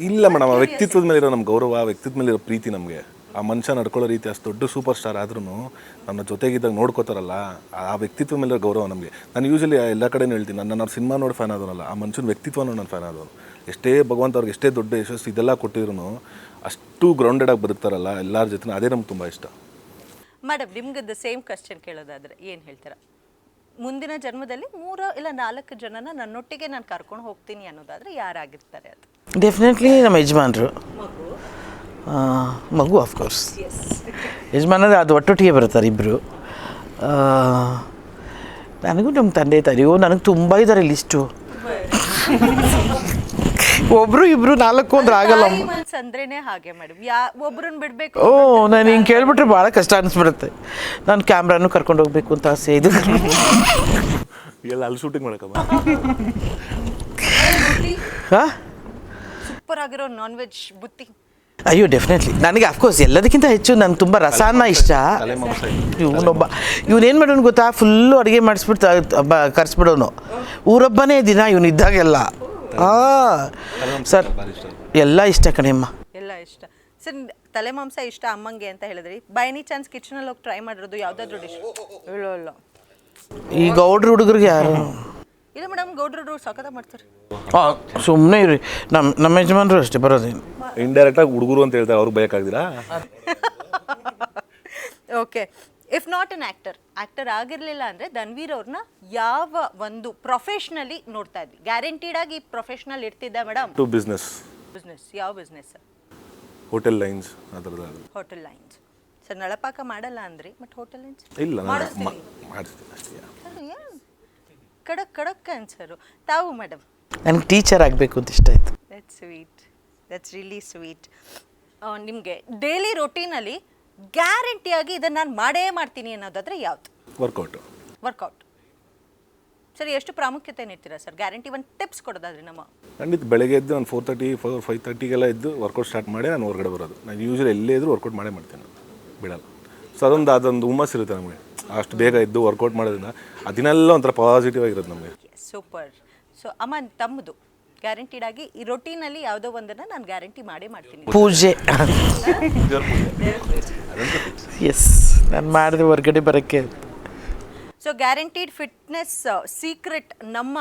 ಇಲ್ಲ ಮೇಡಮ್, ಆ ವ್ಯಕ್ತಿತ್ವದ ಮೇಲೆ ಇರೋ ನಮ್ಮ ಗೌರವ, ವ್ಯಕ್ತಿತ್ವದ ಮೇಲೆ ಇರೋ ಪ್ರೀತಿ, ನಮಗೆ ಆ ಮನುಷ್ಯ ನಡ್ಕೊಳ್ಳೋ ರೀತಿ, ಅಷ್ಟು ದೊಡ್ಡ ಸೂಪರ್ ಸ್ಟಾರ್ ಆದ್ರೂ ನನ್ನ ಜೊತೆಗಿದ್ದಾಗ ನೋಡ್ಕೋತಾರಲ್ಲ, ಆ ವ್ಯಕ್ತಿತ್ವ ಮೇಲೆ ಗೌರವ ನಮಗೆ. ನಾನು ಯೂಶಲಿ ಎಲ್ಲ ಕಡೆನೂ ಹೇಳ್ತೀನಿ, ನನ್ನ ಸಿನಿಮಾ ನೋಡಿ ಫ್ಯಾನ್ ಆದವನಲ್ಲ, ಆ ಮನುಷ್ಯನ ವ್ಯಕ್ತಿತ್ವ ನೋಡಿ ನಾನು ಫ್ಯಾನ್ ಆದವನು. ಎಷ್ಟೇ ಭಗವಂತ ಅವ್ರಿಗೆ ಎಷ್ಟೇ ದೊಡ್ಡ ಯಶಸ್ಸು ಇದೆಲ್ಲ ಕೊಟ್ಟಿದ್ರು ಅಷ್ಟು ಗ್ರೌಂಡೆಡ್ ಆಗಿ ಬದುಕ್ತಾರಲ್ಲ ಎಲ್ಲರ ಜೊತೆ, ಅದೇ ನಮ್ಗೆ ತುಂಬ ಇಷ್ಟ.
ಮೇಡಮ್, ನಿಮ್ಗೆ ದ ಸೇಮ್ ಕ್ವಶನ್ ಕೇಳೋದಾದರೆ ಏನು ಹೇಳ್ತೀರಾ? ಮುಂದಿನ ಜನ್ಮದಲ್ಲಿ 3 ಇಲ್ಲ 4 ಜನನ ನನ್ನೊಟ್ಟಿಗೆ ನಾನು ಕರ್ಕೊಂಡು ಹೋಗ್ತೀನಿ ಅನ್ನೋದಾದರೆ ಯಾರಾಗಿರ್ತಾರೆ? ಅದು
ಡೆಫಿನೆಟ್ಲಿ ನಮ್ಮ ಯಜಮಾನ್ರು, ಮಗು ಆಫ್ಕೋರ್ಸ್. ಯಜಮಾನರು ಅದು ಒಟ್ಟೊಟ್ಟಿಗೆ ಬರ್ತಾರೆ ಇಬ್ಬರು. ನನಗೂ ನಮ್ಮ ತಂದೆ ತಾಯಿಗೂ ನನಗೆ ತುಂಬ ಇದ್ದಾರೆ ಲಿಸ್ಟು. ಒಬ್ರು ಇಬ್ರು 4 ಅಂದ್ರೆ ಆಗಲ್ಲ
ಅಂದ್ರೇನೆ ಹಾಗೆ ಮೇಡಮ್, ಒಬ್ರನ್ನ ಬಿಡಬೇಕು.
ನಾನು ಹಿಂಗೆ ಕೇಳ್ಬಿಟ್ರೆ ಭಾಳ ಕಷ್ಟ ಅನಿಸ್ಬಿಡುತ್ತೆ. ನಾನು ಕ್ಯಾಮ್ರಾನು ಕರ್ಕೊಂಡು ಹೋಗ್ಬೇಕು ಅಂತ ಆಸೆ ಇದು.
ಎಲ್ಲ ಅಲ್ಲಿ ಶೂಟಿಂಗ್ ಮಾಡಕ್ಕಮ್ಮ.
ಹಾಂ,
ಸೂಪರ್ ಆಗಿರೋ ನಾನ್ ವೆಜ್ ಬುತ್ತಿ.
ಅಯ್ಯೋ ಡೆಫಿನೆಟ್ಲಿ. ನನಗೆ ಅಫ್ಕೋರ್ಸ್ ಎಲ್ಲದಕ್ಕಿಂತ ಹೆಚ್ಚು ನನಗೆ ತುಂಬ ರಸಾಯನ ಇಷ್ಟ. ಇವನೇನು ಮಾಡೋನು ಗೊತ್ತಾ, ಫುಲ್ಲು ಅಡುಗೆ ಮಾಡಿಸ್ಬಿಟ್ಟು ಕರ್ಸ್ಬಿಡೋನು. ಊರೊಬ್ಬನೇ ದಿನ ಇವನು ಇದ್ದಾಗೆಲ್ಲ. ಸರ್ ಎಲ್ಲ ಇಷ್ಟ ಕಣೆಮ್ಮ,
ಎಲ್ಲ ಇಷ್ಟ. ಸರ್ ತಲೆ ಮಾಂಸ ಇಷ್ಟ ಅಮ್ಮಂಗೆ ಅಂತ ಹೇಳಿದ್ರಿ, ಬೈ ಎನಿ ಚಾನ್ಸ್ ಕಿಚನಲ್ಲಿ ಹೋಗಿ ಟ್ರೈ ಮಾಡಿರೋದು ಯಾವುದಾದ್ರೂ ಡಿಶ್? ಇಲ್ಲ
ಈ ಗೌಡ್ರ ಹುಡುಗರಿಗೆ ಯಾರು
ಇಲ್ಲ ಮೇಡಮ್, ಗೌಡ್ರು ಸಖತ ಮಾಡ್ತಾರೆ.
ಸುಮ್ಮನೆ ಇರಿ, ನಮ್ಮ ಯಜಮಾನ್ರು ಅಷ್ಟೇ ಬರೋದೇನು.
ಇಂಡೈರೆಕ್ಟಾಗಿ ಹುಡುಗರು ಅಂತ ಹೇಳ್ತಾರೆ, ಅವ್ರಿಗೆ ಬೇಕಾಗ್ದಿರಾ?
Okay, if not an actor ಆಗಿರಲಿಲ್ಲ ಅಂದರೆ ಧನ್ವೀರ್ ಅವ್ರನ್ನ ಯಾವ ಒಂದು ಪ್ರೊಫೆಷ್ನಲಿ ನೋಡ್ತಾ ಇದ್ವಿ? ಗ್ಯಾರಂಟಿಡ್ ಆಗಿ ಪ್ರೊಫೆಷ್ನಲ್ ಇರ್ತಿದ್ದ ಮೇಡಮ್?
ಟು ಬಿಸ್ನೆಸ್
ಯಾವ ಬಿಸ್ನೆಸ್ ಸರ್?
ಹೋಟೆಲ್ ಲೈನ್ಸ್ ಆ ಥರದ್ದು.
Hotel lines sir. ನಳಪಾಕ ಮಾಡಲ್ಲ ಅಂದ್ರಿ, ಬಟ್ ಹೋಟೆಲ್ ಲೈನ್ಸ್
ಇಲ್ಲ ನಾನು
ಮಾಡಿಸ್ತೀನಿ
ಮಾಡಿಸ್ತೀನಿ ಅಷ್ಟೇ.
ಖಡಕ್ ಅನ್ಸರು. ತಾವು ಮೇಡಮ್?
ನನಗೆ ಟೀಚರ್ ಆಗಬೇಕು ಅಂತ ಇಷ್ಟ ಆಯಿತು.
That's really sweet. ನಿಮಗೆ ಡೈಲಿ ರೊಟೀನಲ್ಲಿ ಗ್ಯಾರಂಟಿಯಾಗಿ ಇದನ್ನು ನಾನು ಮಾಡೇ ಮಾಡ್ತೀನಿ ಅನ್ನೋದಾದರೆ ಯಾವುದು? ವರ್ಕೌಟ್. ಸರ್ ಎಷ್ಟು ಪ್ರಾಮುಖ್ಯತೆ ನೀಡ್ತೀರಾ ಸರ್ ಗ್ಯಾರಂಟಿ? ಒಂದು ಟಿಪ್ಸ್ ಕೊಡೋದಾದ್ರೆ ನಮ್ಮ
ಖಂಡಿತ ಬೆಳಗ್ಗೆ ಎದ್ದು ನಾನು 4:30 5:30ಗೆಲ್ಲ ಎದ್ದು ವರ್ಕೌಟ್ ಸ್ಟಾರ್ಟ್ ಮಾಡಿ ನಾನು ಹೊರಗಡೆ ಬರೋದು. ನಾನು ಯೂಶ್ವಲಿ ಎಲ್ಲೇ ಇದ್ದರೂ ವರ್ಕೌಟ್ ಮಾಡೇ ಮಾಡ್ತೀನಿ, ನಾನು ಬಿಡಲ್ಲ. ಸೊ ಅದೊಂದು ಹುಮ್ಮಸ್ ಇರುತ್ತೆ ನಮಗೆ, ಅಷ್ಟು ಬೇಗ ಎದ್ದು ವರ್ಕೌಟ್ ಮಾಡೋದ್ರಿಂದ ಅದನ್ನೆಲ್ಲ ಒಂಥರ ಪಾಸಿಟಿವ್ ಆಗಿರುತ್ತೆ ನಮಗೆ.
ಸೂಪರ್. ಸೊ ಅಮ್ಮ ತಮ್ಮದು ಗ್ಯಾರಂಟಿಡ್ ಆಗಿ ಈ ರೊಟೀನಲ್ಲಿ ಯಾವುದೋ ಒಂದನ್ನು ನಾನು ಗ್ಯಾರಂಟಿ ಮಾಡೇ ಮಾಡ್ತೀನಿ.
ಪೂಜೆ. ಎಸ್, ನಾನು ಮಾಡಿದೆ ಹೊರಗಡೆ ಬರೋಕ್ಕೆ.
ಸೊ ಗ್ಯಾರಂಟಿಡ್ ಫಿಟ್ನೆಸ್ ಸೀಕ್ರೆಟ್ ನಮ್ಮ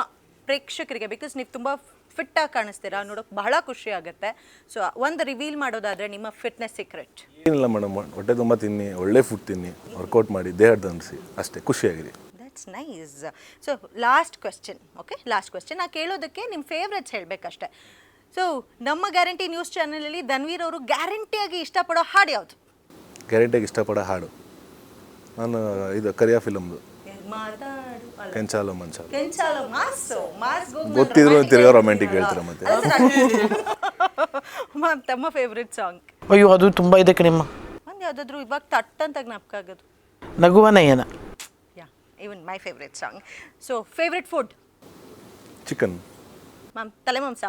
ಪ್ರೇಕ್ಷಕರಿಗೆ, ಬಿಕಾಸ್ ನೀವು ತುಂಬ ಫಿಟ್ಟಾಗಿ ಕಾಣಿಸ್ತೀರಾ, ನೋಡೋಕೆ ಬಹಳ ಖುಷಿ ಆಗುತ್ತೆ. ಸೊ ಒಂದು ರಿವೀಲ್ ಮಾಡೋದಾದರೆ ನಿಮ್ಮ ಫಿಟ್ನೆಸ್ ಸೀಕ್ರೆಟ್
ಏನಿಲ್ಲ ಮೇಡಮ್, ಹೊಟ್ಟೆ ತುಂಬ ತಿನ್ನಿ, ಒಳ್ಳೆ ಫುಡ್ ತಿನ್ನಿ, ವರ್ಕೌಟ್ ಮಾಡಿ, ದೇಹದ ಅನಿಸಿ, ಅಷ್ಟೇ, ಖುಷಿಯಾಗಿರಿ.
That's nice. So last question. Okay, last question. ನಾ ಕೇಳೋದಕ್ಕೆ ನಿಮ್ಮ ಫೇವ್ರೆಟ್ಸ್ ಹೇಳಬೇಕಷ್ಟೆ. ಸೊ ನಮ್ಮ ಗ್ಯಾರಂಟಿ ನ್ಯೂಸ್ ಚಾನಲಲ್ಲಿ ಧನ್ವೀರ್ ಅವರು ಗ್ಯಾರಂಟಿಯಾಗಿ ಇಷ್ಟಪಡೋ ಹಾಡು ಯಾವುದು?
ಗ್ಯಾರಂಟಿಯಾಗಿ ಇಷ್ಟಪಡೋ ಹಾಡು ನಾನು ಇದು ಕರಿಯಾ ಫಿಲಮ್ದು ಕೆಂಚಾಲು ಮಂಚ. ಗೊತ್ತಿದ್ರು ತಿರ್ಗಾ ರೊಮ್ಯಾಂಟಿಕ್ ಹೇಳ್ತಾರೆ ಮತ್ತೆ.
ಮ್ಯಾಮ್ ತಮ್ಮ ಫೇವ್ರೆಟ್ ಸಾಂಗ್?
ಅಯ್ಯೋ, ಅದು ತುಂಬ ಇದೆ ಕಣಿಮ್ಮ.
ಒಂದು ಯಾವುದಾದ್ರು ಇವಾಗ ತಟ್ ಅಂತ ಜ್ಞಾಪಕ ಆಗೋದು?
ನಗುವ ನಯನ.
Yeah, even my favourite song. So favourite food?
Chicken.
Ma'am ತಲೆ ಮಾಂಸ?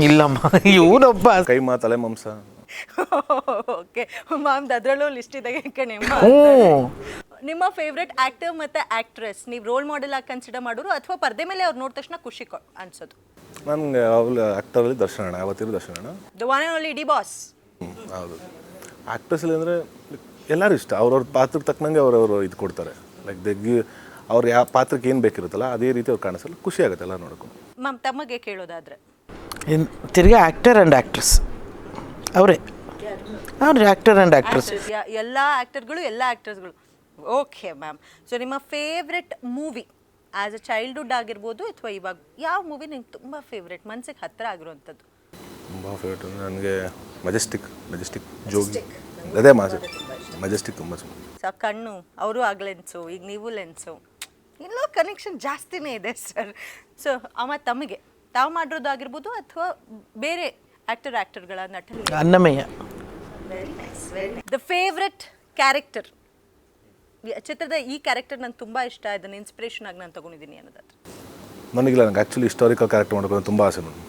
ಇಲ್ಲಮ್ಮ, ಇವನೊಬ್ಬ
ಕೈಮಾ ತಲೆ ಮಾಂಸ.
ಓಕೆ ಮ್ಯಾಮ್, ಅದರಲ್ಲೂ ಲಿಸ್ಟ್ ಇದ್ದಾಗೆ ಕಣೆ. ನಿಮ್ಮ ಫೇವ್ರೆಟ್ ಆ್ಯಕ್ಟರ್ ಮತ್ತು ಆ್ಯಕ್ಟ್ರೆಸ್ ನೀವು ರೋಲ್ ಮಾಡೆಲ್ ಆಗಿ ಕನ್ಸಿಡರ್ ಮಾಡೋರು ಅಥವಾ ಪರದೆ ಮೇಲೆ ಅವ್ರು ನೋಡಿದ ತಕ್ಷಣ ಖುಷಿ ಅನ್ಸೋದು?
ನನಗೆ ಅವಳು ಆ್ಯಕ್ಟರಲ್ಲಿ ದರ್ಶನ, ಯಾವತ್ತಿರೋ ದರ್ಶನ,
the one and only D boss.
ಹೌದು. ಆ್ಯಕ್ಟರ್ಸಲ್ಲಿ ಅಂದರೆ ಎಲ್ಲರೂ ಇಷ್ಟ, ಅವ್ರವ್ರ ಪಾತ್ರಕ್ಕೆ ತಕ್ಕನಂಗೆ ಅವರವರು ಇದು ಕೊಡ್ತಾರೆ. ಲೈಕ್ ಅವ್ರು ಯಾವ ಪಾತ್ರಕ್ಕೆ ಏನು ಬೇಕಿರುತ್ತಲ್ಲ ಅದೇ ರೀತಿ ಅವ್ರು ಕಾಣಿಸಲ್ಲ, ಖುಷಿ ಆಗುತ್ತೆ ಎಲ್ಲ ನೋಡ್ಕೊಂಡು.
ಮ್ಯಾಮ್ ತಮಗೆ ಕೇಳೋದಾದರೆ?
ತಿರ್ಗಿ ಆ್ಯಕ್ಟರ್ ಆ್ಯಂಡ್ ಆ್ಯಕ್ಟ್ರೆಸ್ ಅವರೇ. ಅವ್ರು ಆ್ಯಕ್ಟರ್ ಆ್ಯಂಡ್ ಆ್ಯಕ್ಟ್ರೆಸ್.
ಎಲ್ಲ ಆ್ಯಕ್ಟರ್ಗಳು, ಎಲ್ಲ ಆ್ಯಕ್ಟರ್ಸ್ಗಳು. Okay ma'am. ಸೊ ನಿಮ್ಮ favourite movie as a childhood ಆಗಿರ್ಬೋದು ಅಥವಾ ಇವಾಗ, ಯಾವ ಮೂವಿ ನಿಮ್ಗೆ ತುಂಬ ಫೇವ್ರೆಟ್, ಮನಸ್ಸಿಗೆ ಹತ್ತಿರ ಆಗಿರುವಂಥದ್ದು?
ತುಂಬ ಫೇವ್ರೇಟ್ ನನಗೆ ಮೆಜೆಸ್ಟಿಕ್ ಜೋಗಿ. ಅದೇ ಮೆಜೆಸ್ಟಿಕ್ ತುಂಬ ಚೆನ್ನಾಗಿ.
ಸೊ ಕಣ್ಣು ಅವರು ಆಗ ಲೆನ್ಸು, ಈಗ ನೀವು ಲೆನ್ಸು, ಎಲ್ಲೋ ಕನೆಕ್ಷನ್ ಜಾಸ್ತಿನೇ ಇದೆ ಸರ್. ಸೊ ಅಮ್ಮ ತಮಗೆ ತಾವು ಮಾಡಿರೋದಾಗಿರ್ಬೋದು ಅಥವಾ ಬೇರೆ ಆ್ಯಕ್ಟರ್ಗಳ ನಟನೆ?
ಅನ್ನಮಯ್ಯ.
ದ ಫೇವ್ರೆಟ್ ಕ್ಯಾರೆಕ್ಟರ್ ಚಿತ್ರದ ಈ ಕ್ಯಾರೆಕ್ಟರ್ ನಂಗೆ ತುಂಬ ಇಷ್ಟ, ಇದನ್ನು ಇನ್ಸ್ಪಿರೇಷನ್ ಆಗಿ ನಾನು ತೊಗೊಂಡಿದ್ದೀನಿ ಅನ್ನೋದಾದ್ರೆ?
ನನಗಿಲ್ಲ, ನನಗೆ ಆ್ಯಕ್ಚುಲಿ ಹಿಸ್ಟಾರಿಕಲ್ ಕ್ಯಾರೆಕ್ಟರ್ ಮಾಡೋದು ತುಂಬ ಆಸೆ. ನಾನು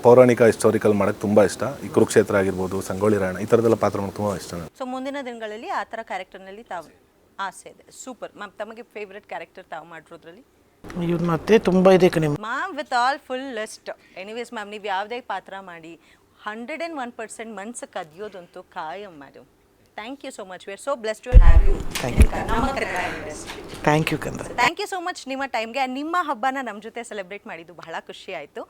ಪೌರಾಣಿಕ ಹಿಸ್ಟಾರಿಕಲ್ ಮಾಡೋಕ್ಕೆ ತುಂಬ ಇಷ್ಟ. ಈ ಕುರುಕ್ಷೇತ್ರ ಆಗಿರ್ಬೋದು, ಸಂಗೊಳ್ಳಿ ರಾಯಣ್ಣ, ಈ ಥರದ್ದೆಲ್ಲ ಪಾತ್ರ ಮಾಡೋಕ್ಕೆ ತುಂಬ ಇಷ್ಟ.
ಸೊ ಮುಂದಿನ ದಿನಗಳಲ್ಲಿ ಆ ಥರ ಕ್ಯಾರೆಕ್ಟರ್ನಲ್ಲಿ ತಾವು ಆಸೆ ಇದೆ. Super ma'am. ತಮಗೆ ಫೇವ್ರೆಟ್ ಕ್ಯಾರೆಕ್ಟರ್ ತಾವು ಮಾಡಿರೋದ್ರಲ್ಲಿ?
ಇವ್ರು ಮತ್ತೆ ತುಂಬ ಇದೆ ಕಣೆ
ma'am. With all full list. Anyways ma'am, ನೀವು ಯಾವುದೇ ಪಾತ್ರ ಮಾಡಿ 101% ಮನ್ಸು ಕದಿಯೋದಂತೂ ಕಾಯಂ madam. Thank you so much. We are so blessed to have you.
Thank you ಕಂದ್ರೆ.
ಥ್ಯಾಂಕ್ ಯು ಸೋ ಮಚ್ ನಿಮ್ಮ ಟೈಮ್ಗೆ. ನಿಮ್ಮ ಹಬ್ಬನ ನಮ್ಮ ಜೊತೆ ಸೆಲೆಬ್ರೇಟ್ ಮಾಡಿದ್ದು ಬಹಳ ಖುಷಿ ಆಯಿತು.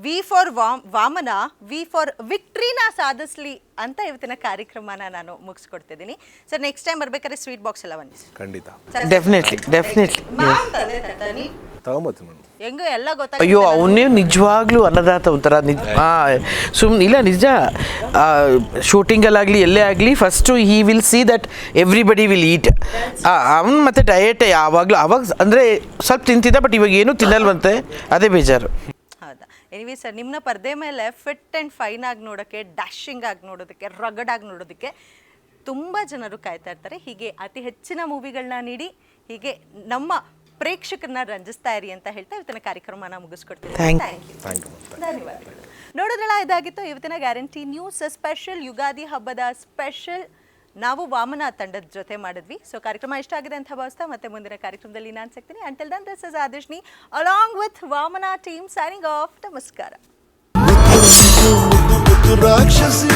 V for Vamana, V for ವಿಕ್ಟ್ರಿನ ಸಾಧಿಸ್ಲಿ ಅಂತ ಇವತ್ತಿನ ಕಾರ್ಯಕ್ರಮನ ನಾನು ಮುಗಿಸ್ಕೊಡ್ತಿದ್ದೀನಿ. ಸರ್ ನೆಕ್ಸ್ಟ್ ಟೈಮ್ ಬರ್ಬೇಕಾದ್ರೆ ಸ್ವೀಟ್ ಬಾಕ್ಸ್ ಎಲ್ಲ ಬನ್ನಿ.
ಖಂಡಿತ,
ಡೆಫಿನೆಟ್ಲಿ
ತಗೊಂಬತ್ತೀನಿ ಮೇಡಮ್.
ಹೆಂಗೋ ಎಲ್ಲ ಗೊತ್ತಾಗ.
ಅಯ್ಯೋ, ಅವನೇ ನಿಜವಾಗ್ಲೂ ಅನ್ನದಾತ ಒಂಥರ ಸುಮ್ಮನೆ ಇಲ್ಲ, ನಿಜ. ಶೂಟಿಂಗಲ್ಲಾಗಲಿ ಎಲ್ಲೇ ಆಗಲಿ first he will see that everybody will ಈಟ್. ಅವನು ಮತ್ತೆ ಡಯಟ್ ಯಾವಾಗಲೂ ಅವಾಗ ಅಂದರೆ ಸ್ವಲ್ಪ ತಿಂತಿದ್ದ, ಬಟ್ ಇವಾಗ ಏನೂ ತಿನ್ನಲ್ವಂತೆ, ಅದೇ ಬೇಜಾರು.
ಹೌದಾ? ಎನಿವೆ ಸರ್, ನಿಮ್ಮನ್ನ ಪರದೆ ಮೇಲೆ ಫಿಟ್ ಆ್ಯಂಡ್ ಫೈನ್ ಆಗಿ ನೋಡೋಕ್ಕೆ, ಡ್ಯಾಶಿಂಗ್ ಆಗಿ ನೋಡೋದಕ್ಕೆ, ರಗಡ್ ಆಗಿ ನೋಡೋದಕ್ಕೆ ತುಂಬ ಜನರು ಕಾಯ್ತಾ ಇರ್ತಾರೆ. ಹೀಗೆ ಅತಿ ಹೆಚ್ಚಿನ ಮೂವಿಗಳನ್ನ ನೀಡಿ ಹೀಗೆ ನಮ್ಮ ಪ್ರೇಕ್ಷಕರನ್ನ ರಂಜಿಸ್ತಾ ಇರಿ ಅಂತ ಹೇಳ್ತಾ ಇವತ್ತಿನ ಕಾರ್ಯಕ್ರಮನ ಮುಗಿಸ್ಕೊಡ್ತೀನಿ. ಧನ್ಯವಾದಗಳು. ನೋಡೋದ್ರಲ್ಲ, ಇದಾಗಿತ್ತು ಇವತ್ತಿನ ಗ್ಯಾರಂಟಿ ನ್ಯೂಸ್ ಸ್ಪೆಷಲ್, ಯುಗಾದಿ ಹಬ್ಬದ ಸ್ಪೆಷಲ್. ನಾವು ವಾಮನ ತಂಡದ ಜೊತೆ ಮಾಡಿದ್ವಿ. ಸೊ ಕಾರ್ಯಕ್ರಮ ಇಷ್ಟ ಆಗಿದೆ ಅಂತ ಭಾವಿಸ್ತಾ ಮತ್ತೆ ಮುಂದಿನ ಕಾರ್ಯಕ್ರಮದಲ್ಲಿ ನಾನು ಸಿಗ್ತೀನಿ. Until then, this is Adishni along with Vamana team signing off. ನಮಸ್ಕಾರ.
ರಾಕ್ಷಸಿ